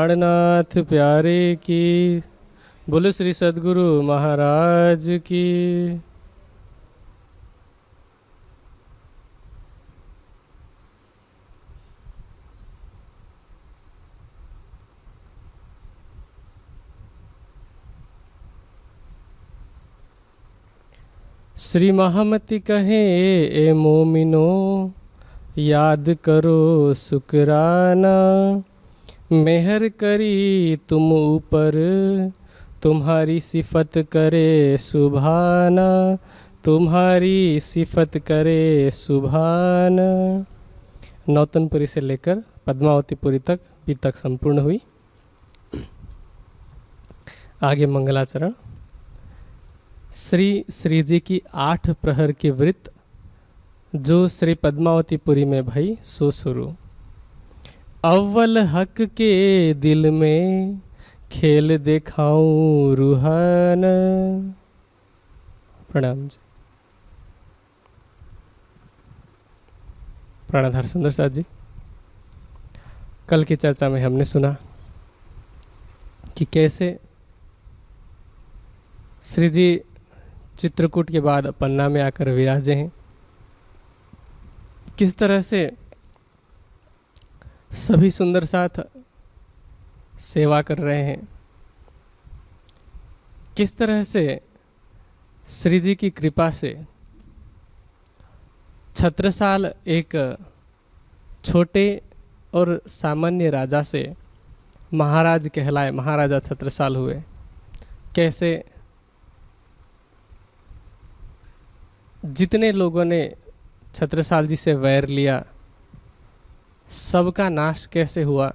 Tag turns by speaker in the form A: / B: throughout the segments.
A: प्राणनाथ प्यारे की, बोलो श्री सद्गुरु महाराज की। श्री महामति कहे ए मोमिनो, याद करो शुक्राना। मेहर करी तुम ऊपर, तुम्हारी सिफत करे सुभाना। तुम्हारी सिफत करे सुभाना। नौतनपुरी से लेकर पद्मावतीपुरी तक भी तक संपूर्ण हुई। आगे मंगलाचरण। श्री जी की 8 प्रहर की वृत्त जो श्री पद्मावतीपुरी में भई सो शुरू। अव्वल हक के दिल में, खेल देखाऊं रूहान। प्रणाम जी। प्राणाधार सुंदर साथ जी, कल की चर्चा में हमने सुना कि कैसे श्री जी चित्रकूट के बाद पन्ना में आकर विराजे हैं, किस तरह से सभी सुंदर साथ सेवा कर रहे हैं, किस तरह से श्री जी की कृपा से छत्रसाल एक छोटे और सामान्य राजा से महाराज कहलाए, महाराजा छत्रसाल हुए। कैसे जितने लोगों ने छत्रसाल जी से वैर लिया, सबका नाश कैसे हुआ।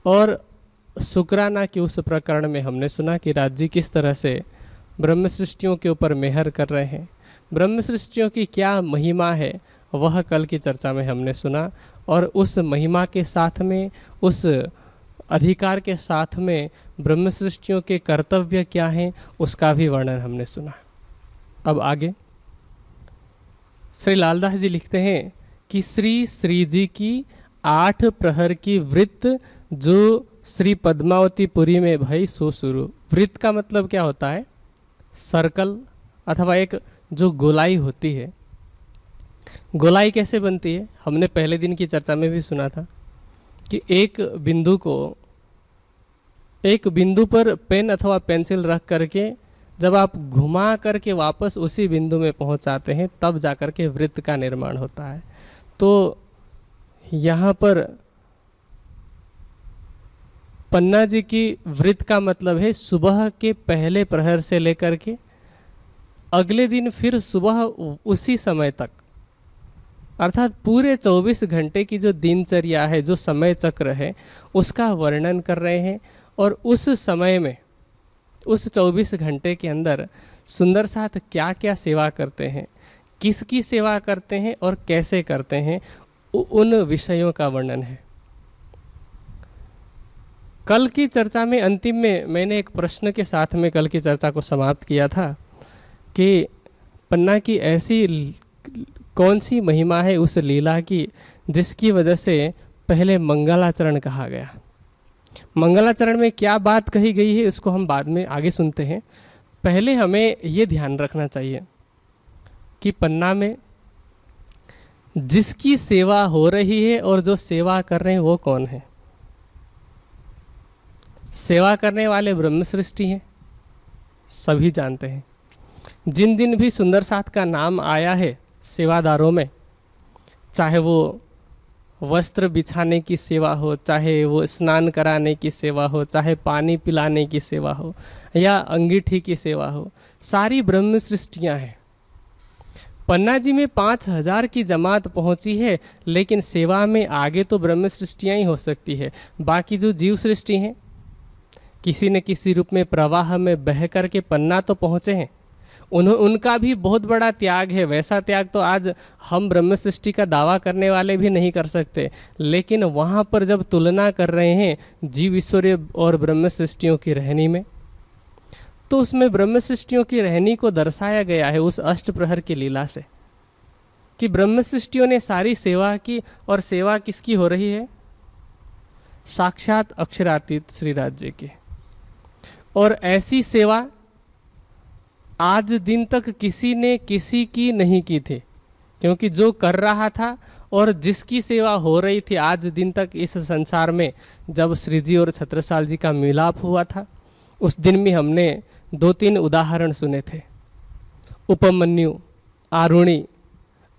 A: और शुक्राना की उस प्रकरण में हमने सुना कि राज जी किस तरह से ब्रह्म सृष्टियों के ऊपर मेहर कर रहे हैं। ब्रह्म सृष्टियों की क्या महिमा है वह कल की चर्चा में हमने सुना, और उस महिमा के साथ में, उस अधिकार के साथ में ब्रह्म सृष्टियों के कर्तव्य क्या हैं उसका भी वर्णन हमने सुना। अब आगे श्री लालदास जी लिखते हैं कि श्री जी की 8 प्रहर की वृत्त जो श्री पद्मावतीपुरी में भई सो शुरू। वृत्त का मतलब क्या होता है? सर्कल अथवा एक जो गोलाई होती है। गोलाई कैसे बनती है? हमने पहले दिन की चर्चा में भी सुना था कि एक बिंदु पर पेन अथवा पेंसिल रख करके जब आप घुमा करके वापस उसी बिंदु में पहुंचाते हैं तब जाकर के वृत्त का निर्माण होता है। तो यहाँ पर पन्ना जी की वृत्त का मतलब है सुबह के पहले प्रहर से लेकर के अगले दिन फिर सुबह उसी समय तक, अर्थात पूरे 24 घंटे की जो दिनचर्या है, जो समय चक्र है, उसका वर्णन कर रहे हैं। और उस समय में, उस 24 घंटे के अंदर सुंदर साथ क्या क्या सेवा करते हैं, किसकी सेवा करते हैं और कैसे करते हैं, उन विषयों का वर्णन है। कल की चर्चा में अंतिम में मैंने एक प्रश्न के साथ में कल की चर्चा को समाप्त किया था कि पन्ना की ऐसी कौन सी महिमा है उस लीला की जिसकी वजह से पहले मंगलाचरण कहा गया। मंगलाचरण में क्या बात कही गई है इसको हम बाद में आगे सुनते हैं। पहले हमें ये ध्यान रखना चाहिए कि पन्ना में जिसकी सेवा हो रही है और जो सेवा कर रहे हैं वो कौन है? सेवा करने वाले ब्रह्म सृष्टि हैं, सभी जानते हैं। जिन दिन भी सुंदर साथ का नाम आया है सेवादारों में, चाहे वो वस्त्र बिछाने की सेवा हो, चाहे वो स्नान कराने की सेवा हो, चाहे पानी पिलाने की सेवा हो या अंगीठी की सेवा हो, सारी ब्रह्म सृष्टियाँ हैं। पन्ना जी में 5000 की जमात पहुँची है, लेकिन सेवा में आगे तो ब्रह्म सृष्टियाँ ही हो सकती है। बाकी जो जीव सृष्टि हैं किसी न किसी रूप में प्रवाह में बह कर के पन्ना तो पहुँचे हैं, उनका भी बहुत बड़ा त्याग है। वैसा त्याग तो आज हम ब्रह्म सृष्टि का दावा करने वाले भी नहीं कर सकते। लेकिन वहाँ पर जब तुलना कर रहे हैं जीव ईश्वरीय और ब्रह्म सृष्टियों की रहनी में, तो उसमें ब्रह्म सृष्टियों की रहनी को दर्शाया गया है उस अष्ट प्रहर की लीला से कि ब्रह्म सृष्टियों ने सारी सेवा की। और सेवा किसकी हो रही है? साक्षात अक्षरातीत श्री राज्य के। और ऐसी सेवा आज दिन तक किसी ने किसी की नहीं की थी, क्योंकि जो कर रहा था और जिसकी सेवा हो रही थी आज दिन तक इस संसार में, जब श्री जी और छत्रसाल जी का मिलाप हुआ था उस दिन में हमने 2-3 उदाहरण सुने थे। उपमन्यु, आरुणि,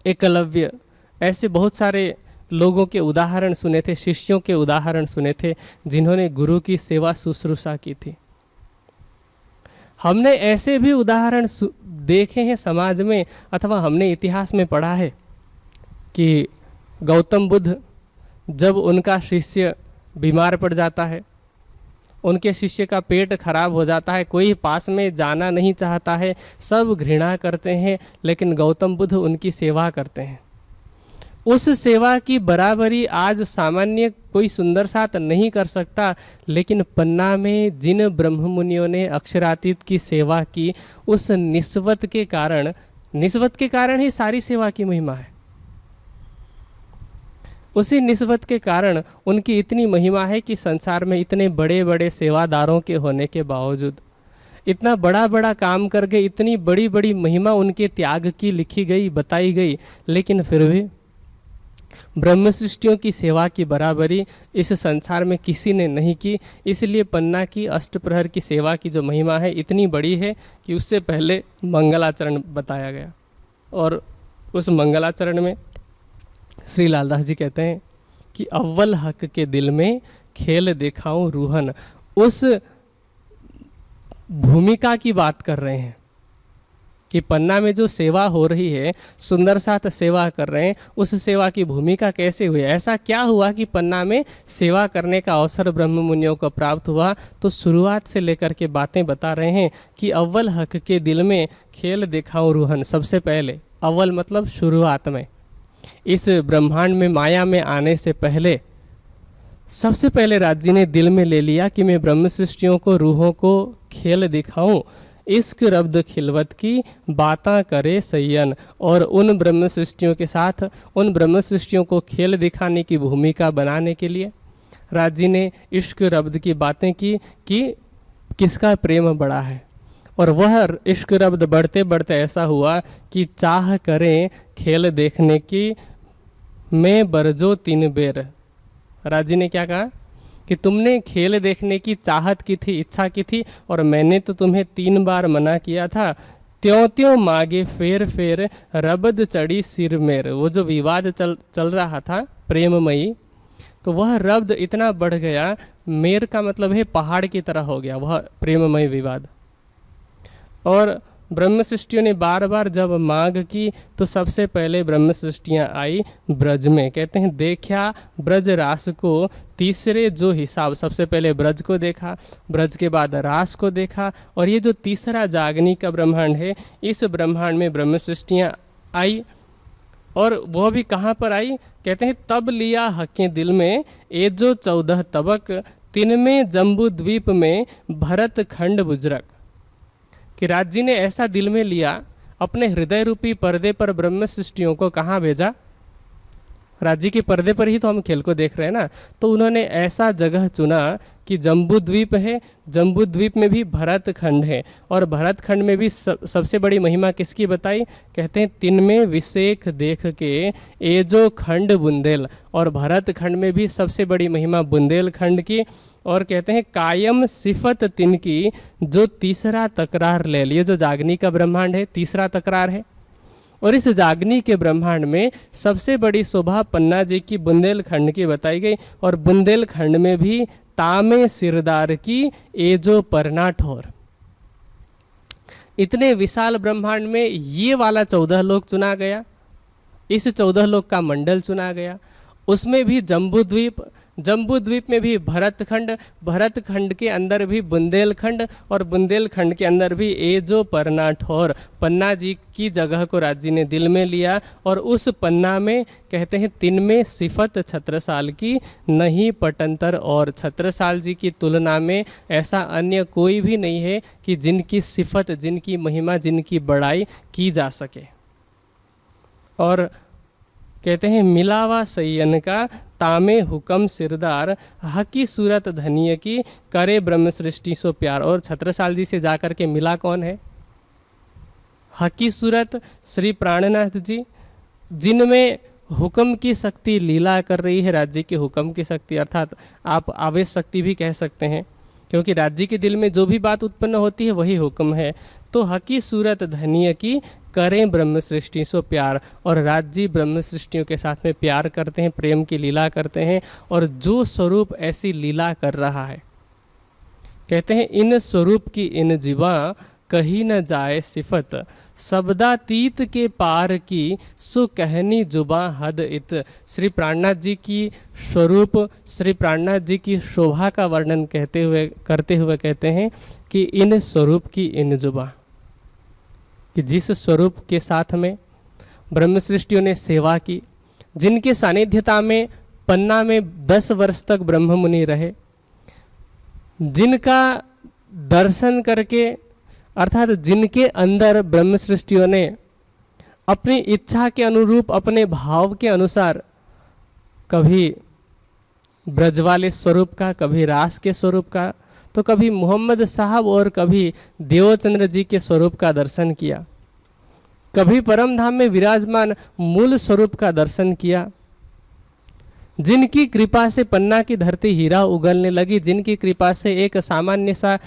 A: एकलव्य, ऐसे बहुत सारे लोगों के उदाहरण सुने थे, शिष्यों के उदाहरण सुने थे जिन्होंने गुरु की सेवा शुश्रूषा की थी। हमने ऐसे भी उदाहरण देखे हैं समाज में, अथवा हमने इतिहास में पढ़ा है कि गौतम बुद्ध जब उनका शिष्य बीमार पड़ जाता है, उनके शिष्य का पेट खराब हो जाता है, कोई पास में जाना नहीं चाहता है, सब घृणा करते हैं, लेकिन गौतम बुद्ध उनकी सेवा करते हैं। उस सेवा की बराबरी आज सामान्य कोई सुंदर साथ नहीं कर सकता, लेकिन पन्ना में जिन ब्रह्म मुनियों ने अक्षरातीत की सेवा की, उस निस्वत के कारण ही सारी सेवा की महिमा है। उसी निस्बत के कारण उनकी इतनी महिमा है कि संसार में इतने बड़े बड़े सेवादारों के होने के बावजूद, इतना बड़ा बड़ा काम करके इतनी बड़ी बड़ी महिमा उनके त्याग की लिखी गई, बताई गई, लेकिन फिर भी ब्रह्म सृष्टियों की सेवा की बराबरी इस संसार में किसी ने नहीं की। इसलिए पन्ना की अष्टप्रहर की सेवा की जो महिमा है इतनी बड़ी है कि उससे पहले मंगलाचरण बताया गया। और उस मंगलाचरण में श्री लालदास जी कहते हैं कि अव्वल हक के दिल में खेल दिखाऊं रूहन। उस भूमिका की बात कर रहे हैं कि पन्ना में जो सेवा हो रही है, सुंदर साथ सेवा कर रहे हैं, उस सेवा की भूमिका कैसे हुई, ऐसा क्या हुआ कि पन्ना में सेवा करने का अवसर ब्रह्म मुनियों को प्राप्त हुआ। तो शुरुआत से लेकर के बातें बता रहे हैं कि अव्वल हक के दिल में खेल दिखाऊं रूहन। सबसे पहले अव्वल मतलब शुरुआत में, इस ब्रह्मांड में माया में आने से पहले सबसे पहले राज जी ने दिल में ले लिया कि मैं ब्रह्म सृष्टियों को, रूहों को खेल दिखाऊं, इश्क रब्द खिलवत की बाता करे सयन। और उन ब्रह्म सृष्टियों के साथ उन ब्रह्म सृष्टियों को खेल दिखाने की भूमिका बनाने के लिए राज जी ने इश्क रब्द की बातें की कि किसका प्रेम बड़ा है। और वह इश्क रब्द बढ़ते बढ़ते ऐसा हुआ कि चाह करें खेल देखने की मैं बरजो 3 बेर। राज जी ने क्या कहा कि तुमने खेल देखने की चाहत की थी, इच्छा की थी, और मैंने तो तुम्हें 3 बार मना किया था। त्यों त्यों मागे फेर फेर रबद चढ़ी सिर मेर। वो जो विवाद चल रहा था प्रेममयी, तो वह रब्द इतना बढ़ गया, मेर का मतलब है पहाड़ की तरह हो गया वह प्रेममय विवाद। और ब्रह्म सृष्टियों ने बार बार जब मांग की तो सबसे पहले ब्रह्म सृष्टियाँ आई ब्रज में। कहते हैं देखा ब्रज रास को तीसरे जो हिसाब, सबसे पहले ब्रज को देखा, ब्रज के बाद रास को देखा, और ये जो तीसरा जागनी का ब्रह्मांड है, इस ब्रह्मांड में ब्रह्म सृष्टियाँ आई। और वह भी कहाँ पर आई, कहते हैं तब लिया हके दिल में ए जो 14 तबक, तिनमें जम्बू द्वीप में भरत खंड बुजरक। कि राज जी ने ऐसा दिल में लिया, अपने हृदय रूपी पर्दे पर ब्रह्म सृष्टियों को कहाँ भेजा, राज जी के पर्दे पर ही तो हम खेल को देख रहे हैं ना। तो उन्होंने ऐसा जगह चुना कि जम्बू द्वीप है, जम्बू द्वीप में भी भरत खंड है, और भरत खंड में भी सबसे बड़ी महिमा किसकी बताई, कहते हैं 3 में विशेख देख के ए जो खंड बुंदेल। और भरत खंड में भी सबसे बड़ी महिमा बुंदेल खंड की। और कहते हैं कायम सिफत 3 की जो तीसरा तकरार ले लिए। जो जागनी का ब्रह्मांड है तीसरा तकरार है, और इस जागनी के ब्रह्मांड में सबसे बड़ी शोभा पन्ना जी की बुंदेलखंड की बताई गई। और बुंदेलखंड में भी तामे सिरदार की ए जो परना ठोर। इतने विशाल ब्रह्मांड में ये वाला 14 लोक चुना गया, इस 14 लोक का मंडल चुना गया। उसमें भी जम्बू द्वीप में भी भरतखंड, भरतखंड के अंदर भी बुंदेलखंड, और बुंदेलखंड के अंदर भी ए जो परना ठोर। पन्ना जी की जगह को राज जी ने दिल में लिया, और उस पन्ना में कहते हैं 3 में सिफत छत्रसाल की नहीं पटंतर। और छत्रसाल जी की तुलना में ऐसा अन्य कोई भी नहीं है कि जिनकी सिफत, जिनकी महिमा, जिनकी बड़ाई की जा सके। और कहते हैं मिलावा सैयन का तामे हुकम सिरदार, हकी सूरत धनिय की करे ब्रह्म सृष्टि सो प्यार। और छत्रसाल जी से जाकर के मिला कौन है? हकी सूरत श्री प्राणनाथ जी, जिनमें हुक्म की शक्ति लीला कर रही है। राज्य के हुक्म की शक्ति अर्थात आप आवेश शक्ति भी कह सकते हैं, क्योंकि राज्य के दिल में जो भी बात उत्पन्न होती है वही हुक्म है। तो हकी सूरत धनिय की करें ब्रह्म सृष्टि सो प्यार, और राज्य ब्रह्म सृष्टियों के साथ में प्यार करते हैं, प्रेम की लीला करते हैं। और जो स्वरूप ऐसी लीला कर रहा है, कहते हैं इन स्वरूप की इन जीवा कही न जाए सिफत, शब्दातीत के पार की सो कहनी जुबा हद इत। श्री प्राणनाथ जी की स्वरूप, श्री प्राणनाथ जी की शोभा का वर्णन करते हुए कहते हैं कि इन स्वरूप की इन जुबा, कि जिस स्वरूप के साथ में ब्रह्म सृष्टियों ने सेवा की, जिनके सानिध्यता में पन्ना में 10 वर्ष तक ब्रह्म मुनि रहे, जिनका दर्शन करके अर्थात जिनके अंदर ब्रह्म सृष्टियों ने अपनी इच्छा के अनुरूप, अपने भाव के अनुसार कभी ब्रज वाले स्वरूप का, कभी रास के स्वरूप का, तो कभी मोहम्मद साहब और कभी देवचंद्र जी के स्वरूप का दर्शन किया, कभी परम धाम में विराजमान मूल स्वरूप का दर्शन किया, जिनकी कृपा से पन्ना की धरती हीरा उगलने लगी, जिनकी कृपा से एक सामान्य सा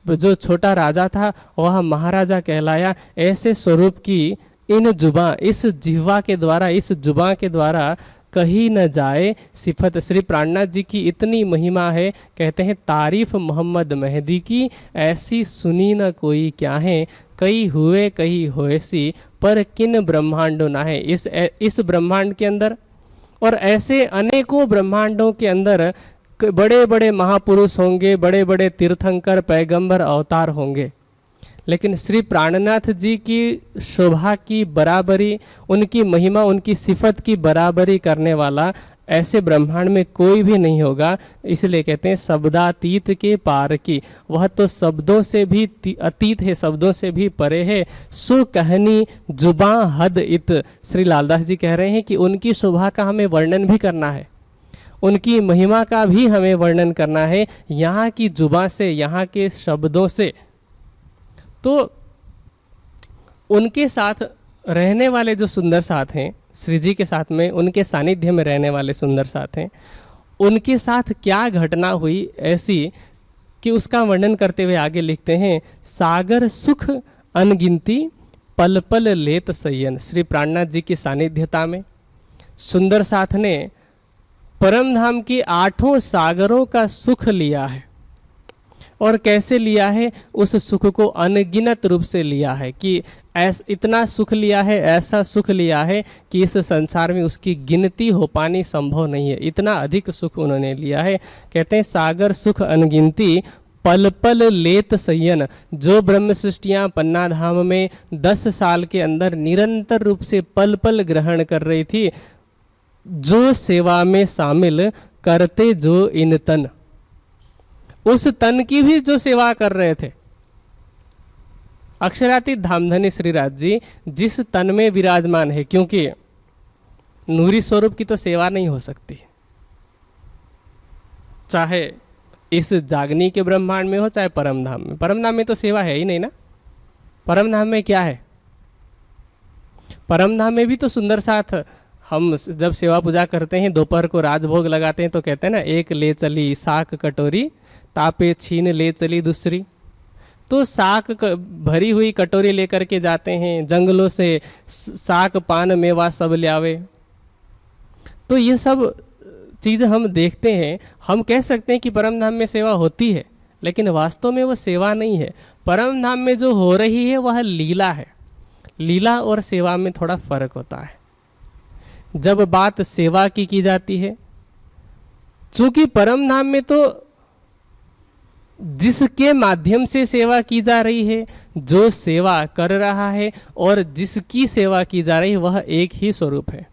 A: जो छोटा राजा था वह महाराजा कहलाया। ऐसे स्वरूप की इन जुबां, इस जिह्वा के द्वारा, इस जुबां के द्वारा कही न जाए सिफत। श्री प्राणनाथ जी की इतनी महिमा है, कहते हैं तारीफ मोहम्मद मेहदी की ऐसी सुनी न कोई क्या है, कई हुए कही होएसी पर किन ब्रह्मांडों ना है। इस ब्रह्मांड के अंदर और ऐसे अनेकों ब्रह्मांडों के अंदर बड़े बड़े महापुरुष होंगे, बड़े बड़े तीर्थंकर पैगंबर अवतार होंगे, लेकिन श्री प्राणनाथ जी की शोभा की बराबरी, उनकी महिमा, उनकी सिफत की बराबरी करने वाला ऐसे ब्रह्मांड में कोई भी नहीं होगा। इसलिए कहते हैं शब्दातीत के पार की, वह तो शब्दों से भी अतीत है, शब्दों से भी परे है। सो कहनी जुबां हद इत, श्री लालदास जी कह रहे हैं कि उनकी शोभा का हमें वर्णन भी करना है, उनकी महिमा का भी हमें वर्णन करना है यहाँ की जुबां से, यहाँ के शब्दों से। तो उनके साथ रहने वाले जो सुंदर साथ हैं, श्री जी के साथ में, उनके सानिध्य में रहने वाले सुंदर साथ हैं, उनके साथ क्या घटना हुई ऐसी कि उसका वर्णन करते हुए आगे लिखते हैं सागर सुख अनगिनती पल पल लेत सयन। श्री प्राणनाथ जी की सानिध्यता में सुंदर साथ ने परम धाम की 8 सागरों का सुख लिया है। और कैसे लिया है? उस सुख को अनगिनत रूप से लिया है कि इतना सुख लिया है, ऐसा सुख लिया है कि इस संसार में उसकी गिनती हो पानी संभव नहीं है। इतना अधिक सुख उन्होंने लिया है। कहते हैं सागर सुख अनगिनती पल पल लेत सयन। जो ब्रह्म सृष्टियाँ पन्ना धाम में 10 साल के अंदर निरंतर रूप से पल पल ग्रहण कर रही थी, जो सेवा में शामिल करते जो इन तन, उस तन की भी जो सेवा कर रहे थे। अक्षरातीत धामधनी श्रीराज जी जिस तन में विराजमान है, क्योंकि नूरी स्वरूप की तो सेवा नहीं हो सकती, चाहे इस जागनी के ब्रह्मांड में हो चाहे परम धाम में। परम धाम में तो सेवा है ही नहीं ना। परम धाम में क्या है? परम धाम में भी तो सुंदर साथ हम जब सेवा पूजा करते हैं, दोपहर को राजभोग लगाते हैं तो कहते हैं ना, एक ले चली साक कटोरी तापे छीन ले चली दूसरी। तो साक भरी हुई कटोरी लेकर के जाते हैं, जंगलों से साक पान मेवा सब लावे। तो ये सब चीज़ हम देखते हैं, हम कह सकते हैं कि परम धाम में सेवा होती है, लेकिन वास्तव में वो सेवा नहीं है। परम धाम में जो हो रही है वह लीला है। लीला और सेवा में थोड़ा फर्क होता है। जब बात सेवा की जाती है, चूंकि परम धाम में तो जिसके माध्यम से सेवा की जा रही है, जो सेवा कर रहा है और जिसकी सेवा की जा रही है, वह एक ही स्वरूप है।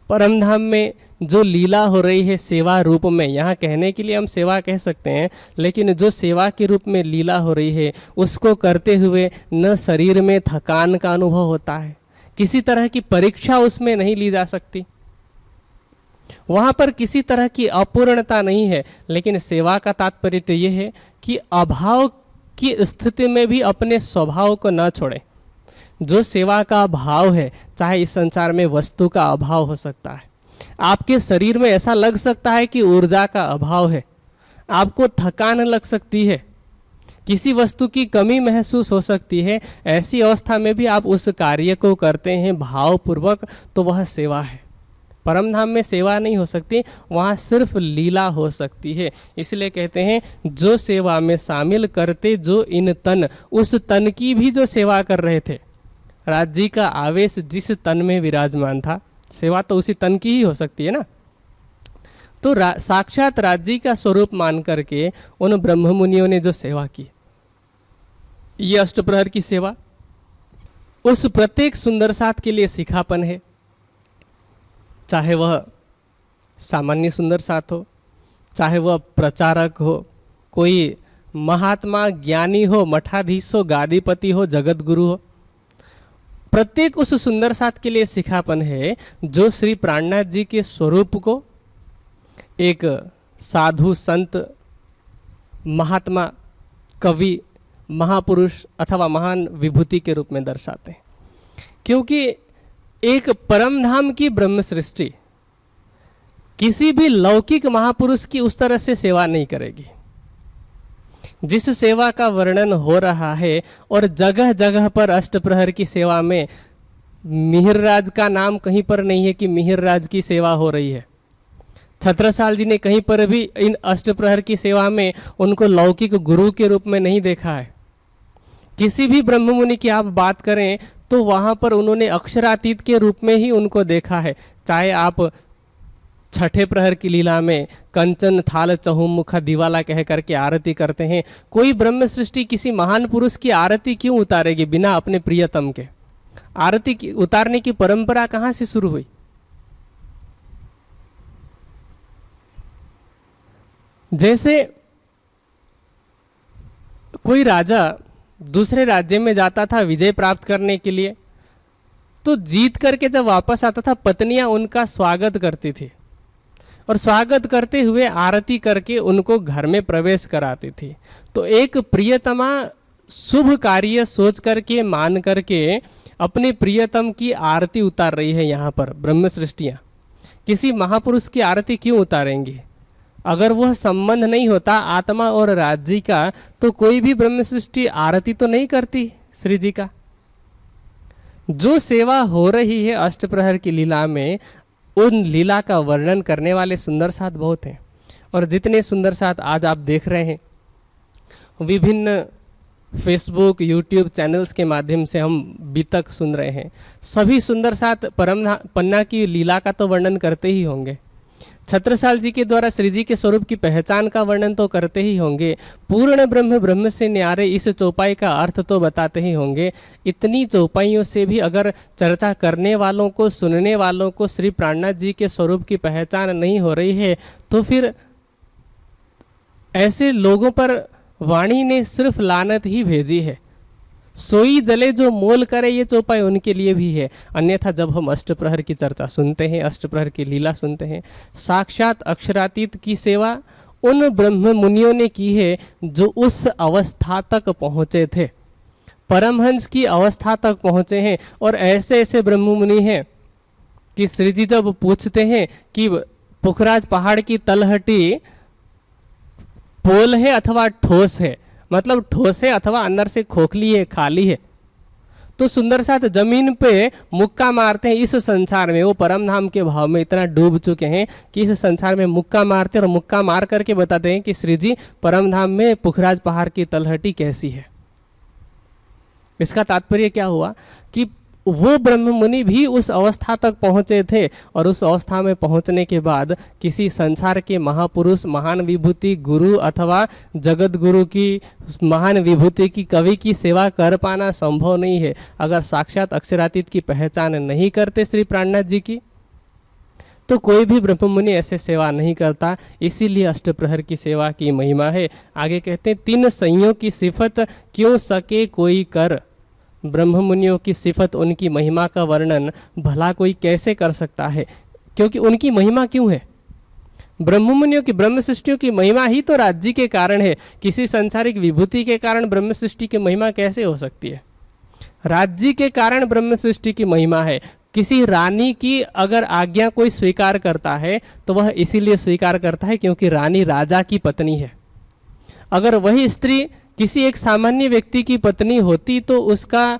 A: परम धाम में जो लीला हो रही है सेवा रूप में, यहाँ कहने के लिए हम सेवा कह सकते हैं, लेकिन जो सेवा के रूप में लीला हो रही है उसको करते हुए न शरीर में थकान का अनुभव होता है, किसी तरह की परीक्षा उसमें नहीं ली जा सकती। वहाँ पर किसी तरह की अपूर्णता नहीं है, लेकिन सेवा का तात्पर्य तो ये है कि अभाव की स्थिति में भी अपने स्वभाव को न छोड़ें। जो सेवा का अभाव है, चाहे इस संसार में वस्तु का अभाव हो सकता है, आपके शरीर में ऐसा लग सकता है कि ऊर्जा का अभाव है, आपको थकान लग सकती है, किसी वस्तु की कमी महसूस हो सकती है, ऐसी अवस्था में भी आप उस कार्य को करते हैं भावपूर्वक, तो वह सेवा है। परम धाम में सेवा नहीं हो सकती, वहाँ सिर्फ लीला हो सकती है। इसलिए कहते हैं जो सेवा में शामिल करते जो इन तन, उस तन की भी जो सेवा कर रहे थे। राज जी का आवेश जिस तन में विराजमान था, सेवा तो उसी तन की ही हो सकती है ना। तो साक्षात राज जी का स्वरूप मान करके उन ब्रह्म मुनियों ने जो सेवा की, ये अष्टप्रहर की सेवा उस प्रत्येक सुंदर साथ के लिए सिखापन है। चाहे वह सामान्य सुंदर साथ हो, चाहे वह प्रचारक हो, कोई महात्मा ज्ञानी हो, मठाधीश हो, गादीपति हो, जगत गुरु हो, प्रत्येक उस सुंदर साथ के लिए सिखापन है जो श्री प्राणनाथ जी के स्वरूप को एक साधु, संत, महात्मा, कवि, महापुरुष अथवा महान विभूति के रूप में दर्शाते हैं। क्योंकि एक परम धाम की ब्रह्म सृष्टि किसी भी लौकिक महापुरुष की उस तरह से सेवा नहीं करेगी जिस सेवा का वर्णन हो रहा है। और जगह जगह पर अष्टप्रहर की सेवा में मिहिरराज का नाम कहीं पर नहीं है कि मिहिरराज की सेवा हो रही है। छत्रसाल जी ने कहीं पर भी इन अष्टप्रहर की सेवा में उनको लौकिक गुरु के रूप में नहीं देखा है। किसी भी ब्रह्म मुनि की आप बात करें तो वहाँ पर उन्होंने अक्षरातीत के रूप में ही उनको देखा है। चाहे आप छठे प्रहर की लीला में कंचन थाल चहुमुखा दिवाला कह करके आरती करते हैं, कोई ब्रह्म सृष्टि किसी महान पुरुष की आरती क्यों उतारेगी बिना अपने प्रियतम के? आरती उतारने की परंपरा कहाँ से शुरू हुई? जैसे कोई राजा दूसरे राज्य में जाता था विजय प्राप्त करने के लिए, तो जीत करके जब वापस आता था पत्नियां उनका स्वागत करती थी और स्वागत करते हुए आरती करके उनको घर में प्रवेश कराती थी। तो एक प्रियतमा शुभ कार्य सोच करके मान करके अपने प्रियतम की आरती उतार रही है। यहाँ पर ब्रह्म सृष्टियाँ किसी महापुरुष की आरती क्यों उतारेंगी? अगर वह संबंध नहीं होता आत्मा और राज्य का, तो कोई भी ब्रह्म सृष्टि आरती तो नहीं करती श्री जी का। जो सेवा हो रही है अष्टप्रहर की लीला में, उन लीला का वर्णन करने वाले सुंदर साथ बहुत हैं। और जितने सुंदर साथ आज आप देख रहे हैं विभिन्न फेसबुक यूट्यूब चैनल्स के माध्यम से हम अभी तक सुन रहे हैं, सभी सुंदर साथ परम पन्ना की लीला का तो वर्णन करते ही होंगे। छत्रसाल जी के द्वारा श्री जी के स्वरूप की पहचान का वर्णन तो करते ही होंगे। पूर्ण ब्रह्म ब्रह्म से न्यारे इस चौपाई का अर्थ तो बताते ही होंगे। इतनी चौपाइयों से भी अगर चर्चा करने वालों को, सुनने वालों को श्री प्राणनाथ जी के स्वरूप की पहचान नहीं हो रही है, तो फिर ऐसे लोगों पर वाणी ने सिर्फ लानत ही भेजी है। सोई जले जो मोल करे, ये चौपाई उनके लिए भी है। अन्यथा जब हम अष्टप्रहर की चर्चा सुनते हैं, अष्टप्रहर की लीला सुनते हैं, साक्षात अक्षरातीत की सेवा उन ब्रह्म मुनियों ने की है जो उस अवस्था तक पहुँचे थे, परमहंस की अवस्था तक पहुँचे हैं। और ऐसे ऐसे ब्रह्म मुनि हैं कि श्री जी जब पूछते हैं कि पुखराज पहाड़ की तलहटी पोल है अथवा ठोस है, मतलब ठोस है अथवा अंदर से खोखली है, खाली है, तो सुंदर साथ जमीन पे मुक्का मारते हैं। इस संसार में वो परम धाम के भाव में इतना डूब चुके हैं कि इस संसार में मुक्का मारते हैं और मुक्का मार करके बताते हैं कि श्री जी परम धाम में पुखराज पहाड़ की तलहटी कैसी है। इसका तात्पर्य क्या हुआ कि वो ब्रह्म मुनि भी उस अवस्था तक पहुँचे थे और उस अवस्था में पहुँचने के बाद किसी संसार के महापुरुष, महान विभूति, गुरु अथवा जगत गुरु की, महान विभूति की, कवि की सेवा कर पाना संभव नहीं है अगर साक्षात अक्षरातीत की पहचान नहीं करते श्री प्राणनाथ जी की। तो कोई भी ब्रह्म मुनि ऐसे सेवा नहीं करता। इसीलिए अष्टप्रहर की सेवा की महिमा है। आगे कहते हैं, तीन संयों की सिफत क्यों सके कोई कर। ब्रह्म मुनियों की सिफत, उनकी महिमा का वर्णन भला कोई कैसे कर सकता है? क्योंकि उनकी महिमा क्यों है? ब्रह्ममुनियों की, ब्रह्म सृष्टियों की महिमा ही तो राज्य के कारण है। किसी सांसारिक विभूति के कारण ब्रह्म सृष्टि की महिमा कैसे हो सकती है? राज्य के कारण ब्रह्म सृष्टि की महिमा है। किसी रानी की अगर आज्ञा कोई स्वीकार करता है तो वह इसीलिए स्वीकार करता है क्योंकि रानी राजा की पत्नी है। अगर वही स्त्री किसी एक सामान्य व्यक्ति की पत्नी होती तो उसका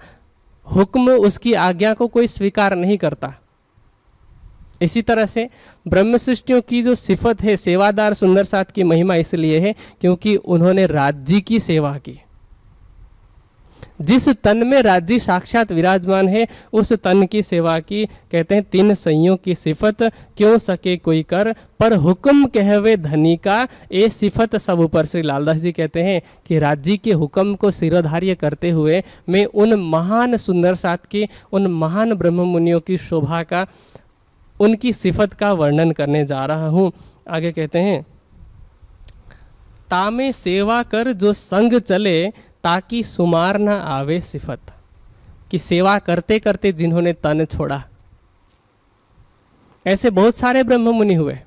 A: हुक्म, उसकी आज्ञा को कोई स्वीकार नहीं करता। इसी तरह से ब्रह्म सृष्टियों की जो सिफत है, सेवादार सुंदर साथ की महिमा इसलिए है क्योंकि उन्होंने राज्य की सेवा की। जिस तन में राज्य साक्षात विराजमान है उस तन की सेवा की। कहते हैं तीन सइयों की सिफत क्यों सके कोई कर, पर हुक्म कहवे धनी का ए सिफत सब ऊपर। श्री लालदास जी कहते हैं कि राज्य के हुक्म को सिरोधार्य करते हुए मैं उन महान सुंदर साथ की, उन महान ब्रह्म मुनियों की शोभा का, उनकी सिफत का वर्णन करने जा रहा हूँ। आगे कहते हैं, तामे सेवा कर जो संग चले ताकि सुमार न आवे सिफत। कि सेवा करते करते जिन्होंने तन छोड़ा, ऐसे बहुत सारे ब्रह्म मुनि हुए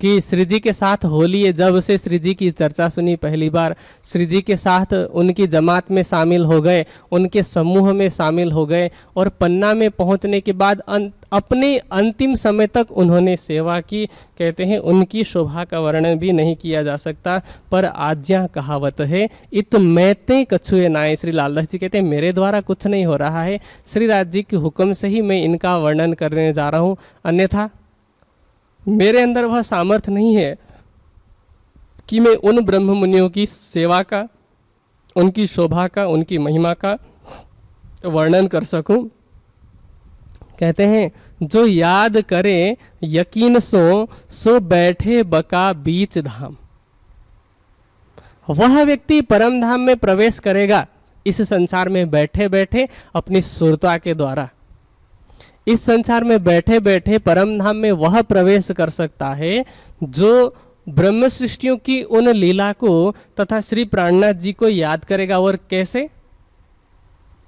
A: कि श्री जी के साथ हो लिए। जब से श्री जी की चर्चा सुनी पहली बार, श्री जी के साथ उनकी जमात में शामिल हो गए, उनके समूह में शामिल हो गए और पन्ना में पहुंचने के बाद अपने अंतिम समय तक उन्होंने सेवा की। कहते हैं उनकी शोभा का वर्णन भी नहीं किया जा सकता। पर आज्ञा कहावत है, इत मैते कछुए नाए। श्री लालदास जी कहते हैं मेरे द्वारा कुछ नहीं हो रहा है, श्री राज जी के हुक्म से ही मैं इनका वर्णन करने जा रहा हूँ। अन्यथा मेरे अंदर वह सामर्थ्य नहीं है कि मैं उन ब्रह्म मुनियों की सेवा का, उनकी शोभा का, उनकी महिमा का वर्णन कर सकूं। कहते हैं जो याद करे यकीन सो बैठे बका बीच धाम। वह व्यक्ति परम धाम में प्रवेश करेगा इस संसार में बैठे बैठे अपनी सुरता के द्वारा। इस संसार में बैठे बैठे परम धाम में वह प्रवेश कर सकता है जो ब्रह्म सृष्टियों की उन लीला को तथा श्री प्राणनाथ जी को याद करेगा। और कैसे?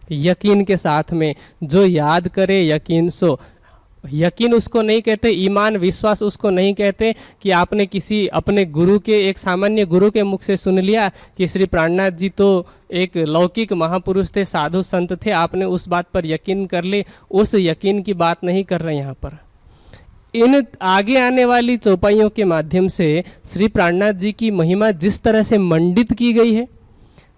A: यकीन के साथ में। जो याद करे यकीन सो। यकीन उसको नहीं कहते, ईमान विश्वास उसको नहीं कहते कि आपने किसी अपने गुरु के, एक सामान्य गुरु के मुख से सुन लिया कि श्री प्राणनाथ जी तो एक लौकिक महापुरुष थे, साधु संत थे, आपने उस बात पर यकीन कर ले। उस यकीन की बात नहीं कर रहे यहाँ पर। इन आगे आने वाली चौपाइयों के माध्यम से श्री प्राणनाथ जी की महिमा जिस तरह से मंडित की गई है,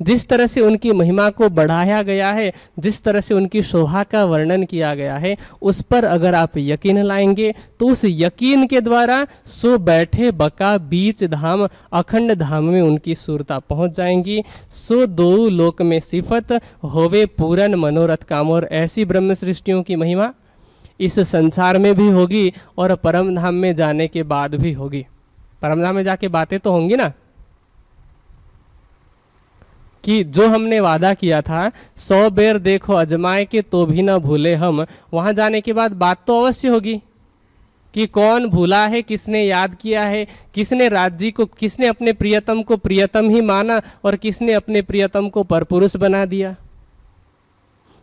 A: जिस तरह से उनकी महिमा को बढ़ाया गया है, जिस तरह से उनकी शोभा का वर्णन किया गया है, उस पर अगर आप यकीन लाएंगे तो उस यकीन के द्वारा सो बैठे बका बीच धाम, अखंड धाम में उनकी सूरता पहुंच जाएंगी। सो दो लोक में सिफत होवे पूरन मनोरथ काम। और ऐसी ब्रह्म सृष्टियों की महिमा इस संसार में भी होगी और परम धाम में जाने के बाद भी होगी। परम धाम में जाके बातें तो होंगी ना कि जो हमने वादा किया था 100 बेर देखो अजमाए के तो भी ना भूले हम। वहाँ जाने के बाद बात तो अवश्य होगी कि कौन भूला है, किसने याद किया है, किसने राज्य को, किसने अपने प्रियतम को प्रियतम ही माना और किसने अपने प्रियतम को परपुरुष बना दिया।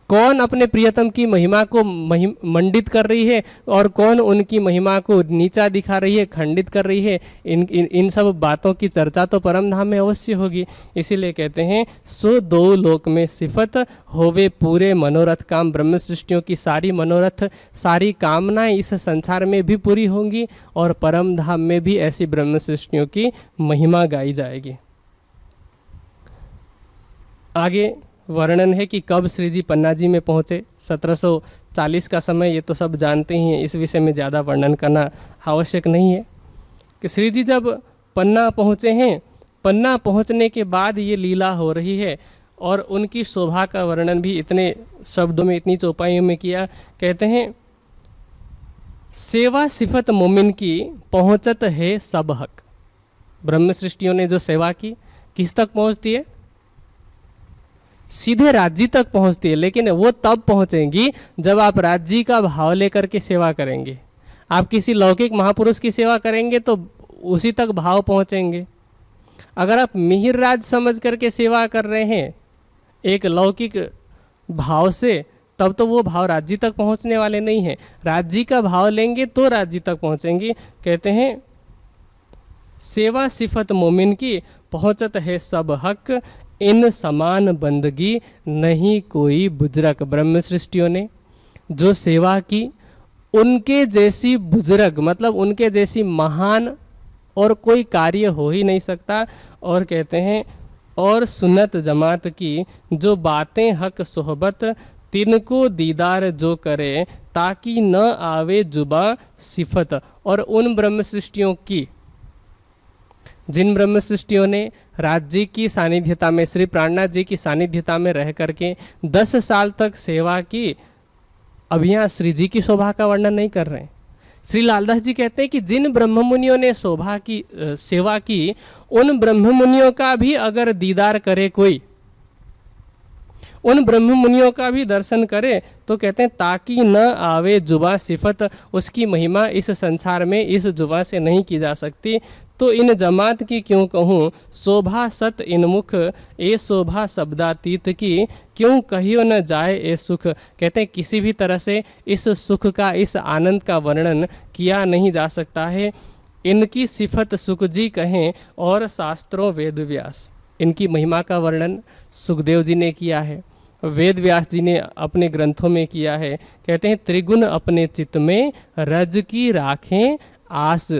A: कौन अपने प्रियतम की महिमा को मंडित कर रही है और कौन उनकी महिमा को नीचा दिखा रही है, खंडित कर रही है। इन सब बातों की चर्चा तो परम धाम में अवश्य होगी। इसीलिए कहते हैं सो दो लोक में सिफत होवे पूरे मनोरथ काम। ब्रह्म सृष्टियों की सारी मनोरथ, सारी कामनाएं इस संसार में भी पूरी होंगी और परम धाम में भी ऐसी ब्रह्म सृष्टियों की महिमा गाई जाएगी। आगे वर्णन है कि कब श्री जी पन्ना जी में पहुँचे। 1740 का समय, ये तो सब जानते ही हैं, इस विषय में ज़्यादा वर्णन करना आवश्यक नहीं है। कि श्री जी जब पन्ना पहुँचे हैं, पन्ना पहुँचने के बाद ये लीला हो रही है और उनकी शोभा का वर्णन भी इतने शब्दों में, इतनी चौपाइयों में किया। कहते हैं सेवा सिफत मोमिन की पहुँचत है सब हक। ब्रह्म सृष्टियों ने जो सेवा की किस तक पहुँचती है? सीधे राज्य तक पहुंचती है, लेकिन वो तब पहुंचेंगी जब आप राज्य का भाव लेकर के सेवा करेंगे। आप किसी लौकिक महापुरुष की सेवा करेंगे तो उसी तक भाव पहुंचेंगे। अगर आप मिहिर राज समझ करके सेवा कर रहे हैं एक लौकिक भाव से, तब तो वो भाव राज्य तक पहुंचने वाले नहीं हैं। राज्य का भाव लेंगे तो राज्य तक पहुंचेंगे। कहते हैं सेवा सिफत मोमिन की, पहुंचत है सब हक, इन समान बंदगी नहीं कोई बुजुर्ग। ब्रह्म सृष्टियों ने जो सेवा की, उनके जैसी बुजुर्ग मतलब उनके जैसी महान और कोई कार्य हो ही नहीं सकता। और कहते हैं और सुन्नत जमात की, जो बातें हक सोहबत, तिनको दीदार जो करे, ताकि न आवे जुबा सिफत। और उन ब्रह्म सृष्टियों की, जिन ब्रह्म सृष्टियों ने राज्य की सानिध्यता में, श्री प्राणनाथ जी की सानिध्यता में रह करके 10 साल तक सेवा की, अब यहाँ श्री जी की शोभा का वर्णन नहीं कर रहे हैं। श्री लालदास जी कहते हैं कि जिन ब्रह्म मुनियों ने शोभा की सेवा की, उन ब्रह्म मुनियों का भी अगर दीदार करे कोई, उन ब्रह्म मुनियों का भी दर्शन करे, तो कहते हैं ताकि न आवे जुबा सिफत, उसकी महिमा इस संसार में इस जुबा से नहीं की जा सकती। तो इन जमात की क्यों कहूँ, शोभा सत इन मुख, ए शोभा शब्दातीत की, क्यों कहियो न जाए ए सुख। कहते हैं किसी भी तरह से इस सुख का, इस आनंद का वर्णन किया नहीं जा सकता है। इनकी सिफत सुख जी कहें और शास्त्रों वेद व्यास, इनकी महिमा का वर्णन सुखदेव जी ने किया है, वेद व्यास जी ने अपने ग्रंथों में किया है। कहते हैं त्रिगुण अपने चित्त में, रज की राखें आस।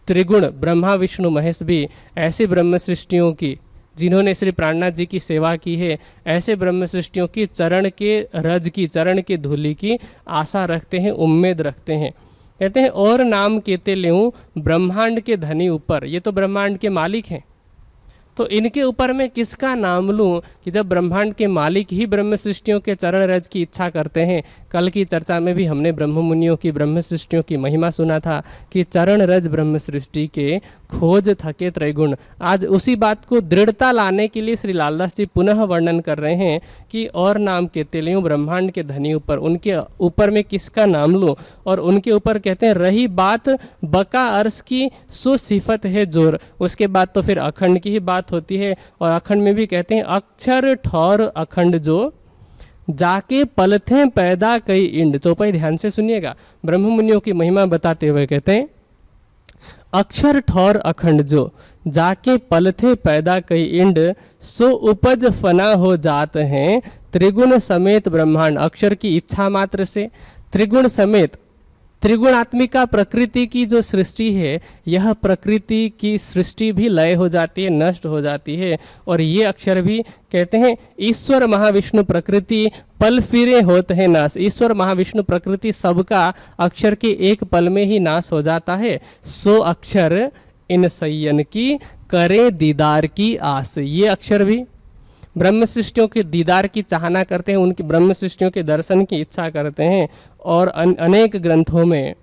A: त्रिगुण ब्रह्मा विष्णु महेश भी ऐसे ब्रह्म सृष्टियों की, जिन्होंने श्री प्राणनाथ जी की सेवा की है, ऐसे ब्रह्म सृष्टियों की चरण के रज की, चरण के धूलि की आशा रखते हैं, उम्मीद रखते हैं। कहते हैं और नाम केते लेऊं ब्रह्मांड के धनी ऊपर, ये तो ब्रह्मांड के मालिक हैं, तो इनके ऊपर मैं किसका नाम लूं कि जब ब्रह्मांड के मालिक ही ब्रह्म सृष्टियों के चरण रज की इच्छा करते हैं। कल की चर्चा में भी हमने ब्रह्म मुनियों की, ब्रह्म सृष्टियों की महिमा सुना था कि चरण रज ब्रह्म सृष्टि के खोज थके त्रैगुण। आज उसी बात को दृढ़ता लाने के लिए श्री लालदास जी पुनः वर्णन कर रहे हैं कि और नाम केते लेऊं ब्रह्मांड के धनी ऊपर, उनके ऊपर मैं किसका नाम लूं। और उनके ऊपर कहते हैं रही बात बका अर्श की, सो सिफत है जोर। उसके बाद तो फिर अखंड की ही बात होती है, और अखंड में भी कहते हैं अक्षर ठौर अखंड जो, जाके पलथे पैदा कई इंड। चौपाई ध्यान से सुनिएगा, ब्रह्म मुनियों की महिमा बताते हुए कहते हैं अक्षर ठौर अखंड जो, जाके पलथे पैदा कई इंड, सो उपज फना हो जात हैं त्रिगुण समेत ब्रह्मांड। अक्षर की इच्छा मात्र से त्रिगुण समेत, त्रिगुणात्मिका प्रकृति की जो सृष्टि है, यह प्रकृति की सृष्टि भी लय हो जाती है, नष्ट हो जाती है। और ये अक्षर भी कहते हैं ईश्वर महाविष्णु प्रकृति पल फिरे होते हैं नाश। ईश्वर महाविष्णु प्रकृति सबका अक्षर के एक पल में ही नाश हो जाता है। सो अक्षर इन सय्यन की करे दीदार की आस। ये अक्षर भी ब्रह्म सृष्टियों के दीदार की चाहना करते हैं, उनकी ब्रह्म सृष्टियों के दर्शन की इच्छा करते हैं। और अनेक ग्रंथों में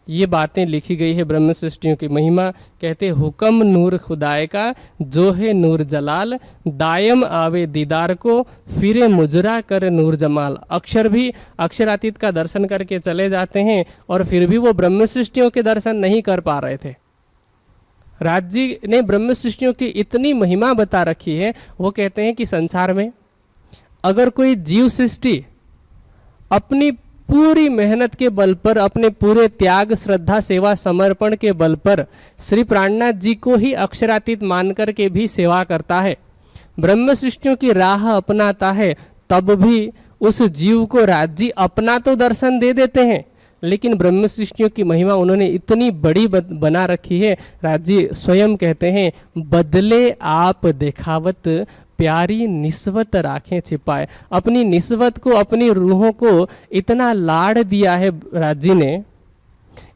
A: ये बातें लिखी गई है ब्रह्म सृष्टियों की महिमा। कहते हुक्म नूर खुदाए का, जो है नूर जलाल, दायम आवे दीदार को, फिरे मुजरा कर नूर जमाल। अक्षर भी अक्षरातीत का दर्शन करके चले जाते हैं, और फिर भी वो ब्रह्म सृष्टियों के दर्शन नहीं कर पा रहे थे। राज्य ने ब्रह्म सृष्टियों की इतनी महिमा बता रखी है, वो कहते हैं कि संसार में अगर कोई जीव सृष्टि अपनी पूरी मेहनत के बल पर, अपने पूरे त्याग श्रद्धा सेवा समर्पण के बल पर श्री प्राणनाथ जी को ही अक्षरातीत मान करके भी सेवा करता है, ब्रह्म सृष्टियों की राह अपनाता है, तब भी उस जीव को राज्य अपना तो दर्शन दे देते हैं, लेकिन ब्रह्म सृष्टियों की महिमा उन्होंने इतनी बड़ी बना रखी है। राज्य स्वयं कहते हैं बदले आप देखावत, प्यारी निस्वत राखें छिपाए। अपनी निस्वत को, अपनी रूहों को इतना लाड़ दिया है राज्य ने,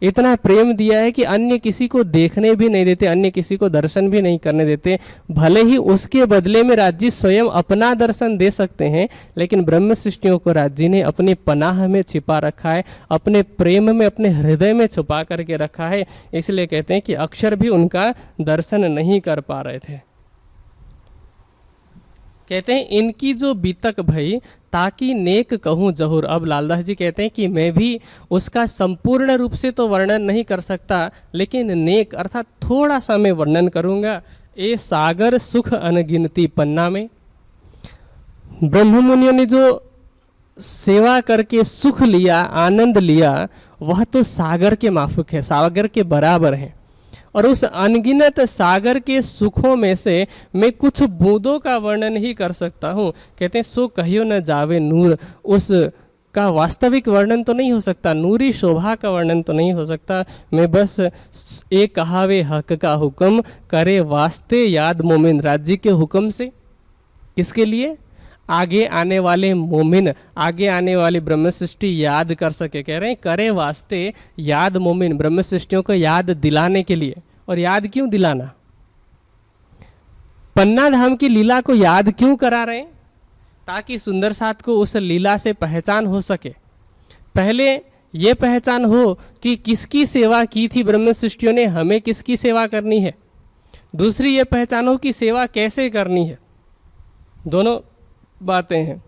A: इतना प्रेम दिया है कि अन्य किसी को देखने भी नहीं देते, अन्य किसी को दर्शन भी नहीं करने देते। भले ही उसके बदले में राज्य स्वयं अपना दर्शन दे सकते हैं, लेकिन ब्रह्म सृष्टियों को राज्य ने अपने पनाह में छिपा रखा है, अपने प्रेम में, अपने हृदय में छुपा करके रखा है। इसलिए कहते हैं कि अक्षर भी उनका दर्शन नहीं कर पा रहे थे। कहते हैं इनकी जो बीतक भई, ताकि नेक कहूँ जहूर। अब लालदास जी कहते हैं कि मैं भी उसका संपूर्ण रूप से तो वर्णन नहीं कर सकता, लेकिन नेक अर्थात थोड़ा सा मैं वर्णन करूँगा। ए सागर सुख अनगिनती पन्ना में ब्रह्म मुनियों ने जो सेवा करके सुख लिया, आनंद लिया, वह तो सागर के माफिक है, सागर के बराबर है। और उस अनगिनत सागर के सुखों में से मैं कुछ बूंदों का वर्णन ही कर सकता हूँ। कहते हैं सो कहियो न जावे नूर, उस का वास्तविक वर्णन तो नहीं हो सकता, नूरी शोभा का वर्णन तो नहीं हो सकता। मैं बस एक कहावे हक का हुक्म करे वास्ते याद मोमिन, राज्य के हुक्म से किसके लिए? आगे आने वाले मोमिन, आगे आने वाली ब्रह्म सृष्टि याद कर सके। कह रहे हैं करे वास्ते याद मोमिन, ब्रह्म सृष्टियों को याद दिलाने के लिए। और याद क्यों दिलाना? पन्ना धाम की लीला को याद क्यों करा रहे हैं? ताकि सुंदर साथ को उस लीला से पहचान हो सके। पहले ये पहचान हो कि किसकी सेवा की थी ब्रह्म सृष्टियों ने, हमें किसकी सेवा करनी है। दूसरी ये पहचान हो कि सेवा कैसे करनी है। दोनों बातें हैं,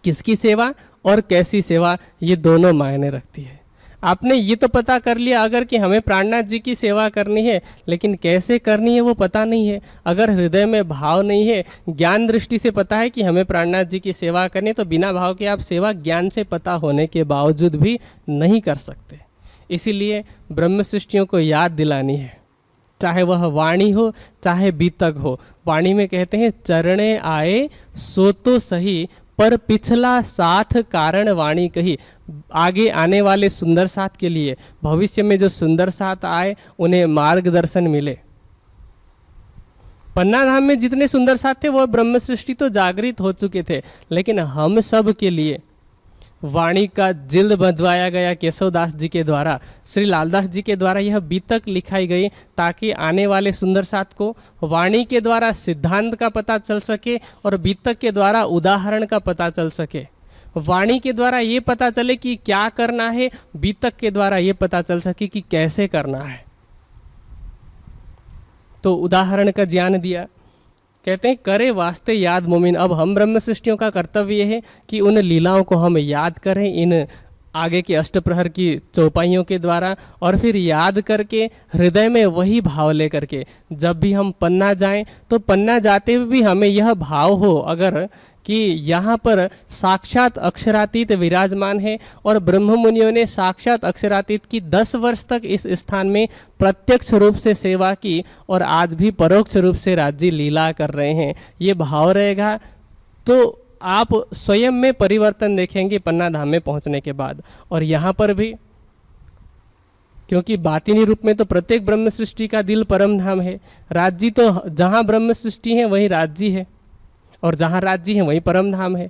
A: किसकी सेवा और कैसी सेवा, ये दोनों मायने रखती है। आपने ये तो पता कर लिया अगर कि हमें प्राणनाथ जी की सेवा करनी है, लेकिन कैसे करनी है वो पता नहीं है। अगर हृदय में भाव नहीं है, ज्ञान दृष्टि से पता है कि हमें प्राणनाथ जी की सेवा करनी है, तो बिना भाव के आप सेवा ज्ञान से पता होने के बावजूद भी नहीं कर सकते। इसीलिए ब्रह्म सृष्टियों को याद दिलानी है, चाहे वह वाणी हो चाहे बीतक हो। वाणी में कहते हैं चरणे आए सो तो सही, पर पिछला साथ कारण वाणी कही। आगे आने वाले सुंदर साथ के लिए, भविष्य में जो सुंदर साथ आए उन्हें मार्गदर्शन मिले। पन्ना धाम में जितने सुंदर साथ थे वो ब्रह्म सृष्टि तो जागृत हो चुके थे, लेकिन हम सब के लिए वाणी का जिल्द बंधवाया गया केशवदास जी के द्वारा, श्री लालदास जी के द्वारा यह बीतक लिखाई गई, ताकि आने वाले सुंदर साथ को वाणी के द्वारा सिद्धांत का पता चल सके और बीतक के द्वारा उदाहरण का पता चल सके। वाणी के द्वारा ये पता चले कि क्या करना है, बीतक के द्वारा ये पता चल सके कि कैसे करना है। तो उदाहरण का ज्ञान दिया। कहते हैं करे वास्ते याद मोमिन। अब हम ब्रह्म सृष्टियों का कर्तव्य है कि उन लीलाओं को हम याद करें इन आगे के अष्टप्रहर की चौपाइयों के द्वारा, और फिर याद करके हृदय में वही भाव लेकर के जब भी हम पन्ना जाएं तो पन्ना जाते हुए भी हमें यह भाव हो अगर कि यहाँ पर साक्षात अक्षरातीत विराजमान है और ब्रह्म मुनियों ने साक्षात अक्षरातीत की 10 वर्ष तक इस स्थान में प्रत्यक्ष रूप से सेवा की और आज भी परोक्ष रूप से राज्य लीला कर रहे हैं। ये भाव रहेगा तो आप स्वयं में परिवर्तन देखेंगे पन्ना धाम में पहुँचने के बाद। और यहाँ पर भी क्योंकि बातिनी रूप में तो प्रत्येक ब्रह्म सृष्टि का दिल परम धाम है। राज्य तो जहाँ ब्रह्म सृष्टि है वहीं राज्य है और जहाँ राज्य है वहीं परम धाम है।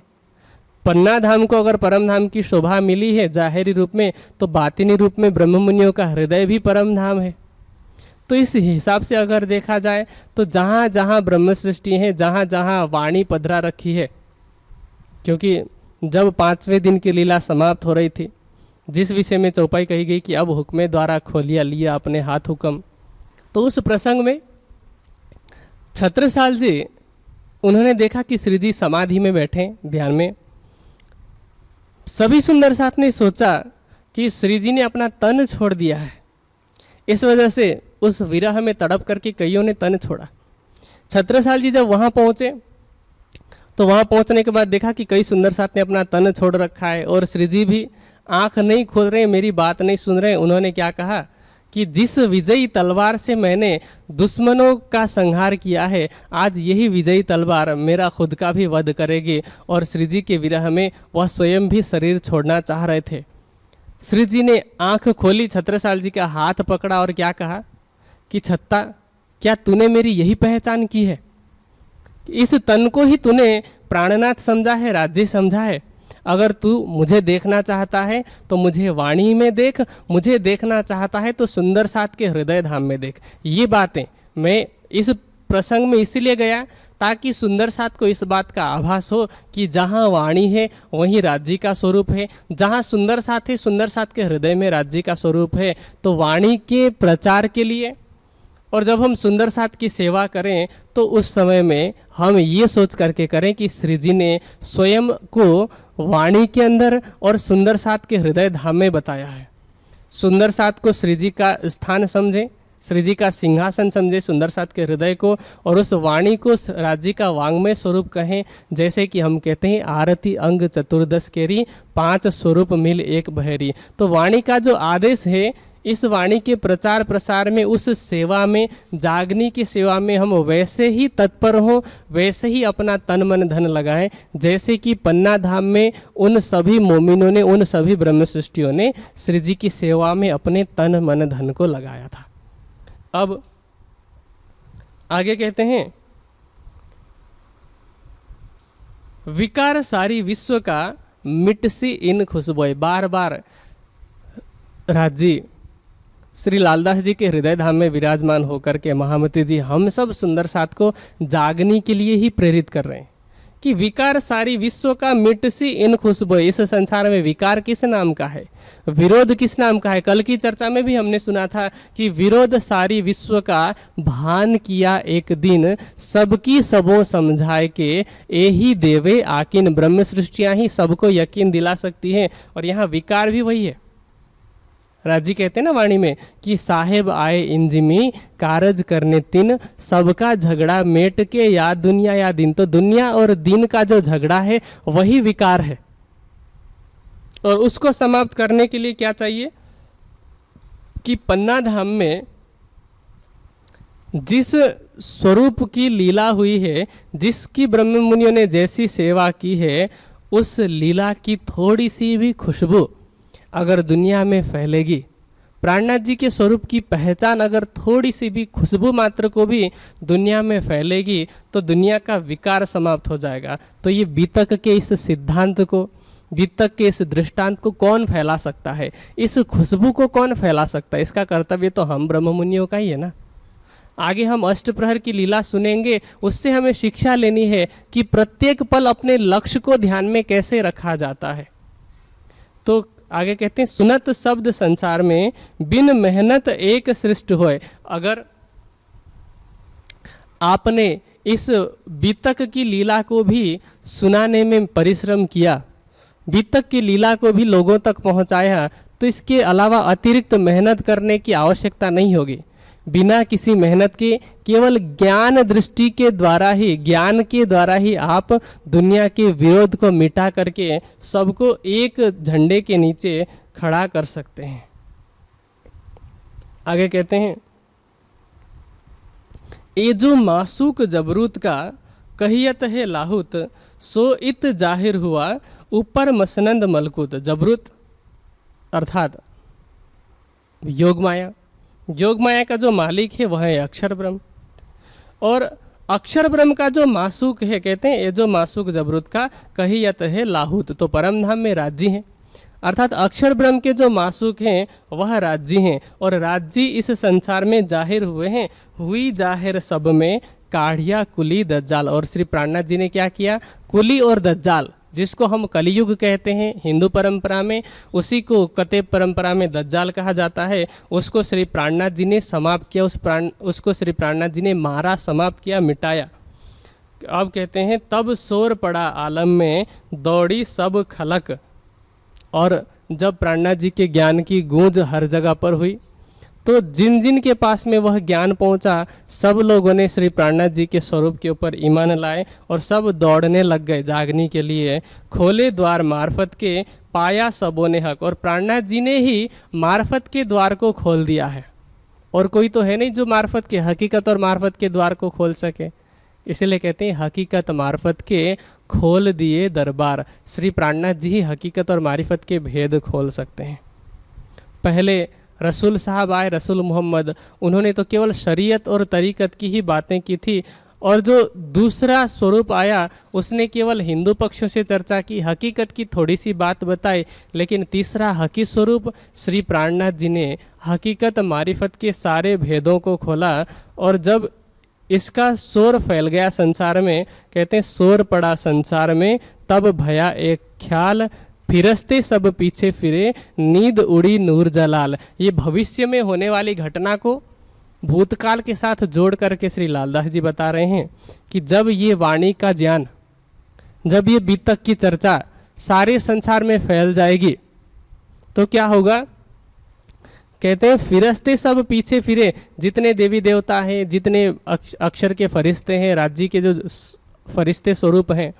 A: पन्ना धाम को अगर परम धाम की शोभा मिली है जाहिरी रूप में, तो बातिनी रूप में ब्रह्म मुनियों का हृदय भी परम धाम है। तो इस हिसाब से अगर देखा जाए तो जहाँ जहाँ ब्रह्म सृष्टि है, जहाँ जहाँ वाणी पधरा रखी है, क्योंकि जब 5वें दिन की लीला समाप्त हो रही थी, जिस विषय में चौपाई कही गई कि अब हुक्मे द्वारा खोलिया लिया अपने हाथ हुक्म, तो उस प्रसंग में छत्रसाल जी उन्होंने देखा कि श्री जी समाधि में बैठे ध्यान में। सभी सुंदर साथ ने सोचा कि श्री जी ने अपना तन छोड़ दिया है, इस वजह से उस विरह में तड़प करके कईयों ने तन छोड़ा। छत्रसाल जी जब वहाँ पहुँचे तो वहाँ पहुँचने के बाद देखा कि कई सुंदर साथ ने अपना तन छोड़ रखा है और श्री जी भी आँख नहीं खोल रहे, मेरी बात नहीं सुन रहे। उन्होंने क्या कहा कि जिस विजयी तलवार से मैंने दुश्मनों का संहार किया है, आज यही विजयी तलवार मेरा खुद का भी वध करेगी। और श्री जी के विरह में वह स्वयं भी शरीर छोड़ना चाह रहे थे। श्री जी ने आंख खोली, छत्रसाल जी का हाथ पकड़ा और क्या कहा कि छत्ता, क्या तूने मेरी यही पहचान की है? इस तन को ही तूने प्राणनाथ समझा है, राज्य समझा है? अगर तू मुझे देखना चाहता है तो मुझे वाणी में देख, मुझे देखना चाहता है तो सुंदर साथ के हृदय धाम में देख। ये बातें मैं इस प्रसंग में इसीलिए गया ताकि सुंदर साथ को इस बात का आभास हो कि जहाँ वाणी है वहीं राज्य का स्वरूप है, जहाँ सुंदर साथ है सुंदर साथ के हृदय में राज्य का स्वरूप है। तो वाणी के प्रचार के लिए और जब हम सुंदर साथ की सेवा करें तो उस समय में हम ये सोच करके करें कि श्री जी ने स्वयं को वाणी के अंदर और सुंदर साथ के हृदय धाम में बताया है। सुंदर साथ को श्री जी का स्थान समझें, श्री जी का सिंहासन समझे सुंदर साथ के हृदय को, और उस वाणी को राज्य का वांग्मय स्वरूप कहें। जैसे कि हम कहते हैं आरती अंग चतुर्दश केरी, 5 स्वरूप मिल एक बहरी। तो वाणी का जो आदेश है, इस वाणी के प्रचार प्रसार में, उस सेवा में, जागनी की सेवा में हम वैसे ही तत्पर हों, वैसे ही अपना तन मन धन लगाएं जैसे कि पन्ना धाम में उन सभी मोमिनों ने, उन सभी ब्रह्म सृष्टियों ने श्री जी की सेवा में अपने तन मन धन को लगाया था। अब आगे कहते हैं, विकार सारी विश्व का मिटसी इन खुशबोए। बार बार राजी श्री लालदास जी के हृदय धाम में विराजमान होकर के महामती जी हम सब सुंदर साथ को जागने के लिए ही प्रेरित कर रहे हैं कि विकार सारी विश्व का मिटसी इन खुशबू। इस संसार में विकार किस नाम का है, विरोध किस नाम का है। कल की चर्चा में भी हमने सुना था कि विरोध सारी विश्व का भान किया एक दिन, सबकी सबों समझाए के एही देवे आकिन। ब्रह्म सृष्टियाँ ही सबको यकीन दिला सकती हैं, और यहाँ विकार भी वही है। राजी कहते हैं ना वाणी में कि साहेब आए इंजिमी कारज करने तिन, सबका झगड़ा मेट के या दुनिया या दिन। तो दुनिया और दिन का जो झगड़ा है वही विकार है, और उसको समाप्त करने के लिए क्या चाहिए कि पन्ना धाम में जिस स्वरूप की लीला हुई है, जिसकी ब्रह्म मुनियों ने जैसी सेवा की है, उस लीला की थोड़ी सी भी खुशबू अगर दुनिया में फैलेगी, प्राणनाथ जी के स्वरूप की पहचान अगर थोड़ी सी भी खुशबू मात्र को भी दुनिया में फैलेगी, तो दुनिया का विकार समाप्त हो जाएगा। तो ये बीतक के इस सिद्धांत को, बीतक के इस दृष्टांत को कौन फैला सकता है, इस खुशबू को कौन फैला सकता है? इसका कर्तव्य तो हम ब्रह्म मुनियों का ही है ना। आगे हम अष्टप्रहर की लीला सुनेंगे, उससे हमें शिक्षा लेनी है कि प्रत्येक पल अपने लक्ष्य को ध्यान में कैसे रखा जाता है। तो आगे कहते हैं, सुनत शब्द संसार में बिन मेहनत एक सृष्ट होए। अगर आपने इस बीतक की लीला को भी सुनाने में परिश्रम किया, बीतक की लीला को भी लोगों तक पहुंचाया, तो इसके अलावा अतिरिक्त मेहनत करने की आवश्यकता नहीं होगी। बिना किसी मेहनत के केवल ज्ञान दृष्टि के द्वारा ही, ज्ञान के द्वारा ही आप दुनिया के विरोध को मिटा करके सबको एक झंडे के नीचे खड़ा कर सकते हैं। आगे कहते हैं, ये जो मासूक जबरूत का कहियत है लाहुत, सो इत जाहिर हुआ ऊपर मसनंद मलकुत। जबरूत अर्थात योग माया, योग माया का जो मालिक है वह है अक्षर ब्रह्म, और अक्षर ब्रह्म का जो मासूक है, कहते हैं ये जो मासूक जबरूत का कहियत है लाहुत, तो परम धाम में राज्य हैं। अर्थात अक्षर ब्रह्म के जो मासूक हैं वह राज्य हैं, और राज्य इस संसार में जाहिर हुए हैं। हुई जाहिर सब में काढ़िया कुली दज्जाल। और श्री प्राणनाथ जी ने क्या किया, कुली और दज्जाल, जिसको हम कलियुग कहते हैं हिंदू परंपरा में, उसी को कतेब परंपरा में दज्जाल कहा जाता है, उसको श्री प्राणनाथ जी ने समाप्त किया। उसको श्री प्राणनाथ जी ने मारा, समाप्त किया, मिटाया। अब कहते हैं, तब शोर पड़ा आलम में दौड़ी सब खलक। और जब प्राणनाथ जी के ज्ञान की गूंज हर जगह पर हुई, तो जिन जिन के पास में वह ज्ञान पहुंचा, सब लोगों ने श्री प्राणनाथ जी के स्वरूप के ऊपर ईमान लाए और सब दौड़ने लग गए जागने के लिए। खोले द्वार मार्फत के पाया सबों ने हक। और प्राणनाथ जी ने ही मार्फत के द्वार को खोल दिया है, और कोई तो है नहीं जो मार्फत के, हकीकत और मार्फत के द्वार को खोल सके। इसलिए कहते हैं, हकीकत मार्फत के खोल दिए दरबार। श्री प्राणनाथ जी ही हकीकत और मारिफत के भेद खोल सकते हैं। पहले रसूल साहब आए, रसूल मोहम्मद, उन्होंने तो केवल शरीयत और तरीक़त की ही बातें की थी, और जो दूसरा स्वरूप आया उसने केवल हिंदू पक्षों से चर्चा की, हकीकत की थोड़ी सी बात बताई। लेकिन तीसरा हकी स्वरूप श्री प्राणनाथ जी ने हकीकत मारिफत के सारे भेदों को खोला। और जब इसका शोर फैल गया संसार में, कहते हैं शोर पड़ा संसार में, तब भया एक ख्याल, फिरस्ते सब पीछे फिरे, नींद उड़ी नूर जलाल। ये भविष्य में होने वाली घटना को भूतकाल के साथ जोड़ करके श्री लालदास जी बता रहे हैं कि जब ये वाणी का ज्ञान, जब ये बीतक की चर्चा सारे संसार में फैल जाएगी, तो क्या होगा कहते हैं फिरस्ते सब पीछे फिरे, जितने देवी देवता हैं, जितने अक्षर के फरिश्ते हैं, राज्य के जो फरिश्ते स्वरूप हैं,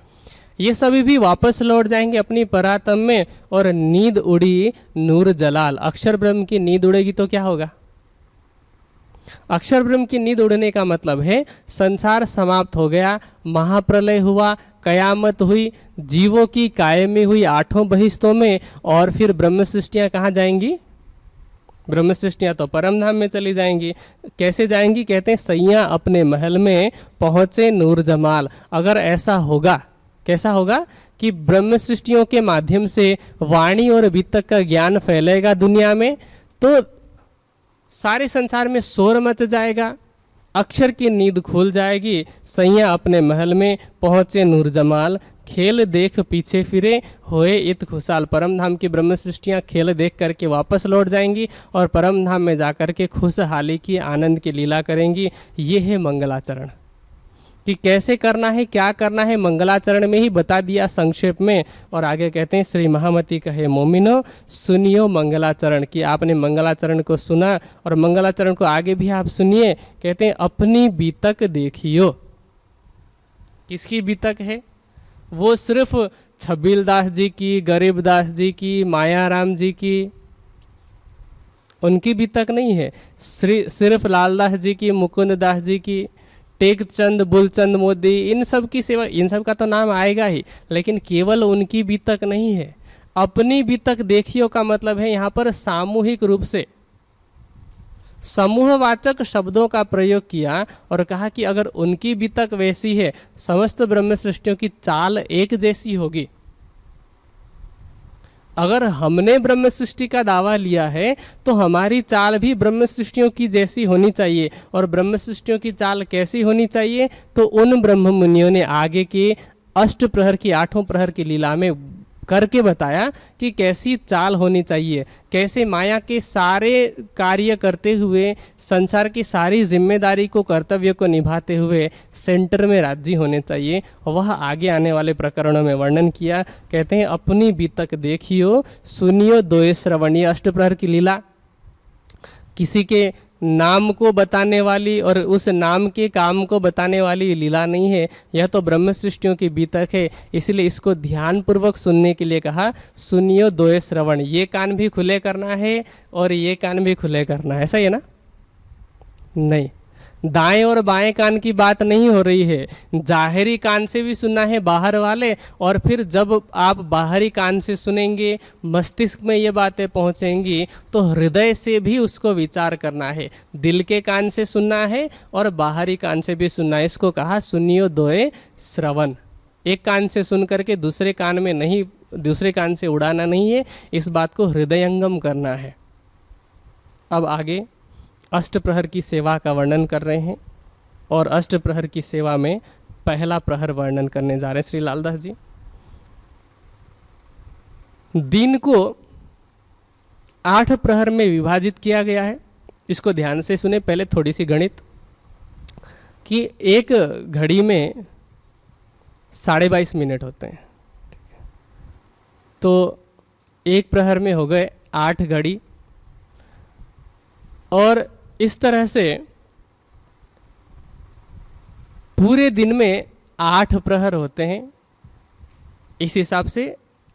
A: ये सभी भी वापस लौट जाएंगे अपनी परातम में। और नींद उड़ी नूर जलाल, अक्षर ब्रह्म की नींद उड़ेगी तो क्या होगा? अक्षर ब्रह्म की नींद उड़ने का मतलब है संसार समाप्त हो गया, महाप्रलय हुआ, कयामत हुई, जीवों की कायमी हुई आठों बहिश्तों में, और फिर ब्रह्म सृष्टियाँ कहाँ जाएंगी? ब्रह्म सृष्टियाँ तो परम धाम में चली जाएंगी। कैसे जाएंगी? कहते हैं सैया अपने महल में पहुँचे नूर जमाल। अगर ऐसा होगा, कैसा होगा कि ब्रह्म सृष्टियों के माध्यम से वाणी और वित्त का ज्ञान फैलेगा दुनिया में, तो सारे संसार में शोर मच जाएगा, अक्षर की नींद खुल जाएगी। सैया अपने महल में पहुँचे नूर जमाल, खेल देख पीछे फिरे होए इत खुशहाल। परम धाम की ब्रह्म सृष्टियाँ खेल देख करके वापस लौट जाएंगी और परम धाम में जाकर के खुशहाली की, आनंद की लीला करेंगी। ये है मंगलाचरण। कि कैसे करना है, क्या करना है, मंगलाचरण में ही बता दिया संक्षेप में। और आगे कहते हैं श्री महामती कहे मोमिनो सुनियो मंगलाचरण, कि आपने मंगलाचरण को सुना और मंगलाचरण को आगे भी आप सुनिए। कहते हैं अपनी बीतक देखियो। किसकी बीतक है? वो सिर्फ छबील दास जी की, गरीबदास जी की, मायाराम जी की, उनकी बीतक नहीं है। सिर्फ लालदास जी की, मुकुंद दास जी की, टेकचंद, बुलचंद मोदी, इन सब की सेवा, इन सब का तो नाम आएगा ही, लेकिन केवल उनकी बीतक नहीं है। अपनी बीतक देखियो का मतलब है यहाँ पर सामूहिक रूप से समूहवाचक शब्दों का प्रयोग किया और कहा कि अगर उनकी बीतक वैसी है, समस्त ब्रह्म सृष्टियों की चाल एक जैसी होगी। अगर हमने ब्रह्म सृष्टि का दावा लिया है तो हमारी चाल भी ब्रह्म सृष्टियों की जैसी होनी चाहिए। और ब्रह्म सृष्टियों की चाल कैसी होनी चाहिए? तो उन ब्रह्म मुनियों ने आगे के अष्ट प्रहर की, आठों प्रहर की लीला में करके बताया कि कैसी चाल होनी चाहिए, कैसे माया के सारे कार्य करते हुए, संसार की सारी जिम्मेदारी को, कर्तव्य को निभाते हुए सेंटर में राज्य होने चाहिए। वह आगे आने वाले प्रकरणों में वर्णन किया। कहते हैं अपनी बीतक देखियो सुनियो दोए श्रवणीय। अष्टप्रहर की लीला किसी के नाम को बताने वाली और उस नाम के काम को बताने वाली लीला नहीं है, यह तो ब्रह्म सृष्टियों की बीतक है। इसलिए इसको ध्यानपूर्वक सुनने के लिए कहा सुनियो दोए श्रवण। ये कान भी खुले करना है और ये कान भी खुले करना है, ऐसा ही है ना? नहीं, दाएं और बाएं कान की बात नहीं हो रही है। जाहिरी कान से भी सुनना है बाहर वाले, और फिर जब आप बाहरी कान से सुनेंगे, मस्तिष्क में ये बातें पहुंचेंगी, तो हृदय से भी उसको विचार करना है। दिल के कान से सुनना है और बाहरी कान से भी सुनना है। इसको कहा सुनियो दोए श्रवण। एक कान से सुन करके दूसरे कान में नहीं, दूसरे कान से उड़ाना नहीं है, इस बात को हृदयंगम करना है। अब आगे अष्टप्रहर की सेवा का वर्णन कर रहे हैं और अष्टप्रहर की सेवा में पहला प्रहर वर्णन करने जा रहे हैं श्री लालदास जी। दिन को 8 प्रहर में विभाजित किया गया है। इसको ध्यान से सुने। पहले थोड़ी सी गणित कि एक घड़ी में 22.5 मिनट होते हैं, तो एक प्रहर में हो गए 8 घड़ी, और इस तरह से पूरे दिन में 8 प्रहर होते हैं। इस हिसाब से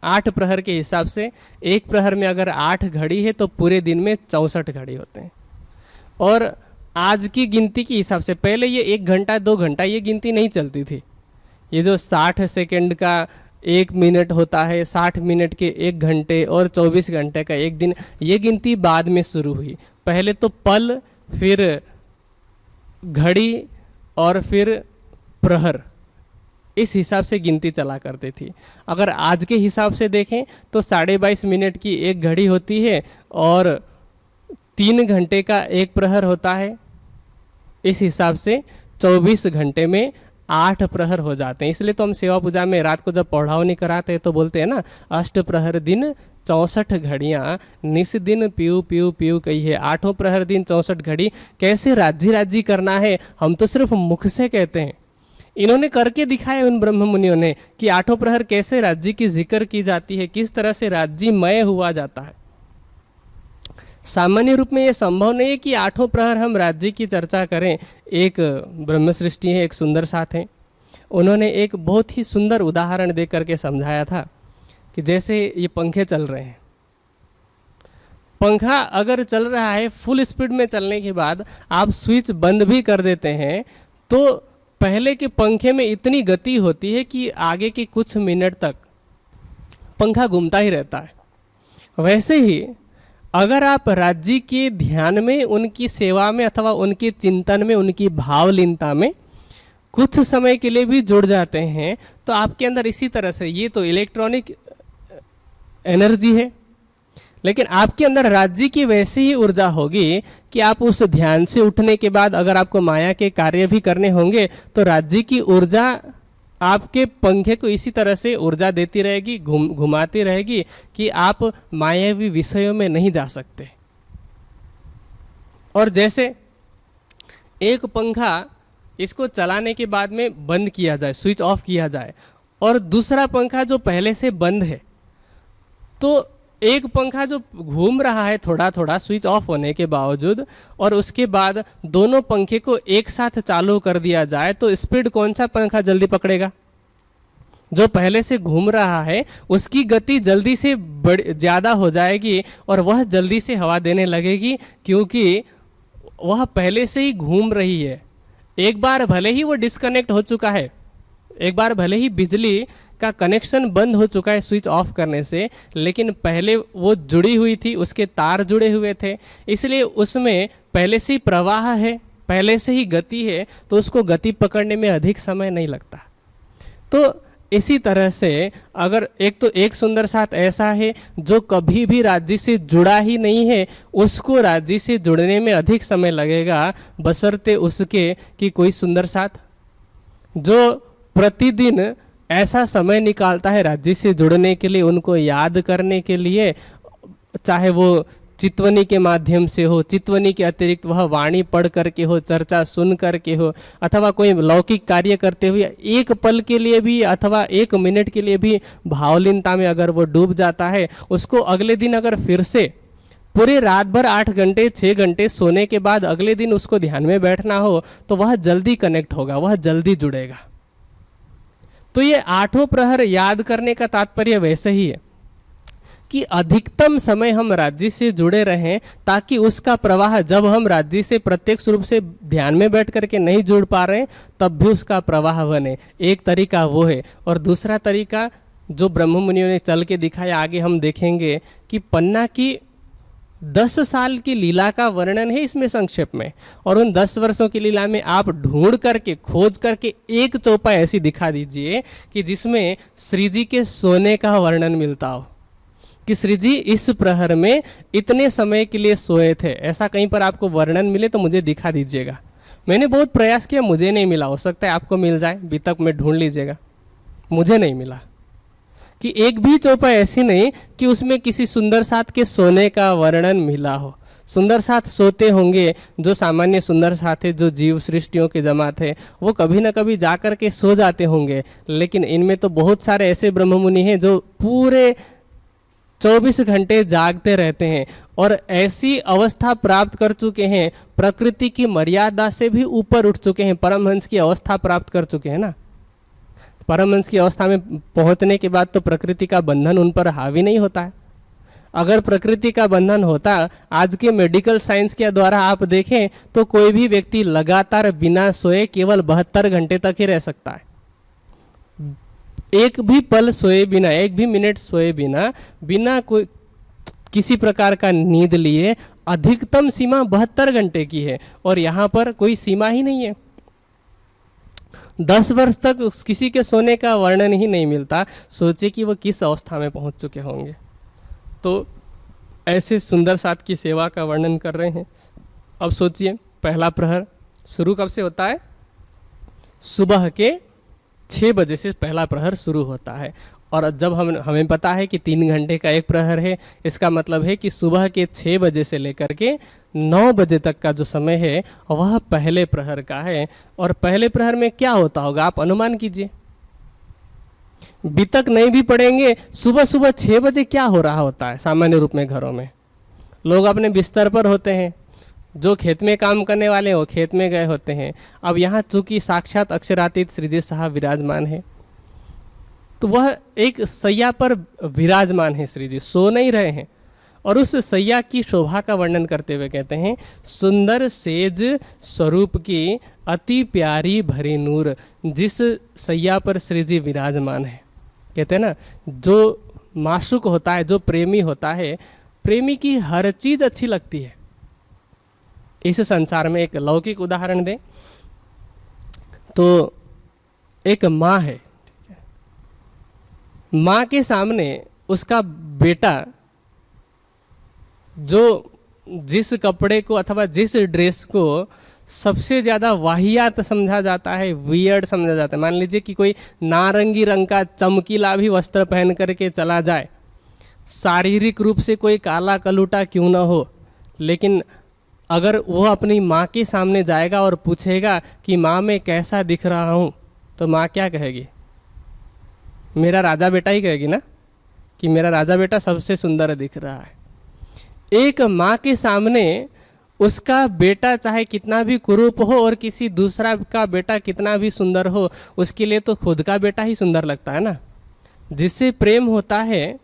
A: 8 प्रहर के हिसाब से एक प्रहर में अगर 8 घड़ी है तो पूरे दिन में 64 घड़ी होते हैं। और आज की गिनती के हिसाब से, पहले ये 1 घंटा 2 घंटा ये गिनती नहीं चलती थी। ये जो 60 सेकंड का 1 मिनट होता है, 60 मिनट के 1 घंटे और 24 घंटे का 1 दिन, ये गिनती बाद में शुरू हुई। पहले तो पल, फिर घड़ी और फिर प्रहर, इस हिसाब से गिनती चला करती थी। अगर आज के हिसाब से देखें तो 22.5 मिनट की 1 घड़ी होती है और 3 घंटे का 1 प्रहर होता है। इस हिसाब से 24 घंटे में 8 प्रहर हो जाते हैं। इसलिए तो हम सेवा पूजा में रात को जब पौढ़ावनी कराते हैं तो बोलते हैं ना, अष्ट प्रहर दिन 64 घड़ियाँ निस दिन पीऊ पीऊ पीऊ कही है। 8 प्रहर दिन 64 घड़ी। कैसे राज्य राज्य करना है, हम तो सिर्फ मुख से कहते हैं, इन्होंने करके दिखाया उन ब्रह्म मुनियों ने कि 8 प्रहर कैसे राज्य की जिक्र की जाती है, किस तरह से राज्यमय हुआ जाता है। सामान्य रूप में ये संभव नहीं है कि आठों प्रहर हम राज्य की चर्चा करें। एक ब्रह्म सृष्टि है, एक सुंदर साथ हैं, उन्होंने एक बहुत ही सुंदर उदाहरण दे करके समझाया था कि जैसे ये पंखे चल रहे हैं, पंखा अगर चल रहा है फुल स्पीड में चलने के बाद आप स्विच बंद भी कर देते हैं तो पहले के पंखे में इतनी गति होती है कि आगे के कुछ मिनट तक पंखा घूमता ही रहता है। वैसे ही अगर आप राज्य के ध्यान में, उनकी सेवा में अथवा उनके चिंतन में, उनकी भावलीनता में कुछ समय के लिए भी जुड़ जाते हैं तो आपके अंदर इसी तरह से, ये तो इलेक्ट्रॉनिक एनर्जी है, लेकिन आपके अंदर राज्य की वैसी ही ऊर्जा होगी कि आप उस ध्यान से उठने के बाद अगर आपको माया के कार्य भी करने होंगे तो राज्य की ऊर्जा आपके पंखे को इसी तरह से ऊर्जा देती रहेगी, घुमाती रहेगी कि आप मायावी विषयों में नहीं जा सकते। और जैसे एक पंखा इसको चलाने के बाद में बंद किया जाए, स्विच ऑफ किया जाए, और दूसरा पंखा जो पहले से बंद है, तो एक पंखा जो घूम रहा है थोड़ा थोड़ा स्विच ऑफ होने के बावजूद, और उसके बाद दोनों पंखे को एक साथ चालू कर दिया जाए तो स्पीड कौन सा पंखा जल्दी पकड़ेगा? जो पहले से घूम रहा है उसकी गति जल्दी से ज़्यादा हो जाएगी और वह जल्दी से हवा देने लगेगी, क्योंकि वह पहले से ही घूम रही है। एक बार भले ही वो डिस्कनेक्ट हो चुका है, एक बार भले ही बिजली का कनेक्शन बंद हो चुका है स्विच ऑफ करने से, लेकिन पहले वो जुड़ी हुई थी, उसके तार जुड़े हुए थे, इसलिए उसमें पहले से ही प्रवाह है, पहले से ही गति है, तो उसको गति पकड़ने में अधिक समय नहीं लगता। तो इसी तरह से अगर एक सुंदर साथ ऐसा है जो कभी भी राज्य से जुड़ा ही नहीं है, उसको राज्य से जुड़ने में अधिक समय लगेगा, बशर्ते उसके कि कोई सुंदर साथ जो प्रतिदिन ऐसा समय निकालता है राज्य से जुड़ने के लिए, उनको याद करने के लिए, चाहे वो चितवनी के माध्यम से हो, चितवनी के अतिरिक्त वह वाणी पढ़ करके हो, चर्चा सुन करके हो, अथवा कोई लौकिक कार्य करते हुए एक पल के लिए भी अथवा एक मिनट के लिए भी भावलीनता में अगर वो डूब जाता है, उसको अगले दिन अगर फिर से पूरे रात भर 8 घंटे 6 घंटे सोने के बाद अगले दिन उसको ध्यान में बैठना हो तो वह जल्दी कनेक्ट होगा, वह जल्दी जुड़ेगा। तो ये आठों प्रहर याद करने का तात्पर्य वैसे ही है कि अधिकतम समय हम राज्य से जुड़े रहें, ताकि उसका प्रवाह, जब हम राज्य से प्रत्यक्ष रूप से ध्यान में बैठ करके नहीं जुड़ पा रहे हैं तब भी उसका प्रवाह बने। एक तरीका वो है। और दूसरा तरीका जो ब्रह्म मुनियों ने चल के दिखाया, आगे हम देखेंगे कि पन्ना की 10 साल की लीला का वर्णन है इसमें संक्षेप में, और उन 10 वर्षों की लीला में आप ढूंढ करके खोज करके एक चौपाई ऐसी दिखा दीजिए कि जिसमें श्री जी के सोने का वर्णन मिलता हो कि श्री जी इस प्रहर में इतने समय के लिए सोए थे। ऐसा कहीं पर आपको वर्णन मिले तो मुझे दिखा दीजिएगा। मैंने बहुत प्रयास किया, मुझे नहीं मिला, हो सकता है आपको मिल जाए, बीतक में ढूंढ लीजिएगा। मुझे नहीं मिला कि एक भी चौपाई ऐसी नहीं कि उसमें किसी सुंदर साथ के सोने का वर्णन मिला हो। सुंदर साथ सोते होंगे, जो सामान्य सुंदर साथ है, जो जीव सृष्टियों के जमात है, वो कभी ना कभी जा कर के सो जाते होंगे, लेकिन इनमें तो बहुत सारे ऐसे ब्रह्म मुनि हैं जो पूरे 24 घंटे जागते रहते हैं और ऐसी अवस्था प्राप्त कर चुके हैं, प्रकृति की मर्यादा से भी ऊपर उठ चुके हैं, परमहंस की अवस्था प्राप्त कर चुके हैं ना। परमहंस की अवस्था में पहुंचने के बाद तो प्रकृति का बंधन उन पर हावी नहीं होता है। अगर प्रकृति का बंधन होता, आज के मेडिकल साइंस के द्वारा आप देखें तो कोई भी व्यक्ति लगातार बिना सोए केवल 72 घंटे तक ही रह सकता है। एक भी पल सोए बिना, एक भी मिनट सोए बिना, बिना कोई किसी प्रकार का नींद लिए अधिकतम सीमा 72 घंटे की है, और यहाँ पर कोई सीमा ही नहीं है। 10 वर्ष तक किसी के सोने का वर्णन ही नहीं मिलता। सोचे कि वो किस अवस्था में पहुंच चुके होंगे। तो ऐसे सुंदर साथ की सेवा का वर्णन कर रहे हैं। अब सोचिए, पहला प्रहर शुरू कब से होता है? सुबह के 6 बजे से पहला प्रहर शुरू होता है, और जब हमें पता है कि 3 घंटे का एक प्रहर है, इसका मतलब है कि सुबह के 6 बजे से लेकर के 9 बजे तक का जो समय है वह पहले प्रहर का है। और पहले प्रहर में क्या होता होगा, आप अनुमान कीजिए। बीतक नहीं भी पढ़ेंगे, सुबह सुबह 6 बजे क्या हो रहा होता है सामान्य रूप में घरों में? लोग अपने बिस्तर पर होते हैं, जो खेत में काम करने वाले हैं वो खेत में गए होते हैं। अब यहाँ चूंकि साक्षात अक्षरातीत श्री जी साहब विराजमान है, तो वह एक सैया पर विराजमान है, श्री जी सो नहीं रहे हैं। और उस सैया की शोभा का वर्णन करते हुए कहते हैं, सुंदर सेज स्वरूप की अति प्यारी भरी नूर, जिस सैया पर श्री जी विराजमान है। कहते हैं ना, जो माशुक होता है, जो प्रेमी होता है, प्रेमी की हर चीज अच्छी लगती है इस संसार में। एक लौकिक उदाहरण दें तो एक माँ है, माँ के सामने उसका बेटा जो जिस कपड़े को अथवा जिस ड्रेस को सबसे ज़्यादा वाहियात समझा जाता है, वियर्ड समझा जाता है, मान लीजिए कि कोई नारंगी रंग का चमकीला भी वस्त्र पहन करके चला जाए, शारीरिक रूप से कोई काला कलूटा क्यों ना हो, लेकिन अगर वो अपनी माँ के सामने जाएगा और पूछेगा कि माँ मैं कैसा दिख रहा हूँ, तो माँ क्या कहेगी? मेरा राजा बेटा ही कहेगी ना, कि मेरा राजा बेटा सबसे सुंदर दिख रहा है। एक माँ के सामने उसका बेटा चाहे कितना भी कुरूप हो और किसी दूसरा का बेटा कितना भी सुंदर हो, उसके लिए तो खुद का बेटा ही सुंदर लगता है ना। जिससे प्रेम होता है,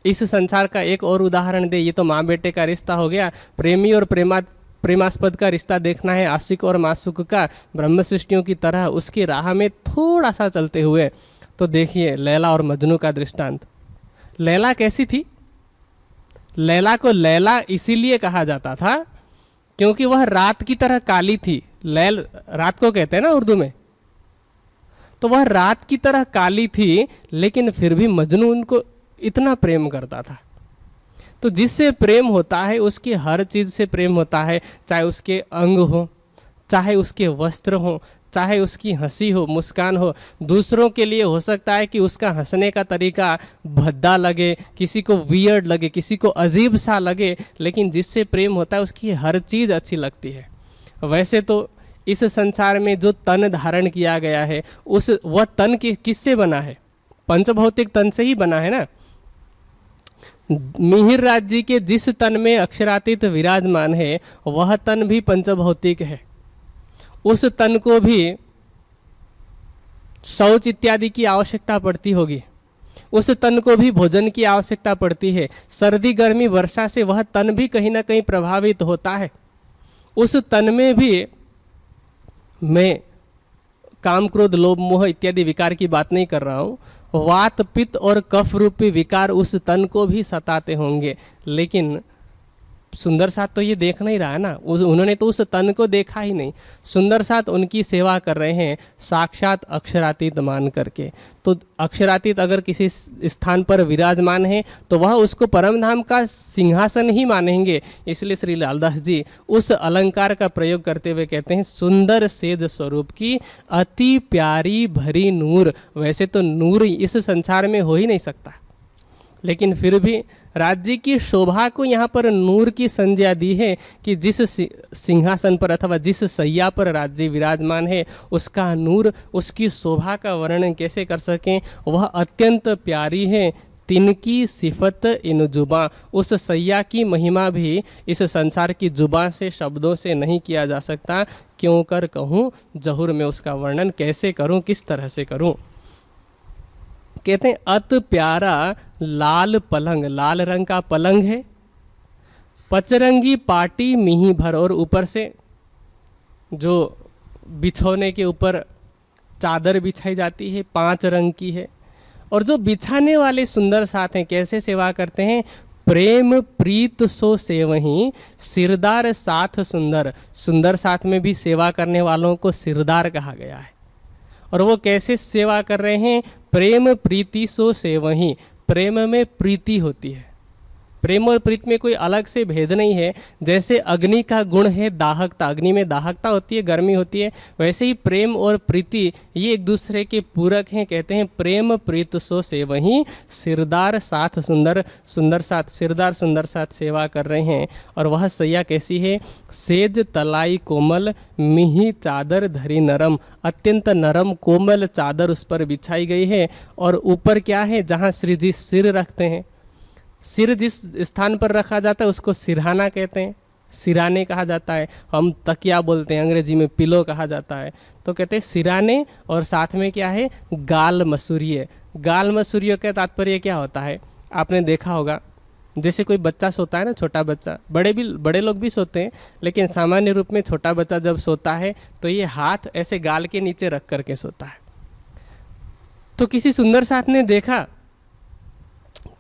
A: इस संसार का एक और उदाहरण दे, ये तो माँ बेटे का रिश्ता हो गया। प्रेमी और प्रेमास्पद का रिश्ता देखना है, आशिक और मासूक का, ब्रह्म सृष्टियों की तरह उसकी राह में थोड़ा सा चलते हुए, तो देखिए लैला और मजनू का दृष्टांत। लैला कैसी थी? लैला को लैला इसीलिए कहा जाता था क्योंकि वह रात की तरह काली थी। लैल रात को कहते हैं ना उर्दू में, तो वह रात की तरह काली थी, लेकिन फिर भी मजनू उनको इतना प्रेम करता था। तो जिससे प्रेम होता है उसकी हर चीज़ से प्रेम होता है, चाहे उसके अंग हो, चाहे उसके वस्त्र हो, चाहे उसकी हंसी हो, मुस्कान हो। दूसरों के लिए हो सकता है कि उसका हंसने का तरीका भद्दा लगे, किसी को वियर्ड लगे, किसी को अजीब सा लगे, लेकिन जिससे प्रेम होता है उसकी हर चीज़ अच्छी लगती है। वैसे तो इस संसार में जो तन धारण किया गया है, वह तन किससे बना है? पंचभौतिक तन से ही बना है ना। मिहिर राज जी के जिस तन में अक्षरातीत विराजमान है, वह तन भी पंचभौतिक है। उस तन को भी शौच इत्यादि की आवश्यकता पड़ती होगी, उस तन को भी भोजन की आवश्यकता पड़ती है। सर्दी गर्मी वर्षा से वह तन भी कहीं ना कहीं प्रभावित होता है। उस तन में भी मैं काम क्रोध लोभ मोह इत्यादि विकार की बात नहीं कर रहा हूँ। वात पित्त और कफ रूपी विकार उस तन को भी सताते होंगे, लेकिन सुंदर साथ तो ये देख नहीं रहा है ना, उन्होंने तो उस तन को देखा ही नहीं। सुंदर साथ उनकी सेवा कर रहे हैं साक्षात अक्षरातीत मान करके। तो अक्षरातीत अगर किसी स्थान पर विराजमान है तो वह उसको परम धाम का सिंहासन ही मानेंगे। इसलिए श्री लालदास जी उस अलंकार का प्रयोग करते हुए कहते हैं, सुंदर सेज स्वरूप की अति प्यारी भरी नूर। वैसे तो नूर इस संसार में हो ही नहीं सकता, लेकिन फिर भी राज्य की शोभा को यहाँ पर नूर की संज्ञा दी है कि जिस सिंहासन पर अथवा जिस सैया पर राज्य विराजमान है, उसका नूर, उसकी शोभा का वर्णन कैसे कर सकें। वह अत्यंत प्यारी है, तिनकी सिफत इन जुबां। उस सैया की महिमा भी इस संसार की जुबां से, शब्दों से नहीं किया जा सकता। क्यों कर कहूँ जहूर में उसका वर्णन कैसे करूँ, किस तरह से करूँ। कहते हैं अत प्यारा लाल पलंग, लाल रंग का पलंग है, पचरंगी पाटी मिही भर, और ऊपर से जो बिछोने के ऊपर चादर बिछाई जाती है 5 रंग की है। और जो बिछाने वाले सुंदर साथ हैं कैसे सेवा करते हैं, प्रेम प्रीत सो सेवही सिरदार साथ सुंदर। सुंदर साथ में भी सेवा करने वालों को सिरदार कहा गया है। और वो कैसे सेवा कर रहे हैं, प्रेम प्रीति सो सेवही, प्रेम में प्रीति होती है। प्रेम और प्रीति में कोई अलग से भेद नहीं है। जैसे अग्नि का गुण है दाहकता, अग्नि में दाहकता होती है, गर्मी होती है, वैसे ही प्रेम और प्रीति ये एक दूसरे के पूरक हैं। कहते हैं प्रेम प्रीत सो सेवही सिरदार साथ सुंदर, सुंदर साथ सिरदार सुंदर साथ सेवा कर रहे हैं। और वह सैया कैसी है, सेज तलाई कोमल मिही चादर धरी नरम, अत्यंत नरम कोमल चादर उस पर बिछाई गई है। और ऊपर क्या है, जहाँ श्री जी सिर रखते हैं, सिर जिस स्थान पर रखा जाता है उसको सिरहाना कहते हैं, सिराने कहा जाता है। हम तकिया बोलते हैं, अंग्रेजी में पिलो कहा जाता है। तो कहते हैं सिराने, और साथ में क्या है, गाल मसूरिये। गाल मसूरियों का तात्पर्य क्या होता है, आपने देखा होगा, जैसे कोई बच्चा सोता है ना, छोटा बच्चा, बड़े लोग भी सोते हैं, लेकिन सामान्य रूप में छोटा बच्चा जब सोता है तो ये हाथ ऐसे गाल के नीचे रख करके सोता है। तो किसी सुंदर साथ ने देखा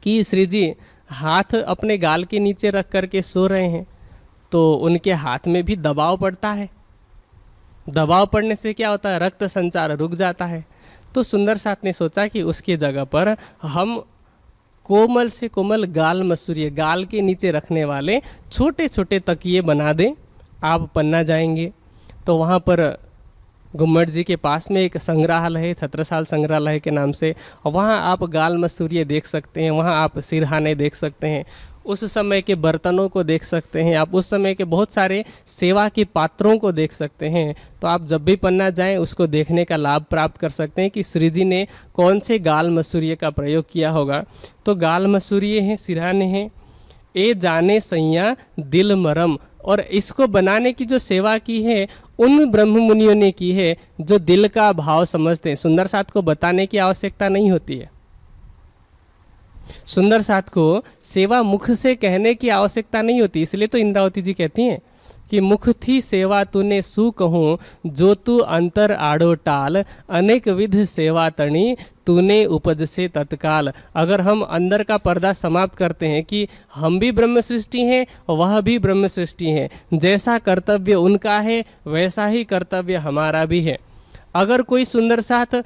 A: कि श्री जी हाथ अपने गाल के नीचे रख करके सो रहे हैं, तो उनके हाथ में भी दबाव पड़ता है। दबाव पड़ने से क्या होता है, रक्त संचार रुक जाता है। तो सुंदर साथ ने सोचा कि उसकी जगह पर हम कोमल से कोमल गाल मसूरिये, गाल के नीचे रखने वाले छोटे छोटे तकिए बना दें। आप पन्ना जाएंगे तो वहाँ पर गुम्मट जी के पास में एक संग्रहालय है, छत्रसाल संग्रहालय के नाम से, वहाँ आप गाल मसूरिये देख सकते हैं, वहाँ आप सिरहाने देख सकते हैं, उस समय के बर्तनों को देख सकते हैं, आप उस समय के बहुत सारे सेवा के पात्रों को देख सकते हैं। तो आप जब भी पन्ना जाएं उसको देखने का लाभ प्राप्त कर सकते हैं कि श्री जी ने कौन से गाल मसूरिये का प्रयोग किया होगा। तो गाल मसूरिये हैं, सिरहाने हैं। ए जाने सैया दिल मरम, और इसको बनाने की जो सेवा की है उन ब्रह्म मुनियों ने की है जो दिल का भाव समझते हैं। सुंदर साथ को बताने की आवश्यकता नहीं होती है, सुंदर साथ को सेवा मुख से कहने की आवश्यकता नहीं होती। इसलिए तो इंद्रावती जी कहती हैं कि मुख थी सेवा तूने सू कहूँ, जो तू अंतर आड़ो टाल, अनेक विध सेवा तणी तूने उपज से तत्काल। अगर हम अंदर का पर्दा समाप्त करते हैं कि हम भी ब्रह्म सृष्टि हैं, वह भी ब्रह्म सृष्टि हैं, जैसा कर्तव्य उनका है वैसा ही कर्तव्य हमारा भी है। अगर कोई सुंदर साथ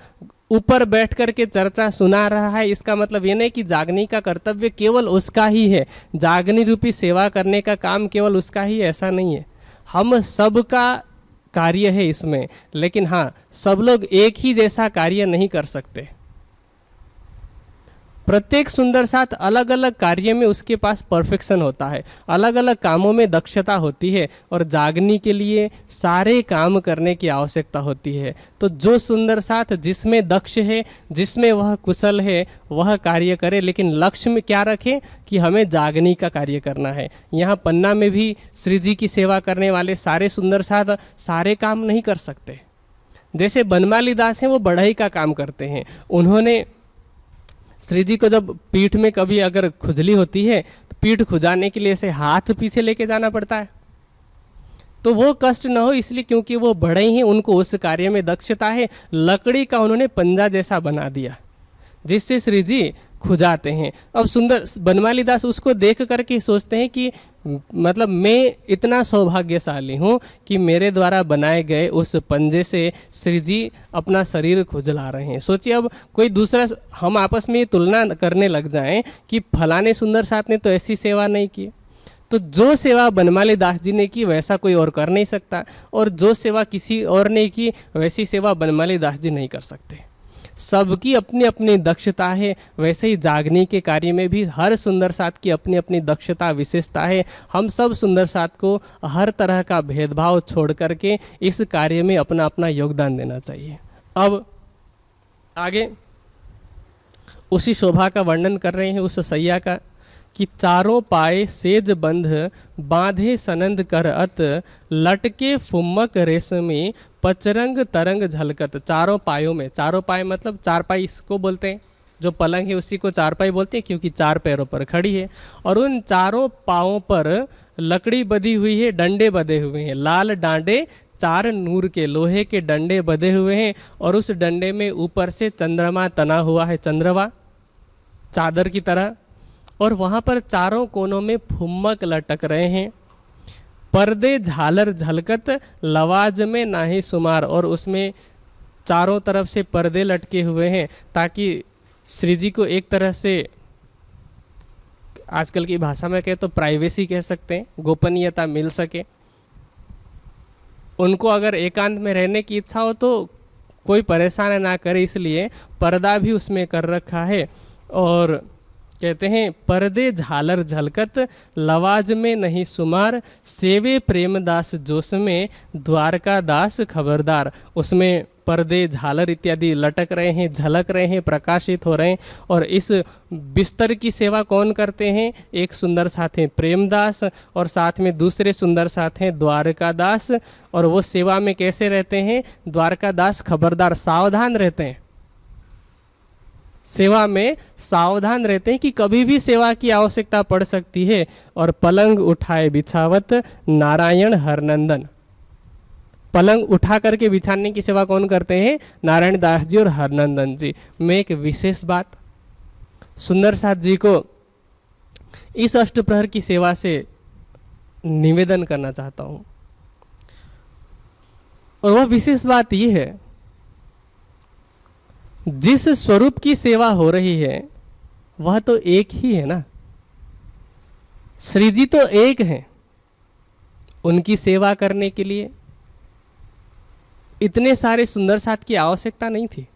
A: ऊपर बैठ कर के चर्चा सुना रहा है, इसका मतलब ये नहीं कि जागनी का कर्तव्य केवल उसका ही है, जागनी रूपी सेवा करने का काम केवल उसका ही, ऐसा नहीं है। हम सबका कार्य है इसमें, लेकिन हाँ, सब लोग एक ही जैसा कार्य नहीं कर सकते। प्रत्येक सुंदर साथ अलग अलग कार्य में उसके पास परफेक्शन होता है, अलग अलग कामों में दक्षता होती है, और जागनी के लिए सारे काम करने की आवश्यकता होती है। तो जो सुंदर साथ जिसमें दक्ष है, जिसमें वह कुशल है, वह कार्य करे, लेकिन लक्ष्य में क्या रखे कि हमें जागनी का कार्य करना है। यहाँ पन्ना में भी श्री जी की सेवा करने वाले सारे सुंदर साथ सारे काम नहीं कर सकते। जैसे बनमाली दास हैं, वो बढ़ई का काम करते हैं। उन्होंने श्री जी को जब पीठ में कभी अगर खुजली होती है तो पीठ खुजाने के लिए ऐसे हाथ पीछे लेके जाना पड़ता है, तो वो कष्ट न हो इसलिए, क्योंकि वो बड़े ही, उनको उस कार्य में दक्षता है। लकड़ी का उन्होंने पंजा जैसा बना दिया जिससे श्री जी खुजाते हैं। अब सुंदर बनमाली दास उसको देख करके सोचते हैं कि मतलब मैं इतना सौभाग्यशाली हूँ कि मेरे द्वारा बनाए गए उस पंजे से श्री जी अपना शरीर खुजला रहे हैं। सोचिए, अब कोई दूसरा, हम आपस में तुलना करने लग जाएं कि फलाने सुंदर साथ ने तो ऐसी सेवा नहीं की, तो जो सेवा बनमाली दास जी ने की वैसा कोई और कर नहीं सकता, और जो सेवा किसी और ने की वैसी सेवा बनमाली दास जी नहीं कर सकते। सबकी अपनी अपनी दक्षता है, वैसे ही जागनी के कार्य में भी हर सुंदर साथ की अपनी अपनी दक्षता विशेषता है। हम सब सुंदर साथ को हर तरह का भेदभाव छोड़ करके इस कार्य में अपना अपना योगदान देना चाहिए। अब आगे उसी शोभा का वर्णन कर रहे हैं, उस सैया का, कि चारों पाए सेज बंध बांधे सनंद कर अत, लटके फुम्मक रेशमी पचरंग तरंग झलकत। चारों पायों में, चारों पाए मतलब चारपाई इसको बोलते हैं, जो पलंग है उसी को चारपाई बोलते हैं, क्योंकि चार पैरों पर खड़ी है। और उन चारों पाँवों पर लकड़ी बधी हुई है, डंडे बधे हुए हैं, लाल डांडे चार नूर के लोहे के डंडे बधे हुए हैं, और उस डंडे में ऊपर से चंद्रमा तना हुआ है, चंद्रमा चादर की तरह, और वहाँ पर चारों कोनों में फुम्मक लटक रहे हैं। पर्दे झालर झलकत लवाज में नाहीं सुमार, और उसमें चारों तरफ से पर्दे लटके हुए हैं ताकि श्री जी को एक तरह से, आजकल की भाषा में कहे तो प्राइवेसी कह सकते हैं, गोपनीयता मिल सके। उनको अगर एकांत में रहने की इच्छा हो तो कोई परेशान ना करे, इसलिए पर्दा भी उसमें कर रखा है। और कहते हैं पर्दे झालर झलकत, लवाज में नहीं सुमार, सेवे प्रेमदास जोश में, द्वारका दास खबरदार। उसमें पर्दे झालर इत्यादि लटक रहे हैं, झलक रहे हैं, प्रकाशित हो रहे हैं। और इस बिस्तर की सेवा कौन करते हैं? एक सुंदर साथ हैं प्रेमदास और साथ में दूसरे सुंदर साथ हैं द्वारका दास। और वो सेवा में कैसे रहते हैं? द्वारका दास खबरदार, सावधान रहते हैं, सेवा में सावधान रहते हैं कि कभी भी सेवा की आवश्यकता पड़ सकती है। और पलंग उठाए बिछावत, नारायण हरनंदन। पलंग उठा करके बिछाने की सेवा कौन करते हैं? नारायण दास जी और हरनंदन जी। मैं एक विशेष बात सुंदर साथ जी को इस अष्टप्रहर की सेवा से निवेदन करना चाहता हूं, और वह विशेष बात यह है, जिस स्वरूप की सेवा हो रही है वह तो एक ही है ना। श्री जी तो एक हैं, उनकी सेवा करने के लिए इतने सारे सुंदर साथ की आवश्यकता नहीं थी।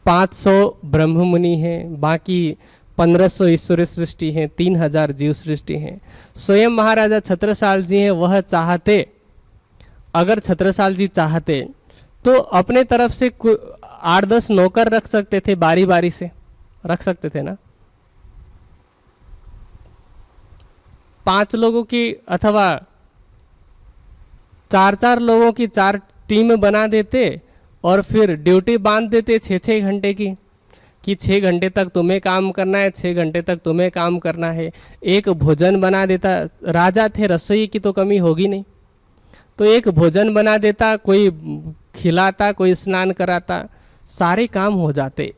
A: 500 ब्रह्म मुनि हैं, बाकी 1500 ईश्वरी सृष्टि हैं, 3000 जीव सृष्टि हैं। स्वयं महाराजा छत्रसाल जी हैं, वह चाहते, अगर छत्रसाल जी चाहते तो अपने तरफ से 8-10 नौकर रख सकते थे, बारी बारी से रख सकते थे ना। 5 लोगों की अथवा 4-4 लोगों की 4 टीम बना देते और फिर ड्यूटी बांध देते 6-6 घंटे की, कि 6 घंटे तक तुम्हें काम करना है, 6 घंटे तक तुम्हें काम करना है। एक भोजन बना देता, राजा थे, रसोई की तो कमी होगी नहीं, तो एक भोजन बना देता, कोई खिलाता, कोई स्नान कराता, सारे काम हो जाते।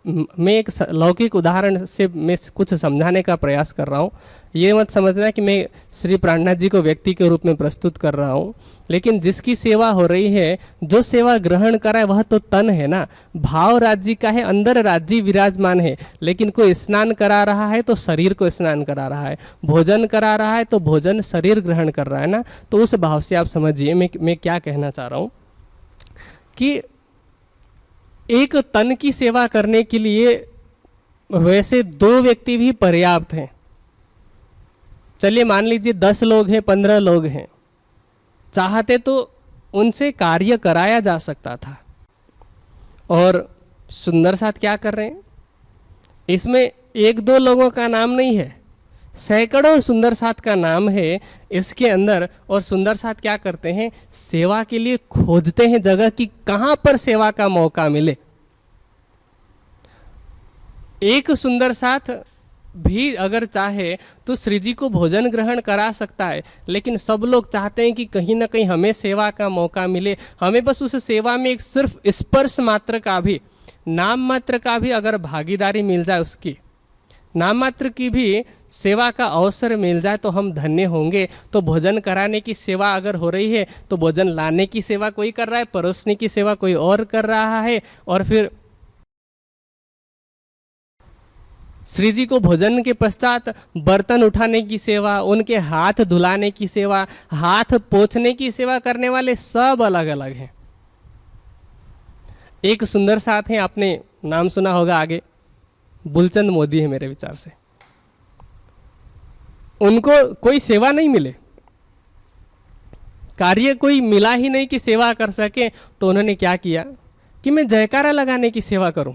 A: मैं एक लौकिक उदाहरण से मैं कुछ समझाने का प्रयास कर रहा हूँ। ये मत समझना कि मैं श्री प्राणनाथ जी को व्यक्ति के रूप में प्रस्तुत कर रहा हूँ, लेकिन जिसकी सेवा हो रही है, जो सेवा ग्रहण करा है वह तो तन है ना, भाव राज्य का है, अंदर राज्य विराजमान है। लेकिन कोई स्नान करा रहा है तो शरीर को स्नान करा रहा है, भोजन करा रहा है तो भोजन शरीर ग्रहण कर रहा है ना। तो उस भाव से आप समझिए मैं क्या कहना चाह रहा हूँ कि एक तन की सेवा करने के लिए वैसे 2 व्यक्ति भी पर्याप्त हैं। चलिए मान लीजिए 10 लोग हैं, 15 लोग हैं, चाहते तो उनसे कार्य कराया जा सकता था। और सुंदर साथ क्या कर रहे हैं, इसमें 1-2 लोगों का नाम नहीं है, सैकड़ों सुंदर साथ का नाम है इसके अंदर। और सुंदर साथ क्या करते हैं, सेवा के लिए खोजते हैं जगह कि कहां पर सेवा का मौका मिले। एक सुंदर साथ भी अगर चाहे तो श्री जी को भोजन ग्रहण करा सकता है, लेकिन सब लोग चाहते हैं कि कहीं ना कहीं हमें सेवा का मौका मिले। हमें बस उस सेवा में एक सिर्फ स्पर्श मात्र का भी, नाम मात्र का भी अगर भागीदारी मिल जाए, उसकी नाम मात्र की भी सेवा का अवसर मिल जाए तो हम धन्य होंगे। तो भोजन कराने की सेवा अगर हो रही है तो भोजन लाने की सेवा कोई कर रहा है, परोसने की सेवा कोई और कर रहा है, और फिर श्री जी को भोजन के पश्चात बर्तन उठाने की सेवा, उनके हाथ धुलाने की सेवा, हाथ पोंछने की सेवा करने वाले सब अलग अलग हैं। एक सुंदर साथ हैं, आपने नाम सुना होगा, आगे बुलचंद मोदी है मेरे विचार से। उनको कोई सेवा नहीं मिले, कार्य कोई मिला ही नहीं कि सेवा कर सके, तो उन्होंने क्या किया कि मैं जयकारा लगाने की सेवा करूं।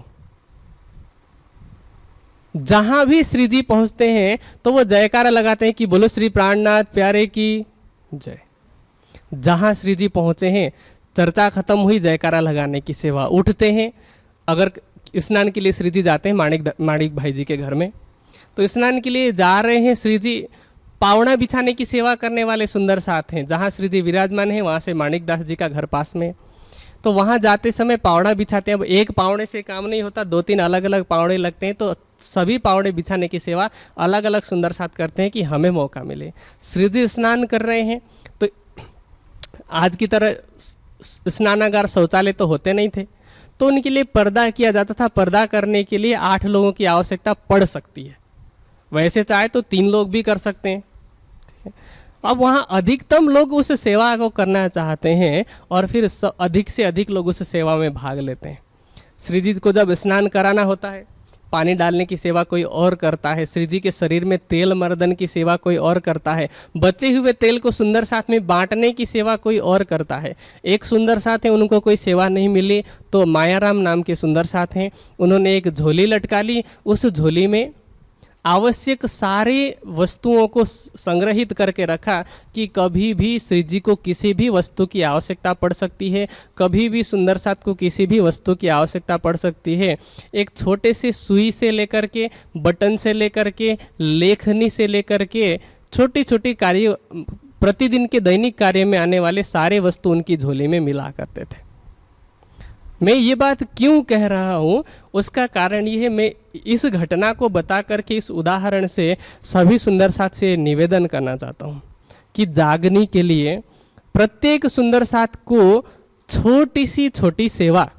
A: जहां भी श्री जी पहुंचते हैं तो वो जयकारा लगाते हैं कि बोलो श्री प्राणनाथ प्यारे की जय। जहां श्री जी पहुंचे हैं, चर्चा खत्म हुई, जयकारा लगाने की सेवा। उठते हैं, अगर स्नान के लिए श्री जी जाते हैं माणिक भाई जी के घर में, तो स्नान के लिए जा रहे हैं श्री जी, पावड़ा बिछाने की सेवा करने वाले सुंदर साथ हैं। जहाँ श्री जी विराजमान हैं वहाँ से माणिक दास जी का घर पास में, तो वहाँ जाते समय पावड़ा बिछाते हैं। अब एक पावड़े से काम नहीं होता, 2-3 अलग अलग पावड़े लगते हैं, तो सभी पावड़े बिछाने की सेवा अलग अलग सुंदर साथ करते हैं कि हमें मौका मिले। श्री जी स्नान कर रहे हैं, तो आज की तरह स्नानागार शौचालय तो होते नहीं थे, तो उनके लिए पर्दा किया जाता था। पर्दा करने के लिए 8 लोगों की आवश्यकता पड़ सकती है, वैसे चाहे तो 3 लोग भी कर सकते हैं। अब वहाँ अधिकतम लोग उस सेवा को करना चाहते हैं और फिर अधिक से अधिक लोग उस सेवा में भाग लेते हैं। श्री जी को जब स्नान कराना होता है, पानी डालने की सेवा कोई और करता है, श्री जी के शरीर में तेल मर्दन की सेवा कोई और करता है, बचे हुए तेल को सुंदर साथ में बांटने की सेवा कोई और करता है। एक सुंदर साथ है, उनको कोई सेवा नहीं मिली तो मायाराम नाम के सुंदर साथ हैं, उन्होंने एक झोली लटका ली, उस झोली में आवश्यक सारे वस्तुओं को संग्रहित करके रखा कि कभी भी श्री जी को किसी भी वस्तु की आवश्यकता पड़ सकती है, कभी भी सुंदर साथ को किसी भी वस्तु की आवश्यकता पड़ सकती है। एक छोटे से सुई से लेकर के, बटन से लेकर के, लेखनी से लेकर के, छोटी छोटी कार्य, प्रतिदिन के दैनिक कार्य में आने वाले सारे वस्तु उनकी झोली में मिला करते थे। मैं ये बात क्यों कह रहा हूँ, उसका कारण ये है, मैं इस घटना को बता करके, इस उदाहरण से सभी सुंदर साथ से निवेदन करना चाहता हूँ कि जागने के लिए प्रत्येक सुंदर साथ को छोटी सी छोटी सेवा,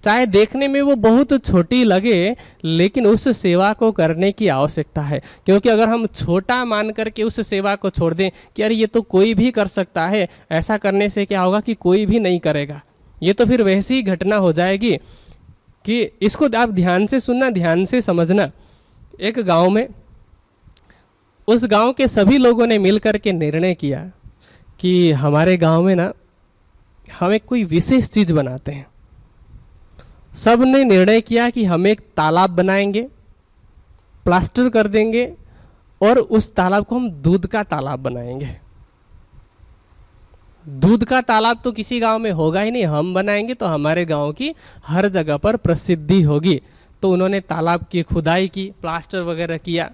A: चाहे देखने में वो बहुत छोटी लगे, लेकिन उस सेवा को करने की आवश्यकता है। क्योंकि अगर हम छोटा मान करके उस सेवा को छोड़ दें कि अरे ये तो कोई भी कर सकता है, ऐसा करने से क्या होगा कि कोई भी नहीं करेगा, ये तो फिर वैसी ही घटना हो जाएगी कि इसको आप ध्यान से सुनना, ध्यान से समझना। एक गांव में, उस गांव के सभी लोगों ने मिलकर के निर्णय किया कि हमारे गांव में ना हम एक कोई विशेष चीज़ बनाते हैं। सब ने निर्णय किया कि हम एक तालाब बनाएंगे, प्लास्टर कर देंगे और उस तालाब को हम दूध का तालाब बनाएंगे। दूध का तालाब तो किसी गांव में होगा ही नहीं, हम बनाएंगे तो हमारे गांव की हर जगह पर प्रसिद्धि होगी। तो उन्होंने तालाब की खुदाई की, प्लास्टर वगैरह किया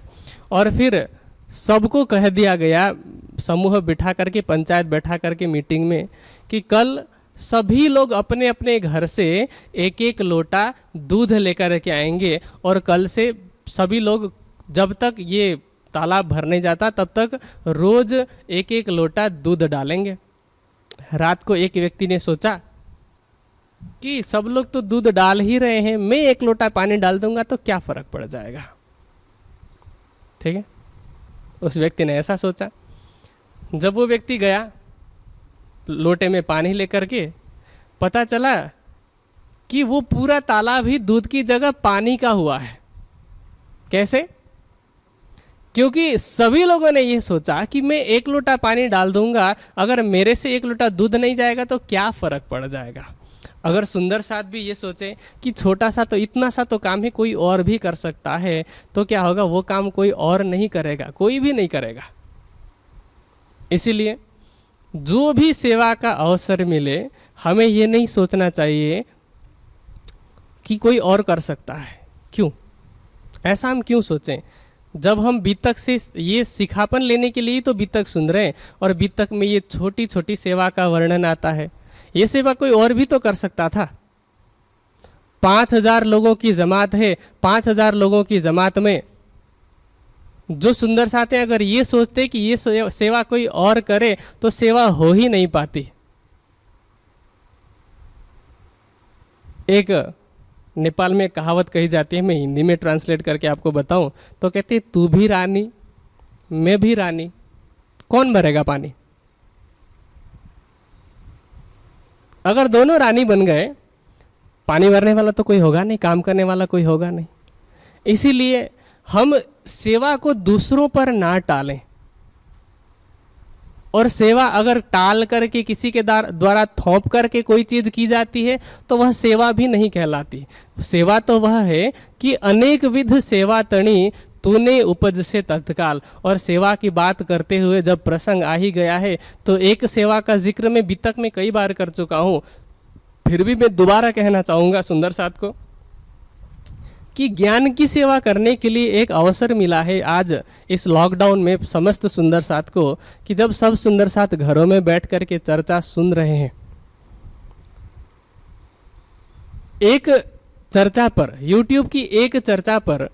A: और फिर सबको कह दिया गया, समूह बिठा करके, पंचायत बैठा करके मीटिंग में, कि कल सभी लोग अपने अपने घर से एक एक लोटा दूध लेकर के आएंगे और कल से सभी लोग, जब तक ये तालाब भरने जाता तब तक रोज एक एक लोटा दूध डालेंगे। रात को एक व्यक्ति ने सोचा कि सब लोग तो दूध डाल ही रहे हैं, मैं एक लोटा पानी डाल दूंगा तो क्या फर्क पड़ जाएगा। ठीक है, उस व्यक्ति ने ऐसा सोचा। जब वो व्यक्ति गया लोटे में पानी लेकर के, पता चला कि वो पूरा तालाब ही दूध की जगह पानी का हुआ है। कैसे? क्योंकि सभी लोगों ने ये सोचा कि मैं एक लोटा पानी डाल दूंगा, अगर मेरे से एक लोटा दूध नहीं जाएगा तो क्या फर्क पड़ जाएगा। अगर सुंदर साथ भी ये सोचे कि छोटा सा तो, इतना सा तो काम है, कोई और भी कर सकता है, तो क्या होगा, वो काम कोई और नहीं करेगा, कोई भी नहीं करेगा। इसीलिए जो भी सेवा का अवसर मिले, हमें ये नहीं सोचना चाहिए कि कोई और कर सकता है। क्यों ऐसा हम क्यों सोचें? जब हम बीतक से ये सिखापन लेने के लिए तो बीतक सुन रहे हैं, और बीतक में ये छोटी छोटी सेवा का वर्णन आता है। ये सेवा कोई और भी तो कर सकता था। 5000 लोगों की जमात है, 5000 लोगों की जमात में जो सुंदर साथ हैं, अगर ये सोचते कि ये सेवा कोई और करे तो सेवा हो ही नहीं पाती। एक नेपाल में कहावत कही जाती है, मैं हिंदी में ट्रांसलेट करके आपको बताऊं तो कहते हैं, तू भी रानी मैं भी रानी, कौन भरेगा पानी? अगर दोनों रानी बन गए, पानी भरने वाला तो कोई होगा नहीं, काम करने वाला कोई होगा नहीं। इसीलिए हम सेवा को दूसरों पर ना टालें, और सेवा अगर टाल करके किसी के द्वारा थोप करके कोई चीज़ की जाती है तो वह सेवा भी नहीं कहलाती। सेवा तो वह है कि अनेक विध सेवा तणी तूने उपज से तत्काल। और सेवा की बात करते हुए जब प्रसंग आ ही गया है तो एक सेवा का जिक्र मैं बीतक में कई बार कर चुका हूँ, फिर भी मैं दोबारा कहना चाहूँगा सुंदर साथ को कि ज्ञान की सेवा करने के लिए एक अवसर मिला है आज इस लॉकडाउन में समस्त सुंदर साथ को, कि जब सब सुंदर साथ घरों में बैठ कर के चर्चा सुन रहे हैं, एक चर्चा पर, YouTube की एक चर्चा पर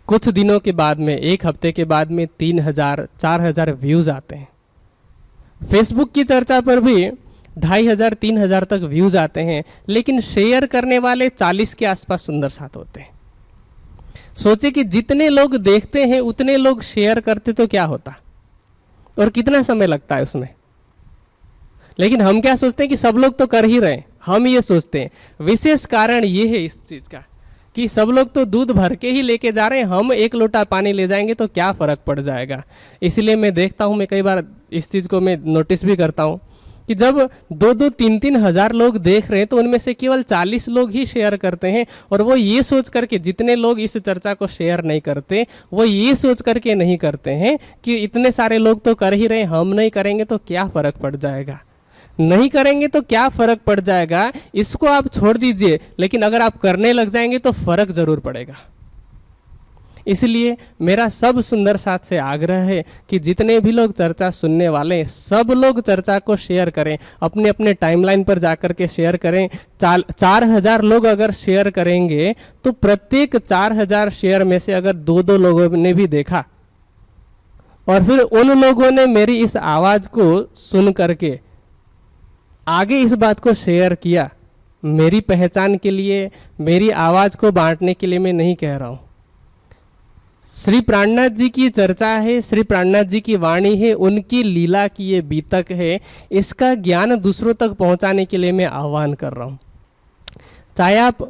A: कुछ दिनों के बाद में, एक हफ्ते के बाद में 3000 4000 व्यूज आते हैं। फेसबुक की चर्चा पर भी 2500 3000 तक व्यूज आते हैं, लेकिन शेयर करने वाले 40 के आसपास सुंदर साथ होते हैं। सोचे कि जितने लोग देखते हैं उतने लोग शेयर करते तो क्या होता, और कितना समय लगता है उसमें। लेकिन हम क्या सोचते हैं कि सब लोग तो कर ही रहे हैं, हम ये सोचते हैं। विशेष कारण ये है इस चीज़ का कि सब लोग तो दूध भर के ही लेके जा रहे हैं, हम एक लोटा पानी ले जाएंगे तो क्या फ़र्क पड़ जाएगा। इसलिए मैं देखता हूँ, मैं कई बार इस चीज़ को मैं नोटिस भी करता हूँ कि जब 2-2, 3-3 हज़ार लोग देख रहे हैं तो उनमें से केवल 40 लोग ही शेयर करते हैं। और वो ये सोच करके, जितने लोग इस चर्चा को शेयर नहीं करते वो ये सोच करके नहीं करते हैं कि इतने सारे लोग तो कर ही रहे हैं, हम नहीं करेंगे तो क्या फ़र्क पड़ जाएगा, नहीं करेंगे तो क्या फ़र्क पड़ जाएगा, इसको आप छोड़ दीजिए। लेकिन अगर आप करने लग जाएंगे तो फ़र्क ज़रूर पड़ेगा। इसलिए मेरा सब सुंदर साथ से आग्रह है कि जितने भी लोग चर्चा सुनने वाले हैं सब लोग चर्चा को शेयर करें, अपने अपने टाइमलाइन पर जाकर के शेयर करें। 4,000 लोग अगर शेयर करेंगे तो प्रत्येक 4,000 शेयर में से अगर 2-2 लोगों ने भी देखा और फिर उन लोगों ने मेरी इस आवाज़ को सुन करके आगे इस बात को शेयर किया, मेरी पहचान के लिए, मेरी आवाज़ को बांटने के लिए मैं नहीं कह रहा हूँ। श्री प्राणनाथ जी की चर्चा है, श्री प्राणनाथ जी की वाणी है, उनकी लीला की ये बीतक है, इसका ज्ञान दूसरों तक पहुंचाने के लिए मैं आह्वान कर रहा हूँ। चाहे आप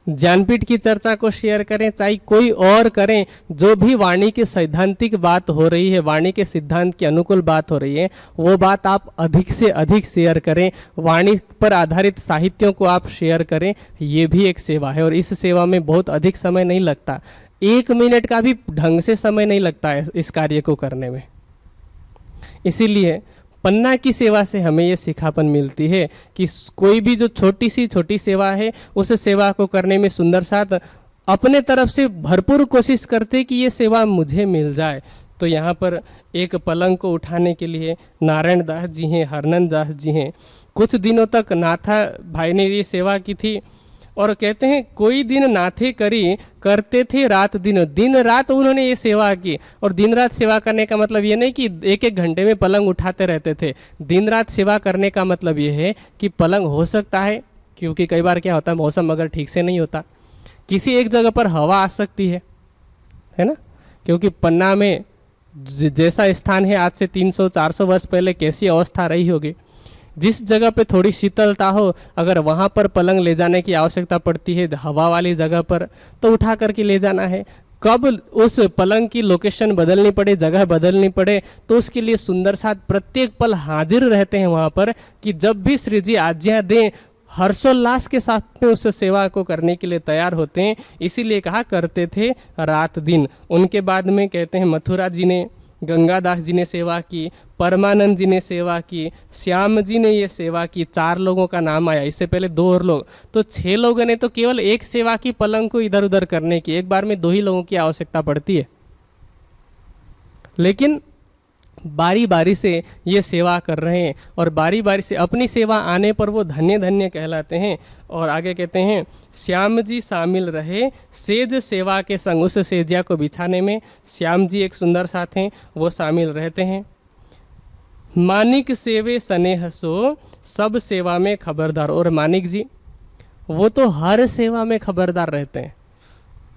A: ज्ञानपीठ की चर्चा को शेयर करें, चाहे कोई और करें, जो भी वाणी की सैद्धांतिक बात हो रही है, वाणी के सिद्धांत के अनुकूल बात हो रही है, वो बात आप अधिक से अधिक शेयर करें। वाणी पर आधारित साहित्यों को आप शेयर करें, ये भी एक सेवा है और इस सेवा में बहुत अधिक समय नहीं लगता, 1 मिनट का भी ढंग से समय नहीं लगता है इस कार्य को करने में। इसीलिए पन्ना की सेवा से हमें ये सिखापन मिलती है कि कोई भी जो छोटी सेवा है उस सेवा को करने में सुंदर साथ अपने तरफ से भरपूर कोशिश करते कि ये सेवा मुझे मिल जाए। तो यहाँ पर एक पलंग को उठाने के लिए नारायण दास जी हैं, हरनंद दास जी हैं, कुछ दिनों तक नाथा भाई ने ये सेवा की थी और कहते हैं कोई दिन नाथे करी, करते थे रात दिन, दिन रात उन्होंने ये सेवा की। और दिन रात सेवा करने का मतलब ये नहीं कि 1-1 घंटे में पलंग उठाते रहते थे, दिन रात सेवा करने का मतलब ये है कि पलंग हो सकता है, क्योंकि कई बार क्या होता है मौसम अगर ठीक से नहीं होता, किसी एक जगह पर हवा आ सकती है ना, क्योंकि पन्ना में जैसा स्थान है आज से 300-400 वर्ष पहले कैसी अवस्था रही होगी, जिस जगह पे थोड़ी शीतलता हो अगर वहाँ पर पलंग ले जाने की आवश्यकता पड़ती है हवा वाली जगह पर, तो उठा करके ले जाना है। कब उस पलंग की लोकेशन बदलनी पड़े, जगह बदलनी पड़े, तो उसके लिए सुंदर साथ प्रत्येक पल हाजिर रहते हैं वहाँ पर कि जब भी श्री जी आज्ञा दें हर्षोल्लास के साथ में उस सेवा को करने के लिए तैयार होते हैं। इसीलिए कहा करते थे रात दिन। उनके बाद में कहते हैं मथुरा जी ने, गंगादास जी ने सेवा की, परमानंद जी ने सेवा की, श्याम जी ने ये सेवा की, 4 लोगों का नाम आया, इससे पहले 2 और लोग, तो 6 लोगों ने तो केवल एक सेवा की पलंग को इधर उधर करने की। एक बार में 2 ही लोगों की आवश्यकता पड़ती है, लेकिन बारी बारी से ये सेवा कर रहे हैं और बारी बारी से अपनी सेवा आने पर वो धन्य धन्य कहलाते हैं। और आगे कहते हैं श्याम जी शामिल रहे सेज सेवा के संग, उस सेजिया को बिछाने में श्याम जी एक सुंदर साथ हैं, वो शामिल रहते हैं। मानिक सेवे स्नेह सो सब सेवा में खबरदार, और मानिक जी वो तो हर सेवा में खबरदार रहते हैं,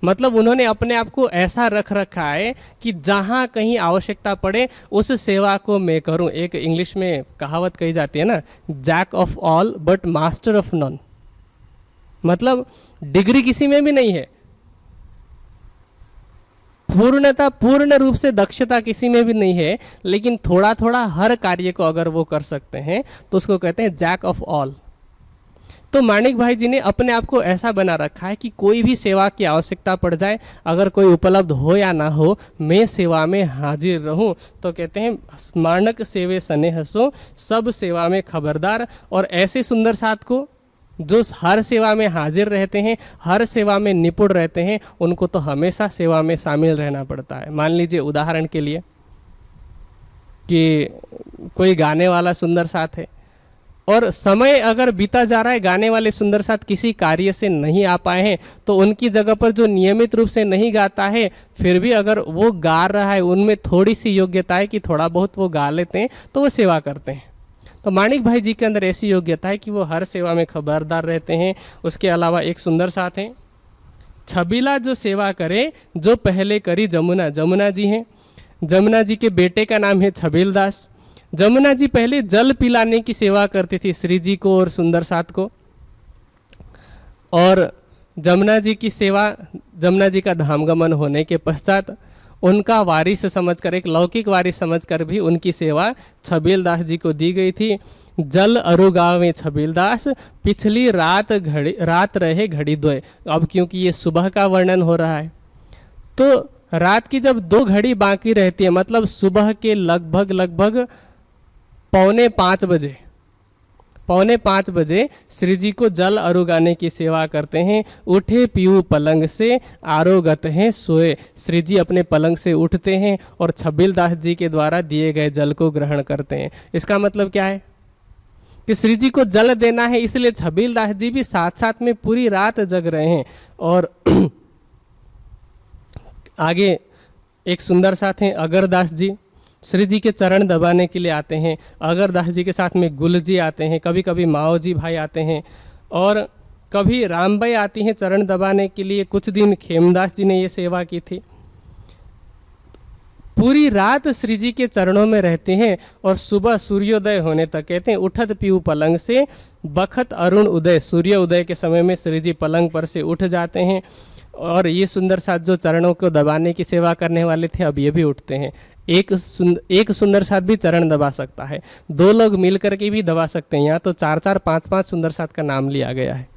A: मतलब उन्होंने अपने आप को ऐसा रख रखा है कि जहाँ कहीं आवश्यकता पड़े उस सेवा को मैं करूँ। एक इंग्लिश में कहावत कही जाती है ना, jack of all but master of none, मतलब डिग्री किसी में भी नहीं है, पूर्ण रूप से दक्षता किसी में भी नहीं है, लेकिन थोड़ा थोड़ा हर कार्य को अगर वो कर सकते हैं तो उसको कहते हैं जैक ऑफ ऑल। तो माणिक भाई जी ने अपने आप को ऐसा बना रखा है कि कोई भी सेवा की आवश्यकता पड़ जाए, अगर कोई उपलब्ध हो या ना हो, मैं सेवा में हाजिर रहूं। तो कहते हैं मानक सेवे स्नेह सो सब सेवा में खबरदार। और ऐसे सुंदर साथ को जो हर सेवा में हाजिर रहते हैं, हर सेवा में निपुण रहते हैं, उनको तो हमेशा सेवा में शामिल रहना पड़ता है। मान लीजिए उदाहरण के लिए कि कोई गाने वाला सुंदर साथ है और समय अगर बीता जा रहा है, गाने वाले सुंदर साथ किसी कार्य से नहीं आ पाए हैं, तो उनकी जगह पर जो नियमित रूप से नहीं गाता है फिर भी अगर वो गा रहा है, उनमें थोड़ी सी योग्यता है कि थोड़ा बहुत वो गा लेते हैं, तो वो सेवा करते हैं। तो माणिक भाई जी के अंदर ऐसी योग्यता है कि वो हर सेवा में खबरदार रहते हैं। उसके अलावा एक सुंदर साथ हैं, छबीला जो सेवा करे जो पहले करी जमुना। जमुना जी हैं, जमुना जी के बेटे का नाम है छबील दास। जमुना जी पहले जल पिलाने की सेवा करती थी श्री जी को और सुंदर साथ को, और जमुना जी की सेवा, जमुना जी का धामगमन होने के पश्चात उनका वारिस समझकर, एक लौकिक वारिस समझकर भी उनकी सेवा छबीलदास जी को दी गई थी। जल अरु गावे छबीलदास, पिछली रात रहे घड़ी दोय। अब क्योंकि ये सुबह का वर्णन हो रहा है, तो रात की जब 2 घड़ी बाकी रहती है, मतलब सुबह के लगभग पौने 5 बजे श्री जी को जल अरुगाने की सेवा करते हैं। उठे पीऊ पलंग से, आरोगत हैं सोए। श्री जी अपने पलंग से उठते हैं और छबीलदास जी के द्वारा दिए गए जल को ग्रहण करते हैं। इसका मतलब क्या है कि श्री जी को जल देना है, इसलिए छबीलदास जी भी साथ साथ में पूरी रात जग रहे हैं। और आगे एक सुंदर साथ हैं अगरदास जी, श्री जी के चरण दबाने के लिए आते हैं। अगरदास जी के साथ में गुल जी आते हैं, कभी कभी माओ जी भाई आते हैं, और कभी रामबाई आती हैं चरण दबाने के लिए। कुछ दिन खेमदास जी ने ये सेवा की थी। पूरी रात श्री जी के चरणों में रहते हैं और सुबह सूर्योदय होने तक, कहते हैं उठत पीऊ पलंग से, बखत अरुण उदय, सूर्य उदय के समय में श्री जी पलंग पर से उठ जाते हैं। और ये सुंदर साथ जो चरणों को दबाने की सेवा करने वाले थे, अब ये भी उठते हैं। एक सुंदर साथ भी चरण दबा सकता है, 2 लोग मिल करके भी दबा सकते हैं। यहाँ तो 4-4, 5-5 सुंदर साथ का नाम लिया गया है।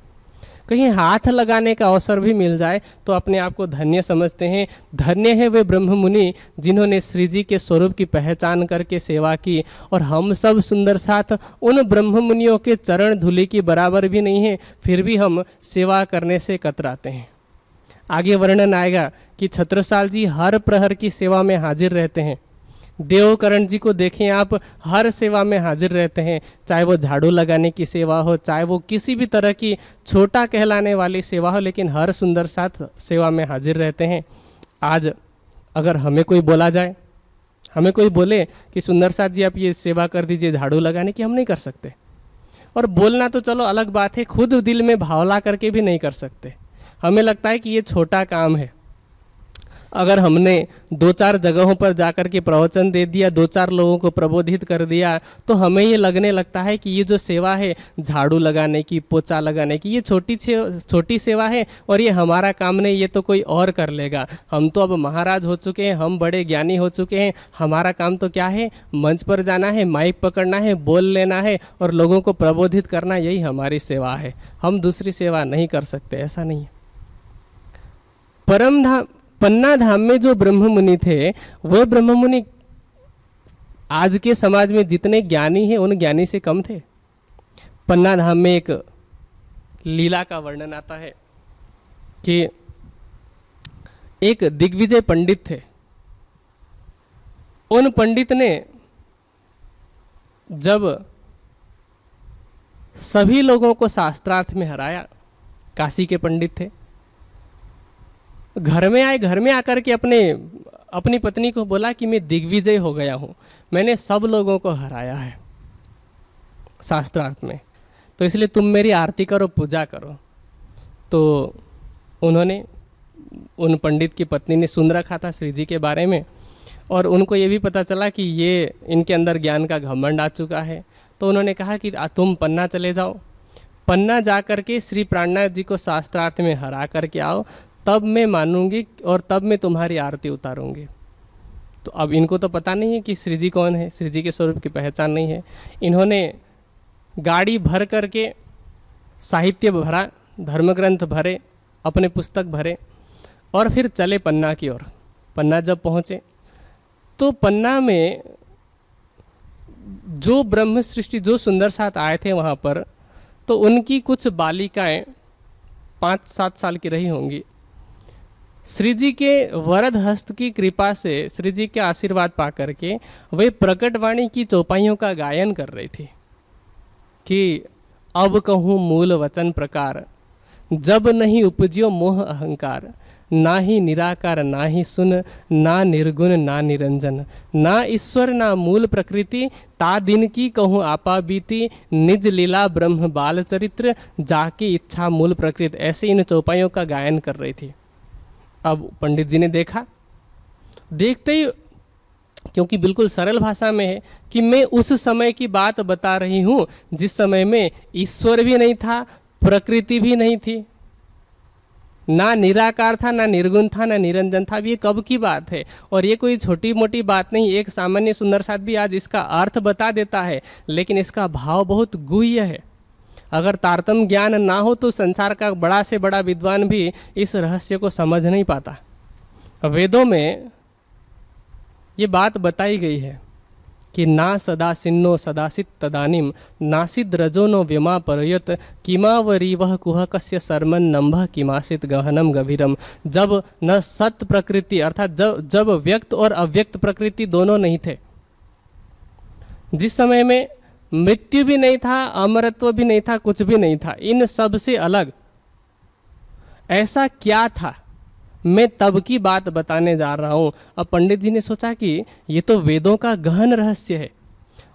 A: कहीं हाथ लगाने का अवसर भी मिल जाए तो अपने आप को धन्य समझते हैं। धन्य है वे ब्रह्म मुनि जिन्होंने श्री जी के स्वरूप की पहचान करके सेवा की। और हम सब सुंदर साथ उन ब्रह्म मुनियों के चरण धूलि की बराबर भी नहीं है, फिर भी हम सेवा करने से कतराते हैं। आगे वर्णन आएगा कि छत्रसाल जी हर प्रहर की सेवा में हाजिर रहते हैं। देवकरण जी को देखें आप, हर सेवा में हाजिर रहते हैं, चाहे वो झाड़ू लगाने की सेवा हो, चाहे वो किसी भी तरह की छोटा कहलाने वाली सेवा हो, लेकिन हर सुंदर साथ सेवा में हाजिर रहते हैं। आज अगर हमें कोई बोला जाए, हमें कोई बोले कि सुंदर साथ जी आप ये सेवा कर दीजिए झाड़ू लगाने की, हम नहीं कर सकते। और बोलना तो चलो अलग बात है, खुद दिल में भाव ला करके भी नहीं कर सकते। हमें लगता है कि ये छोटा काम है। अगर हमने 2-4 जगहों पर जाकर के प्रवचन दे दिया, 2-4 लोगों को प्रबोधित कर दिया, तो हमें ये लगने लगता है कि ये जो सेवा है झाड़ू लगाने की, पोछा लगाने की, ये छोटी सेवा है और ये हमारा काम नहीं, ये तो कोई और कर लेगा। हम तो अब महाराज हो चुके हैं, हम बड़े ज्ञानी हो चुके हैं, हमारा काम तो क्या है, मंच पर जाना है, माइक पकड़ना है, बोल लेना है और लोगों को प्रबोधित करना, यही हमारी सेवा है। हम दूसरी सेवा नहीं कर सकते, ऐसा नहीं है। पन्ना धाम में जो ब्रह्म मुनि थे, वह ब्रह्म मुनि आज के समाज में जितने ज्ञानी हैं उन ज्ञानी से कम थे। पन्ना धाम में एक लीला का वर्णन आता है कि एक दिग्विजय पंडित थे। उन पंडित ने जब सभी लोगों को शास्त्रार्थ में हराया, काशी के पंडित थे, घर में आकर के अपनी पत्नी को बोला कि मैं दिग्विजय हो गया हूँ, मैंने सब लोगों को हराया है शास्त्रार्थ में, तो इसलिए तुम मेरी आरती करो, पूजा करो। तो उन्होंने, उन पंडित की पत्नी ने सुन रखा था श्री जी के बारे में और उनको ये भी पता चला कि ये इनके अंदर ज्ञान का घमंड आ चुका है। तो उन्होंने कहा कि तुम पन्ना चले जाओ, पन्ना जा कर के श्री प्राणनाथ जी को शास्त्रार्थ में हरा करके आओ, तब मैं मानूंगी और तब मैं तुम्हारी आरती उतारूंगी। तो अब इनको तो पता नहीं है कि श्री जी कौन है, श्री जी के स्वरूप की पहचान नहीं है। इन्होंने गाड़ी भर करके साहित्य भरा, धर्म ग्रंथ भरे, अपने पुस्तक भरे और फिर चले पन्ना की ओर। पन्ना जब पहुँचे तो पन्ना में जो ब्रह्म सृष्टि, जो सुंदर साथ आए थे वहाँ पर, तो उनकी कुछ बालिकाएं 5-7 साल की रही होंगी। श्री जी के वरद हस्त की कृपा से, श्री जी के आशीर्वाद पा करके वे प्रकटवाणी की चौपाइयों का गायन कर रही थी कि अब कहूँ मूल वचन प्रकार, जब नहीं उपजियो मोह अहंकार, ना ही निराकार ना ही सुन, ना निर्गुण ना निरंजन, ना ईश्वर ना मूल प्रकृति, ता दिन की कहूँ आपा बीती, निज लीला ब्रह्म बाल चरित्र, जाकी इच्छा मूल प्रकृति। ऐसे इन चौपाइयों का गायन कर रही थी। अब पंडित जी ने देखा, देखते ही, क्योंकि बिल्कुल सरल भाषा में है कि मैं उस समय की बात बता रही हूँ जिस समय में ईश्वर भी नहीं था, प्रकृति भी नहीं थी, ना निराकार था, ना निर्गुण था, ना निरंजन था। अब ये कब की बात है? और ये कोई छोटी मोटी बात नहीं। एक सामान्य सुंदर साथ भी आज इसका अर्थ बता देता है, लेकिन इसका भाव बहुत गुह्य है। अगर तारतम्य ज्ञान ना हो तो संसार का बड़ा से बड़ा विद्वान भी इस रहस्य को समझ नहीं पाता। वेदों में ये बात बताई गई है कि ना सदासिन्नो सदासित तदानिम नासिद रजो नो व्यमा परयत किमावरी वह कुहकस्य शर्मन नंभ किमाशित गहनम गभीरम। जब न सत प्रकृति अर्थात जब व्यक्त और अव्यक्त प्रकृति दोनों नहीं थे, जिस समय में मृत्यु भी नहीं था, अमरत्व भी नहीं था, कुछ भी नहीं था, इन सब से अलग ऐसा क्या था, मैं तब की बात बताने जा रहा हूँ। अब पंडित जी ने सोचा कि ये तो वेदों का गहन रहस्य है,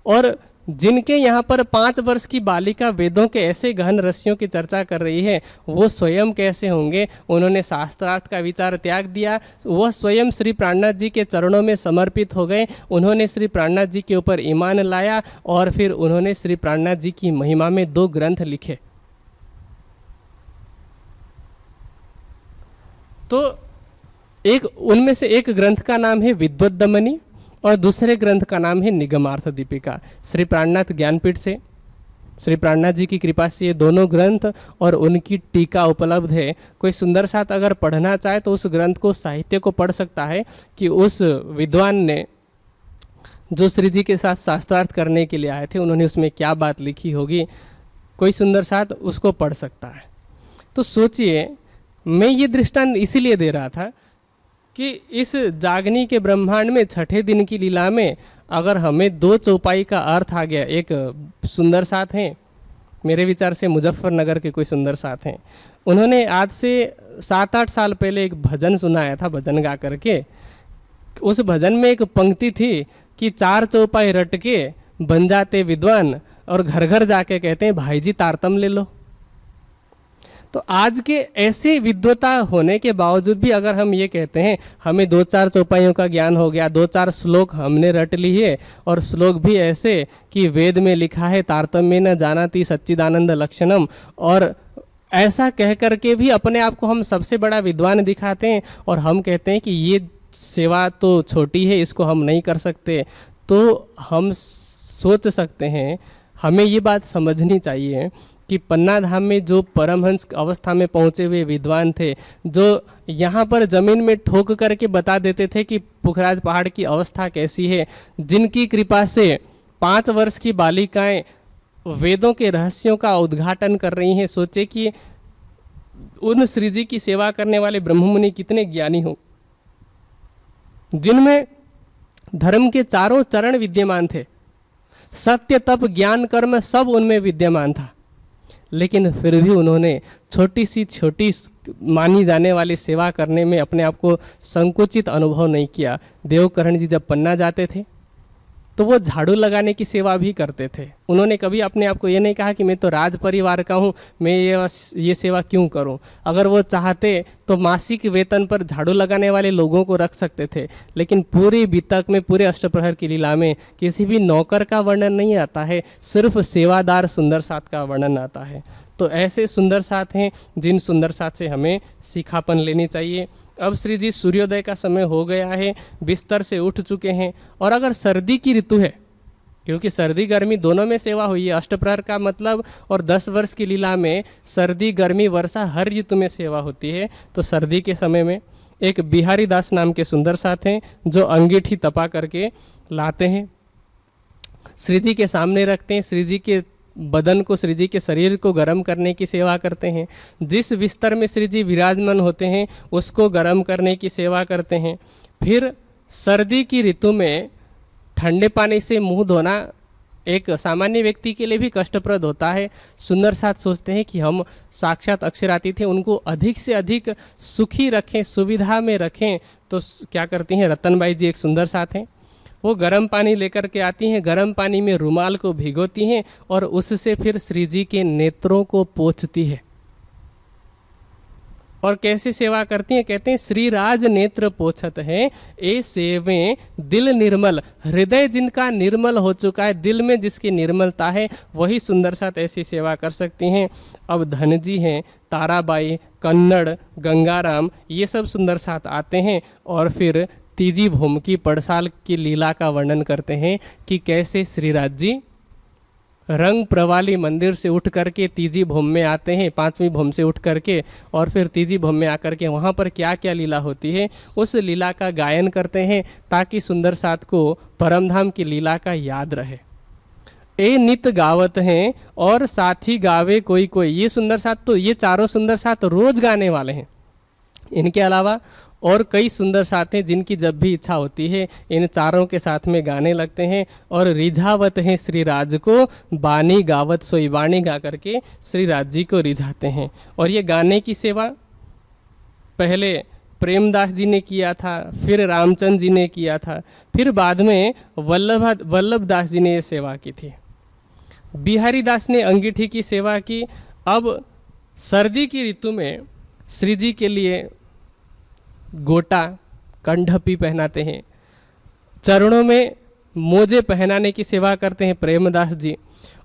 A: और जिनके यहाँ पर 5 वर्ष की बालिका वेदों के ऐसे गहन रहस्यों की चर्चा कर रही है, वो स्वयं कैसे होंगे? उन्होंने शास्त्रार्थ का विचार त्याग दिया, वह स्वयं श्री प्राणनाथ जी के चरणों में समर्पित हो गए। उन्होंने श्री प्राणनाथ जी के ऊपर ईमान लाया, और फिर उन्होंने श्री प्राणनाथ जी की महिमा में 2 ग्रंथ लिखे। तो एक उनमें से एक ग्रंथ का नाम है विद्वद्दमनी, और दूसरे ग्रंथ का नाम है निगमार्थ दीपिका। श्री प्राणनाथ ज्ञानपीठ से, श्री प्राणनाथ जी की कृपा से ये दोनों ग्रंथ और उनकी टीका उपलब्ध है। कोई सुंदर साथ अगर पढ़ना चाहे तो उस ग्रंथ को, साहित्य को पढ़ सकता है कि उस विद्वान ने जो श्री जी के साथ शास्त्रार्थ करने के लिए आए थे, उन्होंने उसमें क्या बात लिखी होगी। कोई सुंदर साथ उसको पढ़ सकता है। तो सोचिए, मैं ये दृष्टांत इसीलिए दे रहा था कि इस जागनी के ब्रह्मांड में छठे दिन की लीला में अगर हमें 2 चौपाई का अर्थ आ गया। एक सुंदर साथ हैं, मेरे विचार से मुजफ्फरनगर के कोई सुंदर साथ हैं, उन्होंने आज से 7-8 साल पहले एक भजन सुनाया था, भजन गा करके। उस भजन में एक पंक्ति थी कि 4 चौपाई रट के बन जाते विद्वान, और घर घर जाके कहते हैं भाई जी तारतम ले लो। तो आज के ऐसे विद्वता होने के बावजूद भी अगर हम ये कहते हैं हमें 2-4 चौपाइयों का ज्ञान हो गया, 2-4 श्लोक हमने रट लिए, और श्लोक भी ऐसे कि वेद में लिखा है तारतम्य न जानाति सच्चिदानंद लक्षणम, और ऐसा कह करके भी अपने आप को हम सबसे बड़ा विद्वान दिखाते हैं, और हम कहते हैं कि ये सेवा तो छोटी है, इसको हम नहीं कर सकते। तो हम सोच सकते हैं, हमें ये बात समझनी चाहिए कि पन्ना धाम में जो परमहंस अवस्था में पहुँचे हुए विद्वान थे, जो यहाँ पर ज़मीन में ठोक करके बता देते थे कि पुखराज पहाड़ की अवस्था कैसी है, जिनकी कृपा से 5 वर्ष की बालिकाएं वेदों के रहस्यों का उद्घाटन कर रही हैं। सोचे कि उन श्री जी की सेवा करने वाले ब्रह्ममुनि कितने ज्ञानी हों, जिनमें धर्म के 4 चरण विद्यमान थे, सत्य तप ज्ञान कर्म सब उनमें विद्यमान था, लेकिन फिर भी उन्होंने छोटी मानी जाने वाली सेवा करने में अपने आप को संकुचित अनुभव नहीं किया। देवकरण जी जब पन्ना जाते थे तो वो झाड़ू लगाने की सेवा भी करते थे। उन्होंने कभी अपने आप को ये नहीं कहा कि मैं तो राज परिवार का हूँ, मैं ये सेवा क्यों करूँ। अगर वो चाहते तो मासिक वेतन पर झाड़ू लगाने वाले लोगों को रख सकते थे, लेकिन पूरी बीतक में, पूरे अष्टप्रहर की लीला में किसी भी नौकर का वर्णन नहीं आता है, सिर्फ सेवादार सुंदर साथ का वर्णन आता है। तो ऐसे सुंदर साथ हैं जिन सुंदर साथ से हमें सीखापन लेनी चाहिए। अब श्री जी सूर्योदय का समय हो गया है, बिस्तर से उठ चुके हैं, और अगर सर्दी की ऋतु है, क्योंकि सर्दी गर्मी दोनों में सेवा हुई है, अष्टप्रहर का मतलब और 10 वर्ष की लीला में सर्दी गर्मी वर्षा हर ऋतु में सेवा होती है। तो सर्दी के समय में एक बिहारी दास नाम के सुंदर साथ हैं जो अंगीठी तपा करके लाते हैं, श्री जी के सामने रखते हैं, श्री जी के बदन को, श्री जी के शरीर को गर्म करने की सेवा करते हैं। जिस बिस्तर में श्री जी विराजमान होते हैं उसको गर्म करने की सेवा करते हैं। फिर सर्दी की ऋतु में ठंडे पानी से मुंह धोना एक सामान्य व्यक्ति के लिए भी कष्टप्रद होता है। सुंदर साथ सोचते हैं कि हम साक्षात अक्षराती थे, उनको अधिक से अधिक सुखी रखें, सुविधा में रखें। तो क्या करती हैं, रतनबाई जी एक सुंदर साथ हैं, वो गर्म पानी लेकर के आती हैं, गर्म पानी में रुमाल को भिगोती हैं और उससे फिर श्री जी के नेत्रों को पोंछती है। और कैसे सेवा करती हैं? कहते हैं श्री राज नेत्र पोछत है ए सेवें दिल निर्मल। हृदय जिनका निर्मल हो चुका है, दिल में जिसकी निर्मलता है, वही सुंदर साथ ऐसी सेवा कर सकती हैं। अब धनजी हैं, ताराबाई, कन्नड़, गंगाराम, ये सब सुंदर साथ आते हैं और फिर तीजी भूम की पड़साल की लीला का वर्णन करते हैं कि कैसे श्रीराज जी रंग प्रवाली मंदिर से उठ करके तीजी भूम में आते हैं, पांचवी भूम से उठ करके, और फिर तीजी भूम में आकर के वहाँ पर क्या क्या लीला होती है उस लीला का गायन करते हैं ताकि सुंदर साथ को परमधाम की लीला का याद रहे। ए नित गावत हैं और साथी गावे कोई कोई। ये सुंदर साथ तो ये चारों सुंदर साथ रोज गाने वाले हैं। इनके अलावा और कई सुंदर साथ हैं जिनकी जब भी इच्छा होती है इन चारों के साथ में गाने लगते हैं और रिझावत हैं श्री राज को बानी गावत सोई। वाणी गा करके श्री राज जी को रिझाते हैं। और ये गाने की सेवा पहले प्रेमदास जी ने किया था, फिर रामचंद्र जी ने किया था, फिर बाद में वल्लभ दास जी ने ये सेवा की थी। बिहारी दास ने अंगीठी की सेवा की। अब सर्दी की ऋतु में श्री जी के लिए गोटा कंढपी पहनाते हैं, चरणों में मोजे पहनाने की सेवा करते हैं प्रेमदास जी।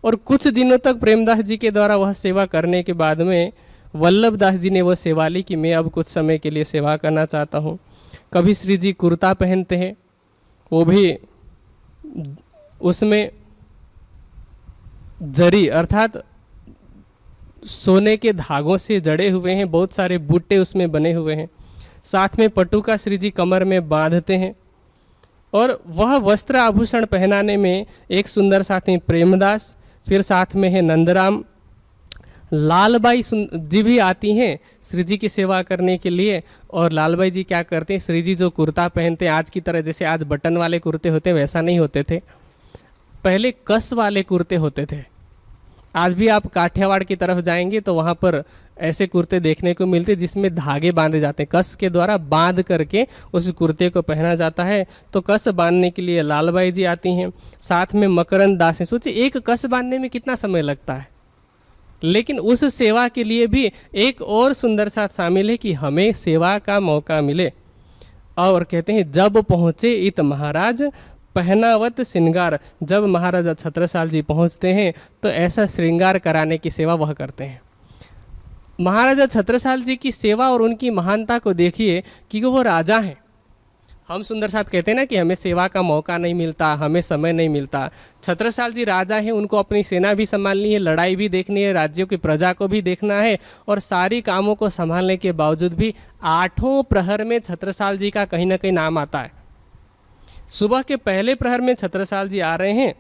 A: और कुछ दिनों तक प्रेमदास जी के द्वारा वह सेवा करने के बाद में वल्लभ दास जी ने वह सेवा ली कि मैं अब कुछ समय के लिए सेवा करना चाहता हूँ। कभी श्री जी कुर्ता पहनते हैं, वो भी उसमें जरी अर्थात सोने के धागों से जड़े हुए हैं, बहुत सारे बूटे उसमें बने हुए हैं। साथ में पटुका श्री जी कमर में बांधते हैं। और वह वस्त्र आभूषण पहनाने में एक सुंदर साथी प्रेमदास, फिर साथ में है नंदराम, लालबाई जी भी आती हैं श्री जी की सेवा करने के लिए। और लालबाई जी क्या करते हैं, श्री जी जो कुर्ता पहनते हैं आज की तरह जैसे आज बटन वाले कुर्ते होते वैसा नहीं होते थे, पहले कस वाले कुर्ते होते थे। आज भी आप काठियावाड़ की तरफ जाएंगे तो वहाँ पर ऐसे कुर्ते देखने को मिलते जिसमें धागे बांधे जाते हैं, कस के द्वारा बांध करके उस कुर्ते को पहना जाता है। तो कस बांधने के लिए लालबाई जी आती हैं, साथ में मकरंद दास हैं। सोचिए एक कस बांधने में कितना समय लगता है, लेकिन उस सेवा के लिए भी एक और सुंदर साथ शामिल है कि हमें सेवा का मौका मिले। और कहते हैं जब पहुँचे इत महाराज पहनावत श्रृंगार। जब महाराजा छत्रसाल जी पहुंचते हैं तो ऐसा श्रृंगार कराने की सेवा वह करते हैं। महाराजा छत्रसाल जी की सेवा और उनकी महानता को देखिए कि वो राजा हैं। हम सुंदर साथ कहते हैं ना कि हमें सेवा का मौका नहीं मिलता, हमें समय नहीं मिलता। छत्रसाल जी राजा हैं, उनको अपनी सेना भी संभालनी है, लड़ाई भी देखनी है, राज्यों की प्रजा को भी देखना है, और सारी कामों को संभालने के बावजूद भी आठों प्रहर में छत्रसाल जी का कहीं ना कहीं नाम आता है। सुबह के पहले प्रहर में छत्रसाल जी आ रहे हैं।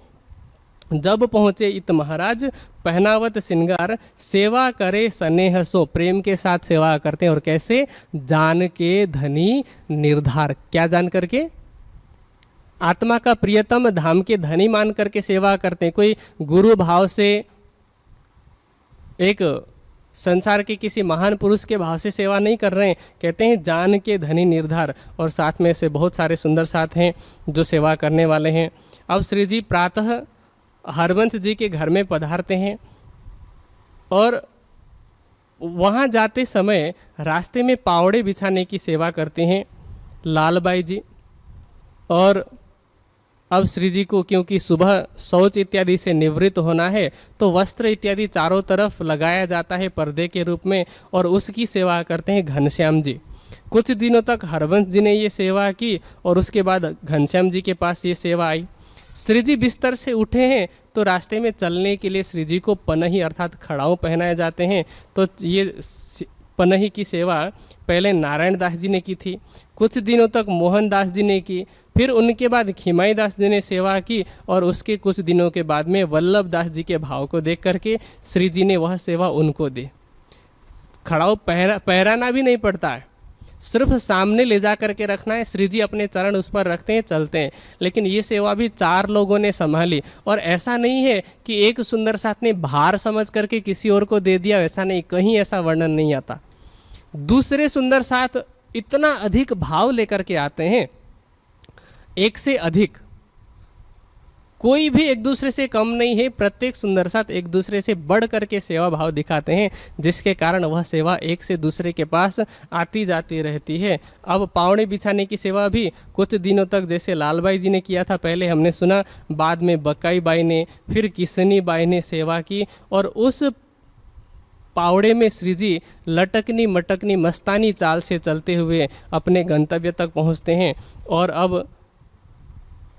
A: जब पहुँचे इत महाराज पहनावत श्रृंगार सेवा करे स्नेह सो। प्रेम के साथ सेवा करते हैं। और कैसे? जान के धनी निर्धार। क्या जान करके? आत्मा का प्रियतम धाम के धनी मान करके सेवा करते हैं। कोई गुरु भाव से, एक संसार के किसी महान पुरुष के भाव से सेवा नहीं कर रहे हैं। कहते हैं जान के धनी निर्धार। और साथ में से बहुत सारे सुंदर साथ हैं जो सेवा करने वाले हैं। अब श्री जी प्रातः हरबंश जी के घर में पधारते हैं और वहाँ जाते समय रास्ते में पावड़े बिछाने की सेवा करते हैं लालबाई जी। और अब श्री जी को क्योंकि सुबह शौच इत्यादि से निवृत्त होना है तो वस्त्र इत्यादि चारों तरफ लगाया जाता है पर्दे के रूप में, और उसकी सेवा करते हैं घनश्याम जी। कुछ दिनों तक हरबंश जी ने ये सेवा की और उसके बाद घनश्याम जी के पास ये सेवा आई। श्री जी बिस्तर से उठे हैं तो रास्ते में चलने के लिए श्री जी को पनही अर्थात खड़ाऊ पहनाए जाते हैं। तो ये पनही की सेवा पहले नारायण दास जी ने की थी, कुछ दिनों तक मोहन दास जी ने की, फिर उनके बाद खिमाई दास जी ने सेवा की, और उसके कुछ दिनों के बाद में वल्लभ दास जी के भाव को देख करके श्री जी ने वह सेवा उनको दी। खड़ाऊ पहराना भी नहीं पड़ता है, सिर्फ सामने ले जा करके रखना है। श्री जी अपने चरण उस पर रखते हैं, चलते हैं। लेकिन ये सेवा भी 4 लोगों ने संभाली। और ऐसा नहीं है कि एक सुंदर साथ ने भार समझ करके किसी और को दे दिया, ऐसा नहीं, कहीं ऐसा वर्णन नहीं आता। दूसरे सुंदर साथ इतना अधिक भाव लेकर के आते हैं, एक से अधिक। कोई भी एक दूसरे से कम नहीं है, प्रत्येक सुंदर साथ एक दूसरे से बढ़ करके सेवा भाव दिखाते हैं, जिसके कारण वह सेवा एक से दूसरे के पास आती जाती रहती है। अब पावड़े बिछाने की सेवा भी कुछ दिनों तक जैसे लालबाई जी ने किया था, पहले हमने सुना, बाद में बकाई बाई ने, फिर किसनी बाई ने सेवा की, और उस पावड़े में श्री जी लटकनी मटकनी मस्तानी चाल से चलते हुए अपने गंतव्य तक पहुंचते हैं। और अब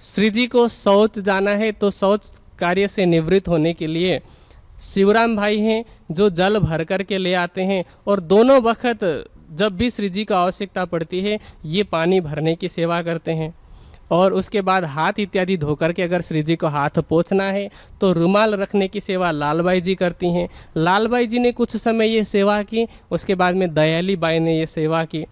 A: श्री जी को शौच जाना है, तो शौच कार्य से निवृत्त होने के लिए शिवराम भाई हैं जो जल भर कर के ले आते हैं, और दोनों वक्त जब भी श्री जी को आवश्यकता पड़ती है ये पानी भरने की सेवा करते हैं। और उसके बाद हाथ इत्यादि धोकर के अगर श्री जी को हाथ पोंछना है तो रुमाल रखने की सेवा लालबाई जी करती हैं। लालबाई जी ने कुछ समय ये सेवा की, उसके बाद में दयाली बाई ने ये सेवा की।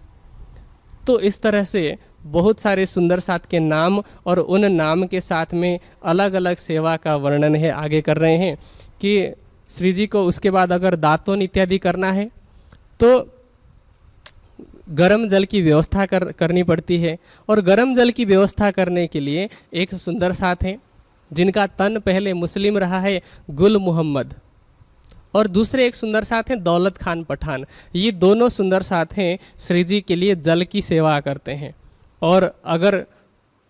A: तो इस तरह से बहुत सारे सुंदर साथ के नाम और उन नाम के साथ में अलग अलग सेवा का वर्णन है। आगे कर रहे हैं कि श्री जी को उसके बाद अगर दातुन इत्यादि करना है तो गर्म जल की व्यवस्था करनी पड़ती है। और गर्म जल की व्यवस्था करने के लिए एक सुंदर साथ हैं जिनका तन पहले मुस्लिम रहा है, गुल मोहम्मद, और दूसरे एक सुंदर साथ हैं दौलत खान पठान। ये दोनों सुंदर साथ हैं श्री जी के लिए जल की सेवा करते हैं। और अगर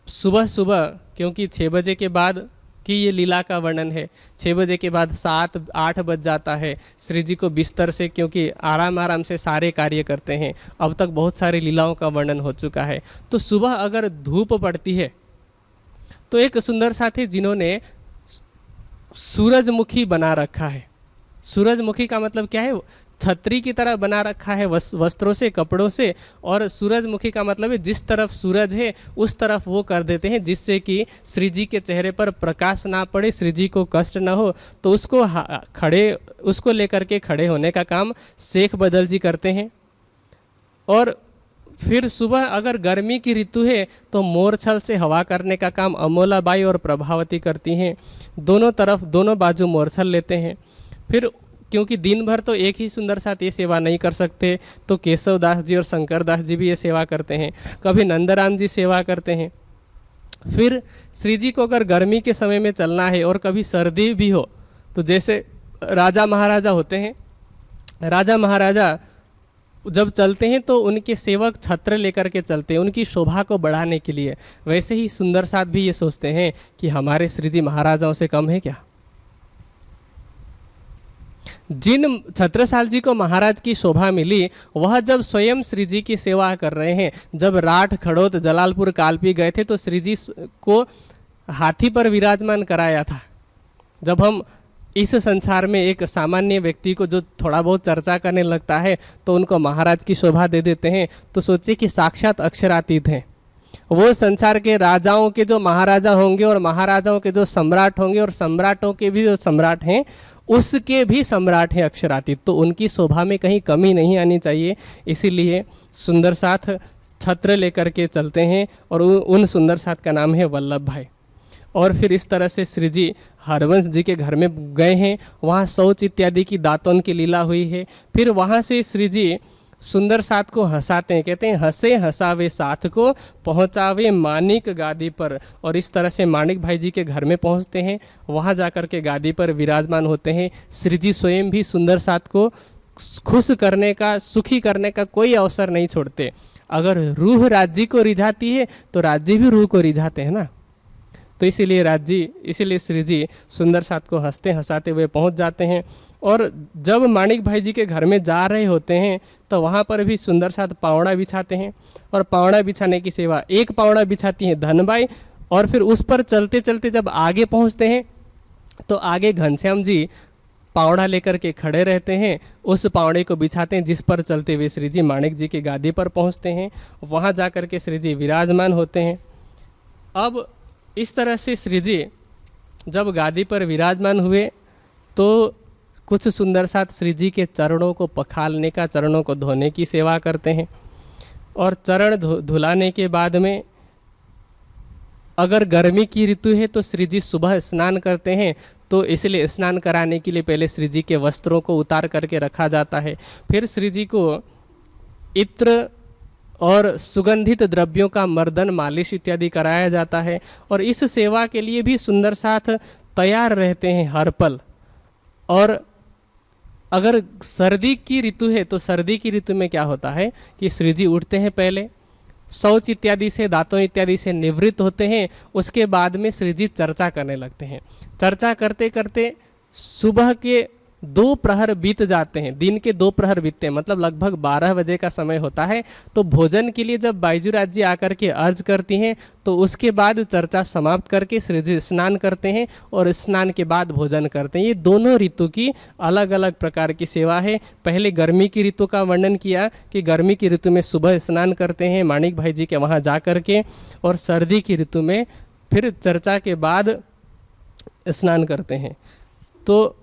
A: सुबह सुबह, क्योंकि 6 बजे के बाद की ये लीला का वर्णन है, 6 बजे के बाद 7-8 बज जाता है श्री जी को बिस्तर से, क्योंकि आराम आराम से सारे कार्य करते हैं। अब तक बहुत सारी लीलाओं का वर्णन हो चुका है। तो सुबह अगर धूप पड़ती है तो एक सुंदर साथी जिन्होंने सूरजमुखी बना रखा है। सूरजमुखी का मतलब क्या है? छतरी की तरह बना रखा है वस्त्रों से, कपड़ों से। और सूरजमुखी का मतलब है जिस तरफ सूरज है उस तरफ वो कर देते हैं, जिससे कि श्री जी के चेहरे पर प्रकाश ना पड़े, श्री जी को कष्ट ना हो। तो उसको लेकर के खड़े होने का काम शेख बदल जी करते हैं। और फिर सुबह अगर गर्मी की ऋतु है तो मोरछल से हवा करने का काम अमोलाबाई और प्रभावती करती हैं। दोनों बाजू मोरछल लेते हैं। फिर क्योंकि दिन भर तो एक ही सुंदर साथ ये सेवा नहीं कर सकते, तो केशव दास जी और शंकर दास जी भी ये सेवा करते हैं, कभी नंदराम जी सेवा करते हैं। फिर श्री जी को अगर गर्मी के समय में चलना है और कभी सर्दी भी हो, तो जैसे राजा महाराजा होते हैं, राजा महाराजा जब चलते हैं तो उनके सेवक छत्र लेकर के चलते हैं उनकी शोभा को बढ़ाने के लिए। वैसे ही सुंदर साथ भी ये सोचते हैं कि हमारे श्री जी महाराजाओं से कम है क्या। जिन छत्रसाल जी को महाराज की शोभा मिली, वह जब स्वयं श्री जी की सेवा कर रहे हैं। जब राठ, खड़ोत, जलालपुर, कालपी गए थे तो श्री जी को हाथी पर विराजमान कराया था। जब हम इस संसार में एक सामान्य व्यक्ति को जो थोड़ा बहुत चर्चा करने लगता है तो उनको महाराज की शोभा दे देते हैं, तो सोचिए कि साक्षात अक्षरातीत हैं। वो संसार के राजाओं के जो महाराजा होंगे और महाराजाओं के जो सम्राट होंगे और सम्राटों के भी जो सम्राट हैं उसके भी सम्राट हैं अक्षरातीत। तो उनकी शोभा में कहीं कमी नहीं आनी चाहिए, इसीलिए सुंदर साथ छत्र लेकर के चलते हैं। और उन सुंदर साथ का नाम है वल्लभ भाई। और फिर इस तरह से श्री जी हरवंश जी के घर में गए हैं, वहाँ शौच इत्यादि की दातुन की लीला हुई है। फिर वहाँ से श्री जी सुंदर साथ को हंसाते हैं, कहते हैं हंसे हंसावे साथ को पहुँचावे मानिक गादी पर। और इस तरह से मानिक भाई जी के घर में पहुँचते हैं, वहाँ जाकर के गादी पर विराजमान होते हैं। श्री जी स्वयं भी सुंदर साथ को खुश करने का, सुखी करने का कोई अवसर नहीं छोड़ते। अगर रूह राज्य को रिझाती है तो राज्य भी रूह को रिझाते हैं ना। तो इसीलिए श्री जी सुंदर साथ को हंसते हंसाते हुए पहुंच जाते हैं। और जब माणिक भाई जी के घर में जा रहे होते हैं तो वहाँ पर भी सुंदर साथ पावड़ा बिछाते हैं। और पावड़ा बिछाने की सेवा एक पावड़ा बिछाती है धनबाई। और फिर उस पर चलते चलते जब आगे पहुँचते हैं तो आगे घनश्याम जी पावड़ा लेकर के खड़े रहते हैं, उस पावड़े को बिछाते हैं जिस पर चलते हुए श्री जी माणिक जी की गादी पर पहुँचते हैं। वहाँ जा कर के श्री जी विराजमान होते हैं। अब इस तरह से श्री जी जब गादी पर विराजमान हुए तो कुछ सुंदर साथ श्री जी के चरणों को पखालने का, चरणों को धोने की सेवा करते हैं। और चरण धुलाने के बाद में अगर गर्मी की ऋतु है तो श्री जी सुबह स्नान करते हैं, तो इसलिए स्नान कराने के लिए पहले श्री जी के वस्त्रों को उतार करके रखा जाता है। फिर श्री जी को इत्र और सुगंधित द्रव्यों का मर्दन, मालिश इत्यादि कराया जाता है। और इस सेवा के लिए भी सुंदर साथ तैयार रहते हैं हर पल। और अगर सर्दी की ऋतु है तो सर्दी की ऋतु में क्या होता है कि श्री जी उठते हैं, पहले शौच इत्यादि से, दांतों इत्यादि से निवृत्त होते हैं। उसके बाद में श्री जी चर्चा करने लगते हैं। चर्चा करते करते सुबह के 2 प्रहर बीत जाते हैं, दिन के 2 प्रहर बीतते हैं, मतलब लगभग 12 बजे का समय होता है। तो भोजन के लिए जब बाईजूराज जी आकर के अर्ज करती हैं तो उसके बाद चर्चा समाप्त करके श्री जी स्नान करते हैं और स्नान के बाद भोजन करते हैं। ये दोनों ऋतु की अलग अलग प्रकार की सेवा है। पहले गर्मी की ऋतु का वर्णन किया कि गर्मी की ऋतु में सुबह स्नान करते हैं माणिक भाई जी के वहाँ जा कर के, और सर्दी की ऋतु में फिर चर्चा के बाद स्नान करते हैं। तो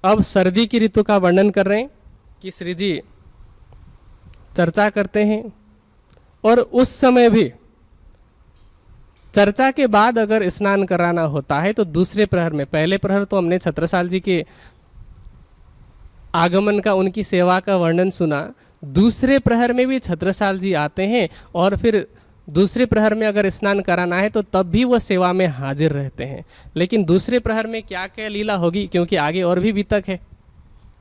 A: अब सर्दी की ऋतु का वर्णन कर रहे हैं कि श्री जी चर्चा करते हैं और उस समय भी चर्चा के बाद अगर स्नान कराना होता है तो दूसरे प्रहर में, पहले प्रहर तो हमने छत्रसाल जी के आगमन का, उनकी सेवा का वर्णन सुना। दूसरे प्रहर में भी छत्रसाल जी आते हैं और फिर दूसरे प्रहर में अगर स्नान कराना है तो तब भी वो सेवा में हाजिर रहते हैं। लेकिन दूसरे प्रहर में क्या क्या लीला होगी, क्योंकि आगे और भी बीतक है,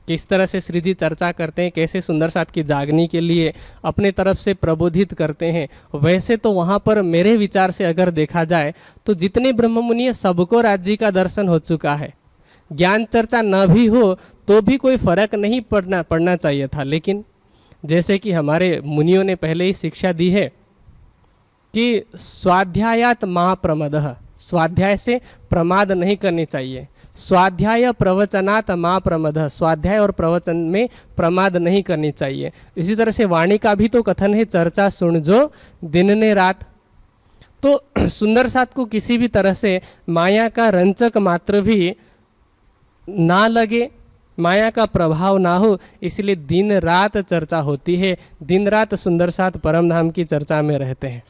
A: किस तरह से श्री जी चर्चा करते हैं, कैसे सुंदर साथ की जागनी के लिए अपने तरफ से प्रबोधित करते हैं। वैसे तो वहाँ पर मेरे विचार से अगर देखा जाए तो जितने ब्रह्ममुनि है सबको राज जी का दर्शन हो चुका है। ज्ञान चर्चा न भी हो तो भी कोई फर्क नहीं पड़ना चाहिए था। लेकिन जैसे कि हमारे मुनियों ने पहले ही शिक्षा दी है कि स्वाध्यायात महाप्रमदः, स्वाध्याय से प्रमाद नहीं करनी चाहिए। स्वाध्याय प्रवचनात महाप्रमदः, स्वाध्याय और प्रवचन में प्रमाद नहीं करनी चाहिए। इसी तरह से वाणी का भी तो कथन है, चर्चा सुन जो दिन ने रात। तो सुंदर साथ को किसी भी तरह से माया का रंचक मात्र भी ना लगे, माया का प्रभाव ना हो, इसलिए दिन रात चर्चा होती है। दिन रात सुंदर साथ परम धाम की चर्चा में रहते हैं।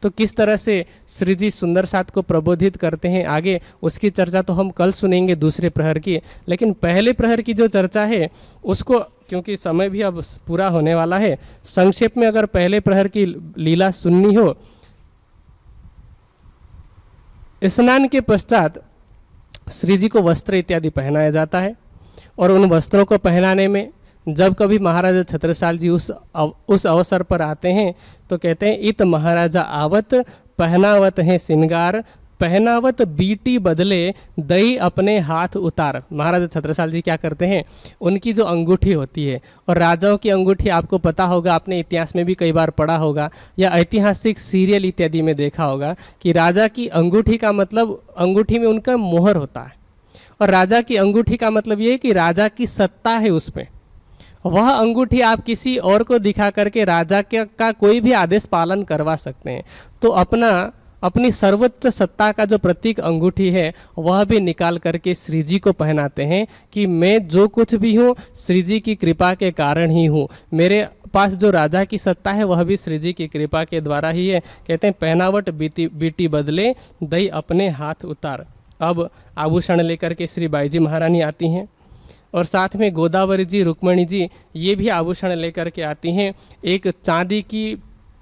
A: तो किस तरह से श्री जी सुंदर साथ को प्रबोधित करते हैं आगे, उसकी चर्चा तो हम कल सुनेंगे दूसरे प्रहर की। लेकिन पहले प्रहर की जो चर्चा है उसको, क्योंकि समय भी अब पूरा होने वाला है, संक्षेप में अगर पहले प्रहर की लीला सुननी हो, स्नान के पश्चात श्री जी को वस्त्र इत्यादि पहनाया जाता है। और उन वस्त्रों को पहनाने में जब कभी महाराजा छत्रसाल जी उस अवसर पर आते हैं तो कहते हैं, इत महाराजा आवत पहनावत हैं सिंगार, पहनावत बीटी बदले दई अपने हाथ उतार। महाराजा छत्रसाल जी क्या करते हैं, उनकी जो अंगूठी होती है, और राजाओं की अंगूठी आपको पता होगा, आपने इतिहास में भी कई बार पढ़ा होगा या ऐतिहासिक सीरियल इत्यादि में देखा होगा कि राजा की अंगूठी का मतलब अंगूठी में उनका मोहर होता है। और राजा की अंगूठी का मतलब ये है कि राजा की सत्ता है उसमें। वह अंगूठी आप किसी और को दिखा करके राजा का कोई भी आदेश पालन करवा सकते हैं। तो अपनी सर्वोच्च सत्ता का जो प्रतीक अंगूठी है वह भी निकाल करके श्री जी को पहनाते हैं कि मैं जो कुछ भी हूँ श्री जी की कृपा के कारण ही हूँ। मेरे पास जो राजा की सत्ता है वह भी श्री जी की कृपा के द्वारा ही है। कहते हैं पहनावट बीटी बदले दई अपने हाथ उतार। अब आभूषण लेकर के श्री बाई जी महारानी आती हैं और साथ में गोदावरी जी, रुक्मणी जी ये भी आभूषण लेकर के आती हैं। एक चांदी की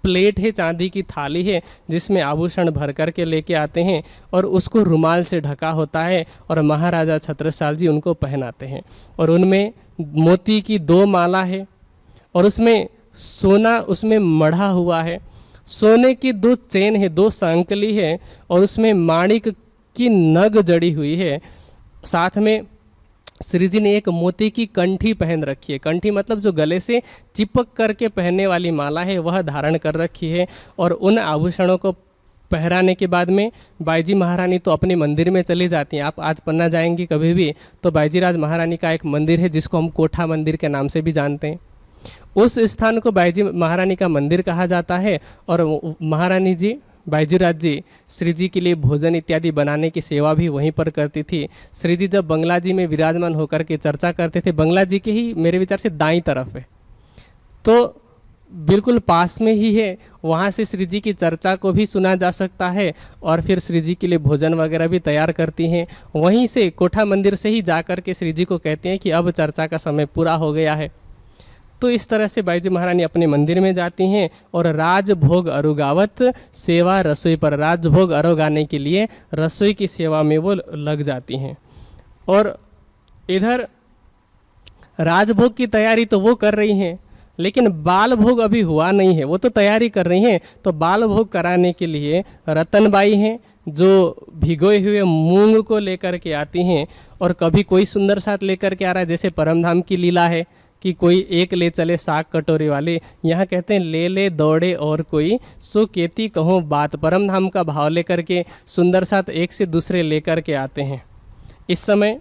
A: प्लेट है, चांदी की थाली है जिसमें आभूषण भर कर के लेके आते हैं और उसको रुमाल से ढका होता है और महाराजा छत्रसाल जी उनको पहनाते हैं। और उनमें मोती की 2 माला है और उसमें सोना उसमें मढ़ा हुआ है। सोने की 2 चेन है, 2 सांकली है और उसमें माणिक की नग जड़ी हुई है। साथ में श्री जी ने एक मोती की कंठी पहन रखी है। कंठी मतलब जो गले से चिपक करके पहनने वाली माला है वह धारण कर रखी है। और उन आभूषणों को पहराने के बाद में बाईजी महारानी तो अपने मंदिर में चली जाती हैं। आप आज पन्ना जाएंगी कभी भी तो बाईजीराज महारानी का एक मंदिर है जिसको हम कोठा मंदिर के नाम से भी जानते हैं। उस स्थान को बाईजी महारानी का मंदिर कहा जाता है। और महारानी जी, बाईजीराज जी श्री जी के लिए भोजन इत्यादि बनाने की सेवा भी वहीं पर करती थी। श्री जी जब बंगला जी में विराजमान होकर के चर्चा करते थे, बंगला जी के ही मेरे विचार से दाईं तरफ है, तो बिल्कुल पास में ही है, वहाँ से श्री जी की चर्चा को भी सुना जा सकता है और फिर श्री जी के लिए भोजन वगैरह भी तैयार करती हैं। वहीं से कोठा मंदिर से ही जा कर के श्री जी को कहते हैं कि अब चर्चा का समय पूरा हो गया है। तो इस तरह से बाई जी महारानी अपने मंदिर में जाती हैं और राजभोग अरुगावत सेवा रसोई पर, राजभोग अरुगाने के लिए रसोई की सेवा में वो लग जाती हैं। और इधर राजभोग की तैयारी तो वो कर रही हैं, लेकिन बाल भोग अभी हुआ नहीं है, वो तो तैयारी कर रही हैं। तो बाल भोग कराने के लिए रतनबाई हैं जो भिगोए हुए मूंग को लेकर के आती हैं, और कभी कोई सुंदर साथ लेकर के आ रहा है, जैसे परमधाम की लीला है कि कोई एक ले चले साग कटोरी वाले, यहाँ कहते हैं ले ले दौड़े और कोई सो केती कहो बात। परमधाम का भाव लेकर के सुंदर साथ एक से दूसरे लेकर के आते हैं। इस समय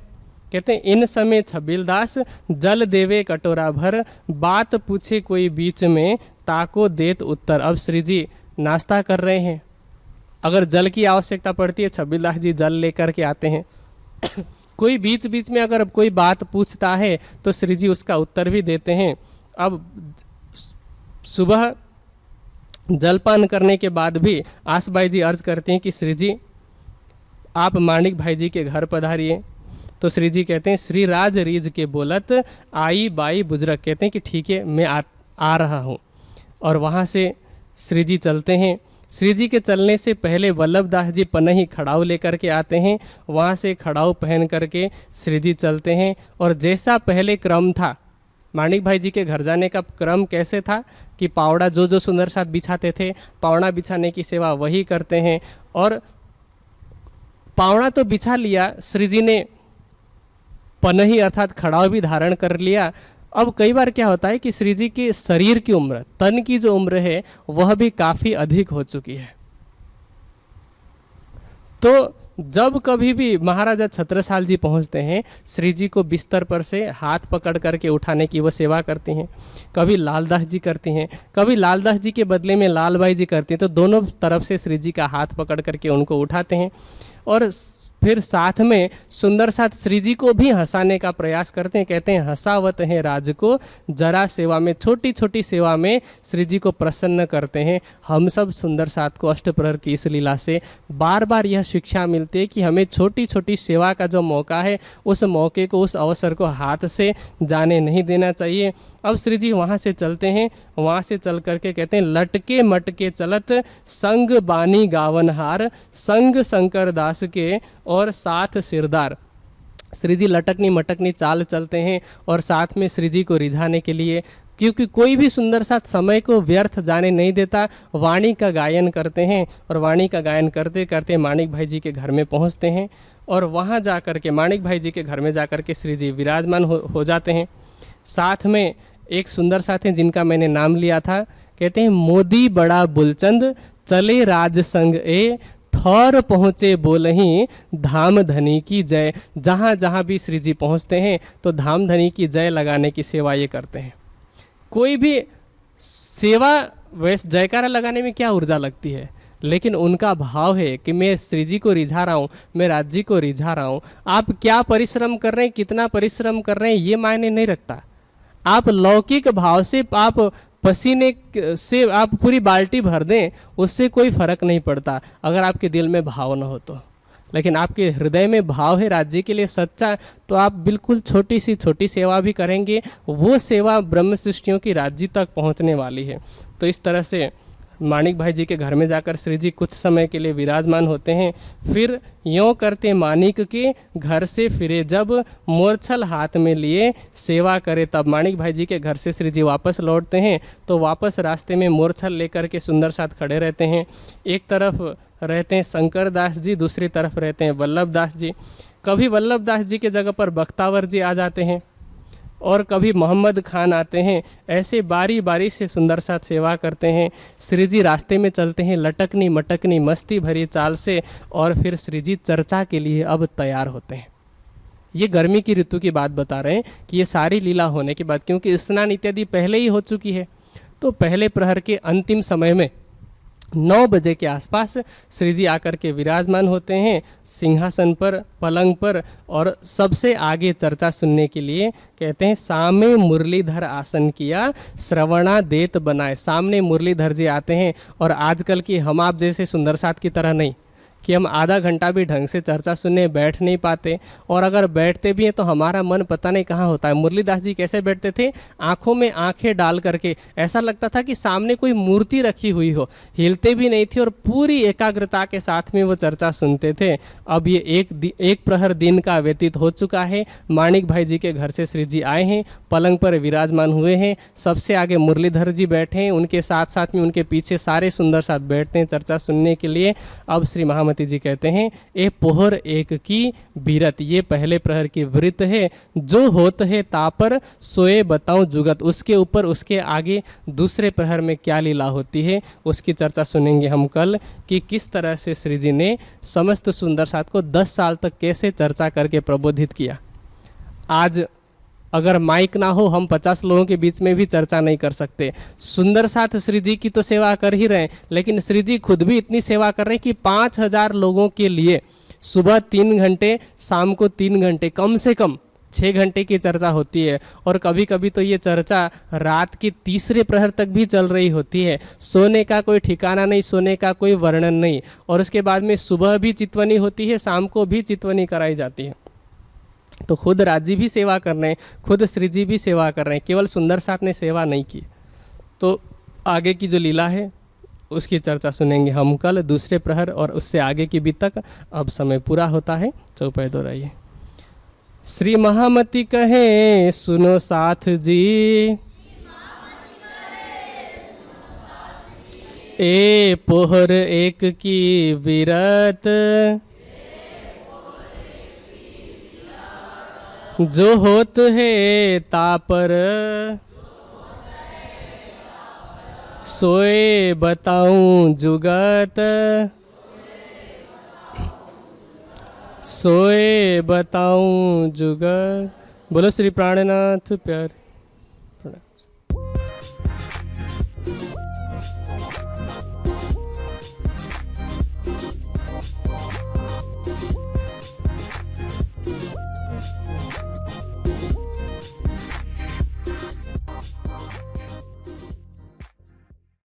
A: कहते हैं इन समय छबीलदास जल देवे कटोरा भर, बात पूछे कोई बीच में ताको देत उत्तर। अब श्री जी नाश्ता कर रहे हैं, अगर जल की आवश्यकता पड़ती है छबीलदास जी जल लेकर के आते हैं। कोई बीच बीच में अगर कोई बात पूछता है तो श्री जी उसका उत्तर भी देते हैं। अब सुबह जलपान करने के बाद भी आसबाई जी अर्ज करते हैं कि श्री जी आप माणिक भाई जी के घर पधारिए। तो श्री जी कहते हैं श्री राज रीज के बोलत आई बाई बुजरक, कहते हैं कि ठीक है मैं आ रहा हूँ। और वहाँ से श्री जी चलते हैं। श्री जी के चलने से पहले वल्लभदास जी पनही खड़ाऊ लेकर के आते हैं, वहाँ से खड़ाऊ पहन करके श्री जी चलते हैं। और जैसा पहले क्रम था, माणिक भाई जी के घर जाने का क्रम कैसे था कि पावड़ा जो सुंदर साथ बिछाते थे, पावड़ा बिछाने की सेवा वही करते हैं। और पावड़ा तो बिछा लिया, श्री जी ने पनही अर्थात खड़ाऊ भी धारण कर लिया। अब कई बार क्या होता है कि श्री जी के शरीर की उम्र, तन की जो उम्र है वह भी काफ़ी अधिक हो चुकी है। तो जब कभी भी महाराजा छत्रसाल जी पहुंचते हैं, श्री जी को बिस्तर पर से हाथ पकड़ करके उठाने की वो सेवा करती हैं। कभी लालदास जी करती हैं, कभी लालदास जी के बदले में लालबाई जी करती हैं। तो दोनों तरफ से श्री जी का हाथ पकड़ करके उनको उठाते हैं और फिर साथ में सुंदर साथ श्री जी को भी हंसाने का प्रयास करते हैं। कहते हैं हंसावत हैं राज को जरा सेवा में, छोटी छोटी सेवा में श्री जी को प्रसन्न करते हैं। हम सब सुंदर साथ को अष्टप्रहर की इस लीला से बार बार यह शिक्षा मिलती है कि हमें छोटी छोटी सेवा का जो मौका है उस मौके को, उस अवसर को हाथ से जाने नहीं देना चाहिए। अब श्री जी वहाँ से चलते हैं, वहाँ से चल करके कहते हैं लटके मटके चलत संग बानी गावनहार, संग शंकर दास के और साथ सिरदार। श्री जी लटकनी मटकनी चाल चलते हैं और साथ में श्री जी को रिझाने के लिए, क्योंकि कोई भी सुंदर साथ समय को व्यर्थ जाने नहीं देता, वाणी का गायन करते हैं। और वाणी का गायन करते करते माणिक भाई जी के घर में पहुंचते हैं और वहां जा कर के माणिक भाई जी के घर में जा कर के श्री जी विराजमान हो जाते हैं। साथ में एक सुंदर साथ हैं जिनका मैंने नाम लिया था, कहते हैं मोदी बड़ा बुलचंद चले राज संग ए, ठौर पहुँचे बोलही धाम धनी की जय। जहाँ जहाँ भी श्री जी पहुँचते हैं तो धाम धनी की जय लगाने की सेवा ये करते हैं। कोई भी सेवा वैसे जयकारा लगाने में क्या ऊर्जा लगती है, लेकिन उनका भाव है कि मैं श्री जी को रिझा रहा हूँ, मैं राज्य जी को रिझा रहा हूँ। आप क्या परिश्रम कर रहे हैं, कितना परिश्रम कर रहे हैं, ये मायने नहीं रखता। आप लौकिक भाव से, आप पसीने से आप पूरी बाल्टी भर दें, उससे कोई फर्क नहीं पड़ता अगर आपके दिल में भाव न हो तो। लेकिन आपके हृदय में भाव है राज्य के लिए सच्चा, तो आप बिल्कुल छोटी सी छोटी सेवा भी करेंगे, वो सेवा ब्रह्म सृष्टियों की राज्य तक पहुंचने वाली है। तो इस तरह से माणिक भाई जी के घर में जाकर श्री जी कुछ समय के लिए विराजमान होते हैं। फिर यों करते माणिक के घर से फिरे जब, मोरछल हाथ में लिए सेवा करे तब। माणिक भाई जी के घर से श्री जी वापस लौटते हैं तो वापस रास्ते में मोरछल लेकर के सुंदर साथ खड़े रहते हैं। एक तरफ रहते हैं शंकर दास जी, दूसरी तरफ रहते हैं वल्लभ दास जी। कभी वल्लभ दास जी के जगह पर बख्तावर जी आ जाते हैं और कभी मोहम्मद खान आते हैं। ऐसे बारी बारी से सुंदर साथ सेवा करते हैं। श्री जी रास्ते में चलते हैं लटकनी मटकनी मस्ती भरी चाल से, और फिर श्री जी चर्चा के लिए अब तैयार होते हैं। ये गर्मी की ऋतु की बात बता रहे हैं कि ये सारी लीला होने के बाद, क्योंकि स्नान इत्यादि पहले ही हो चुकी है, तो पहले प्रहर के अंतिम समय में 9 बजे के आसपास श्री जी आकर के विराजमान होते हैं सिंहासन पर, पलंग पर। और सबसे आगे चर्चा सुनने के लिए कहते हैं सामने मुरलीधर आसन किया, श्रवणा देत बनाए। सामने मुरलीधर जी आते हैं, और आजकल की हम आप जैसे सुंदर साथ की तरह नहीं कि हम आधा घंटा भी ढंग से चर्चा सुनने बैठ नहीं पाते, और अगर बैठते भी हैं तो हमारा मन पता नहीं कहाँ होता है। मुरलीदास जी कैसे बैठते थे, आंखों में आंखें डाल करके, ऐसा लगता था कि सामने कोई मूर्ति रखी हुई हो, हिलते भी नहीं थे और पूरी एकाग्रता के साथ में वो चर्चा सुनते थे। अब ये एक प्रहर दिन का व्यतीत हो चुका है। माणिक भाई जी के घर से श्री जी आए हैं, पलंग पर विराजमान हुए हैं, सबसे आगे मुरलीधर जी बैठे हैं, उनके साथ साथ में उनके पीछे सारे सुंदर साथ बैठते हैं चर्चा सुनने के लिए। अब श्री महामती जी कहते हैं, ए पोहर एक की बीरत, ये पहले प्रहर की वृत्त है, जो होत है तापर सोए बताऊं जुगत। उसके ऊपर उसके आगे दूसरे प्रहर में क्या लीला होती है उसकी चर्चा सुनेंगे हम कल, कि किस तरह से श्री जी ने समस्त सुंदर साथ को 10 साल तक कैसे चर्चा करके प्रबोधित किया। आज अगर माइक ना हो, हम 50 लोगों के बीच में भी चर्चा नहीं कर सकते। सुंदर साथ श्री जी की तो सेवा कर ही रहे हैं, लेकिन श्री जी खुद भी इतनी सेवा कर रहे हैं कि 5000 लोगों के लिए सुबह 3 घंटे, शाम को 3 घंटे, कम से कम 6 घंटे की चर्चा होती है। और कभी कभी तो ये चर्चा रात के तीसरे प्रहर तक भी चल रही होती है। सोने का कोई ठिकाना नहीं, सोने का कोई वर्णन नहीं। और उसके बाद में सुबह भी चितवनी होती है, शाम को भी चितवनी कराई जाती है। तो खुद राजी भी सेवा कर रहे हैं, खुद श्री जी भी सेवा कर रहे हैं, केवल सुंदर साथ ने सेवा नहीं की। तो आगे की जो लीला है उसकी चर्चा सुनेंगे हम कल दूसरे प्रहर, और उससे आगे की भी तक। अब समय पूरा होता है, चौपाई दोहराइए। श्री महामती कहे सुनो साथ जी, ए पोहर एक की विरत, जो होत है तापर सोए बताऊं जुगत, सोए बताऊं जुगत। बोलो श्री प्राणनाथ प्यारे।